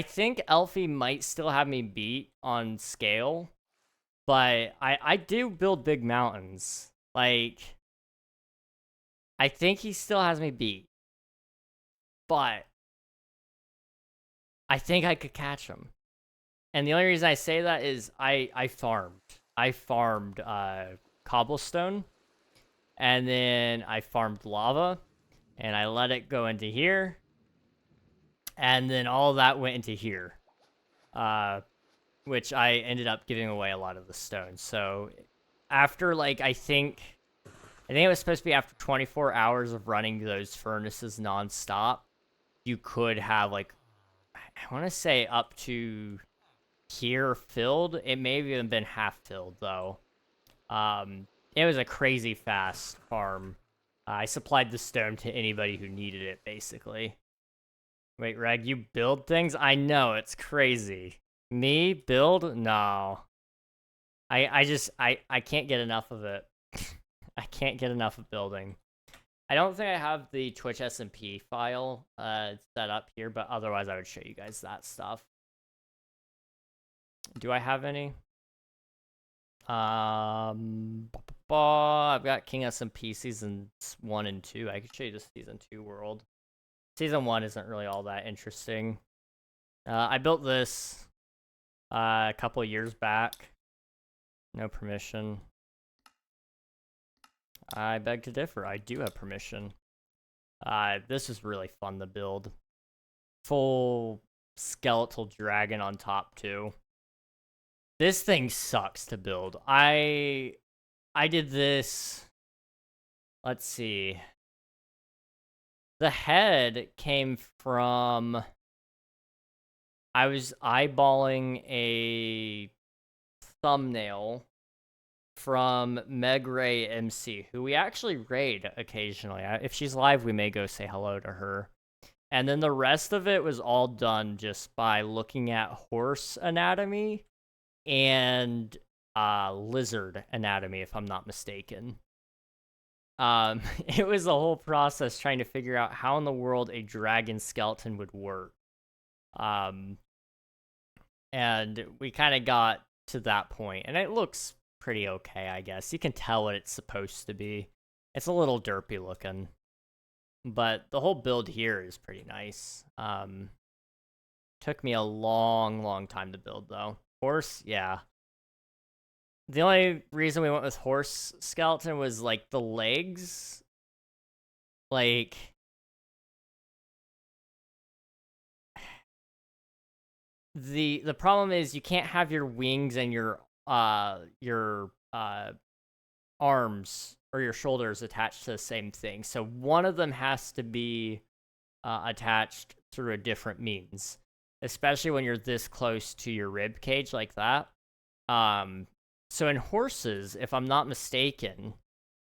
Speaker 1: think Elfie might still have me beat on scale, but I do build big mountains. Like, I think he still has me beat, but I think I could catch him. And the only reason I say that is I farmed cobblestone, and then I farmed lava, and I let it go into here, and then all that went into here, which I ended up giving away a lot of the stone. So after, like, I think it was supposed to be after 24 hours of running those furnaces nonstop, you could have, like, I want to say up to here filled. It may have even been half filled, though. It was a crazy fast farm. I supplied the stone to anybody who needed it, basically. Wait, Reg, you build things? I know, it's crazy. Me? Build? No. I can't get enough of it. I can't get enough of building. I don't think I have the Twitch SMP file set up here, but otherwise I would show you guys that stuff. Do I have any? I've got King SMP Seasons 1 and 2. I could show you the Season 2 world. Season 1 isn't really all that interesting. I built this a couple years back. No permission. I beg to differ. I do have permission. This is really fun to build. Full skeletal dragon on top, too. This thing sucks to build. I did this. Let's see. The head came from... I was eyeballing a thumbnail from Meg Ray MC, who we actually raid occasionally. If she's live, we may go say hello to her. And then the rest of it was all done just by looking at horse anatomy and lizard anatomy, if I'm not mistaken. It was a whole process trying to figure out how in the world a dragon skeleton would work. And we kind of got to that point, and it looks pretty okay, I guess. You can tell what it's supposed to be. It's a little derpy looking, but the whole build here is pretty nice. Took me a long time to build, though. Horse, yeah. The only reason we went with horse skeleton was, like, the legs. Like... The problem is you can't have your wings and your arms or your shoulders attached to the same thing. So one of them has to be attached through a different means, especially when you're this close to your rib cage like that. So in horses, if I'm not mistaken,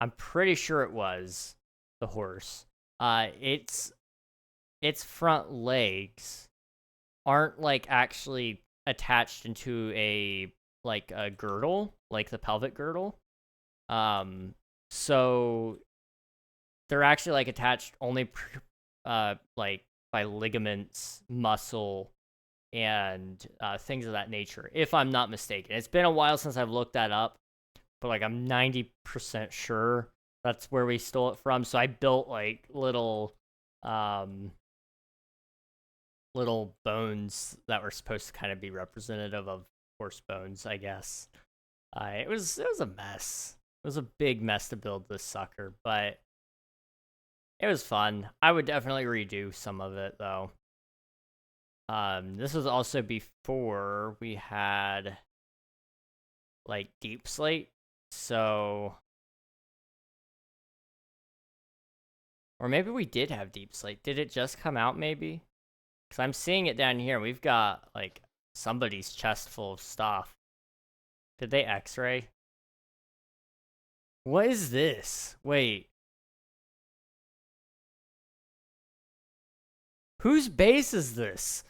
Speaker 1: I'm pretty sure it was the horse. Its front legs aren't like actually attached into a girdle, like the pelvic girdle. So they're actually like attached only like by ligaments, muscle, and things of that nature, if I'm not mistaken. It's been a while since I've looked that up, but like I'm 90% sure that's where we stole it from. So I built like little bones that were supposed to kind of be representative of horse bones, I guess. It was a mess. It was a big mess to build this sucker, but it was fun. I would definitely redo some of it though. This was also before we had like Deep Slate, so or maybe we did have Deep Slate. Did it just come out maybe? Because I'm seeing it down here. We've got like somebody's chest full of stuff. Did they X-ray? What is this? Wait. Whose base is this?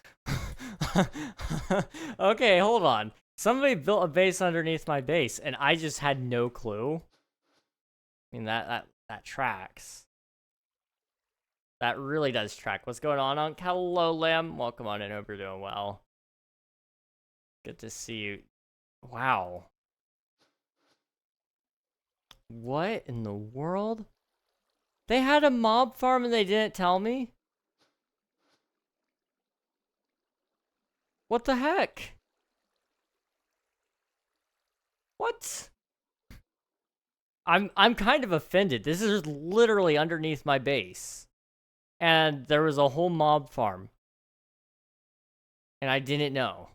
Speaker 1: Okay, hold on. Somebody built a base underneath my base, and I just had no clue. I mean, that tracks. That really does track. What's going on, Unc? Hello, Lamb. Welcome on in. Hope you're doing well. Good to see you. Wow. What in the world? They had a mob farm and they didn't tell me? What the heck? What? I'm kind of offended. This is literally underneath my base. And there was a whole mob farm. And I didn't know.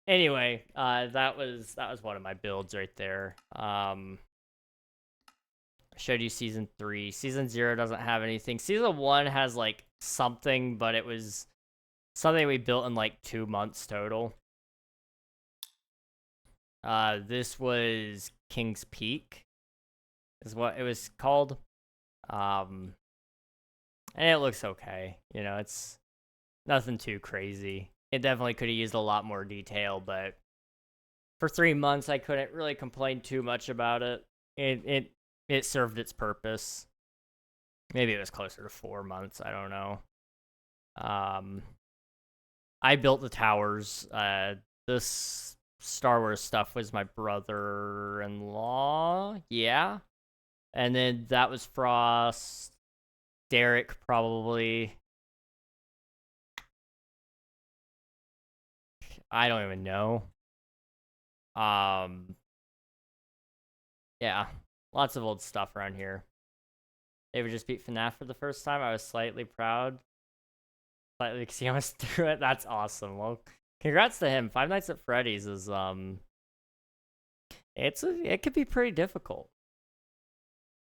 Speaker 1: Anyway, that was one of my builds right there. I showed you season 3. Season 0 doesn't have anything. Season 1 has like something, but it was something we built in like 2 months total. This was King's Peak, is what it was called. And it looks okay. You know, it's nothing too crazy. It definitely could have used a lot more detail, but for 3 months, I couldn't really complain too much about it. It served its purpose. Maybe it was closer to 4 months. I don't know. I built the towers. This Star Wars stuff was my brother-in-law. Yeah. And then that was Frost. Derek, probably. I don't even know. Yeah. Lots of old stuff around here. David just beat FNAF for the first time. I was slightly proud. Slightly because he almost threw it. That's awesome. Well, congrats to him. Five Nights at Freddy's is it could be pretty difficult.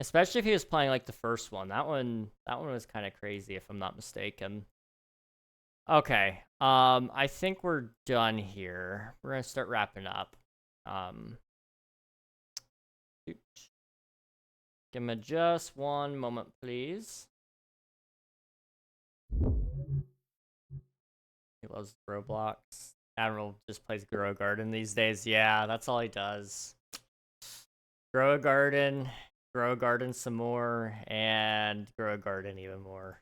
Speaker 1: Especially if he was playing like the first one. That one was kind of crazy if I'm not mistaken. Okay. I think we're done here. We're gonna start wrapping up. Give me just one moment, please. He loves Roblox. Admiral just plays Grow a Garden these days. Yeah, that's all he does. Grow a garden some more, and grow a garden even more.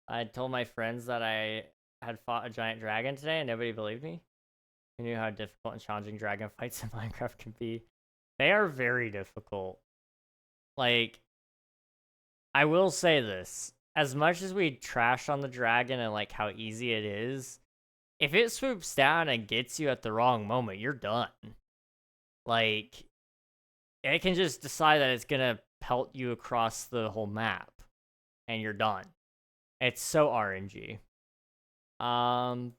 Speaker 1: I told my friends that I had fought a giant dragon today, and nobody believed me. Who knew how difficult and challenging dragon fights in Minecraft can be? They are very difficult. Like, I will say this. As much as we trash on the dragon and like how easy it is, if it swoops down and gets you at the wrong moment, you're done. Like, it can just decide that it's gonna pelt you across the whole map, and you're done. It's so RNG. Boop.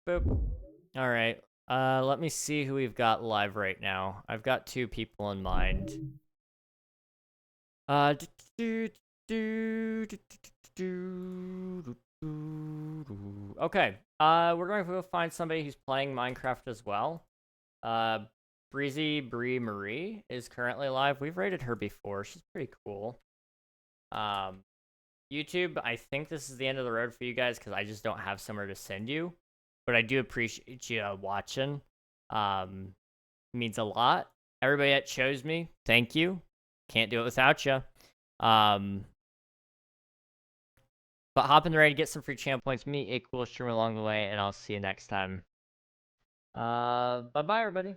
Speaker 1: Boop. All right. Let me see who we've got live right now. I've got 2 people in mind. Okay. We're going to go find somebody who's playing Minecraft as well. Breezy Brie Marie is currently live. We've rated her before. She's pretty cool. YouTube, I think this is the end of the road for you guys because I just don't have somewhere to send you. But I do appreciate you watching. Means a lot. Everybody that chose me, thank you. Can't do it without you. But hop in the raid, get some free channel points, meet a cool streamer along the way, and I'll see you next time. Bye-bye, everybody.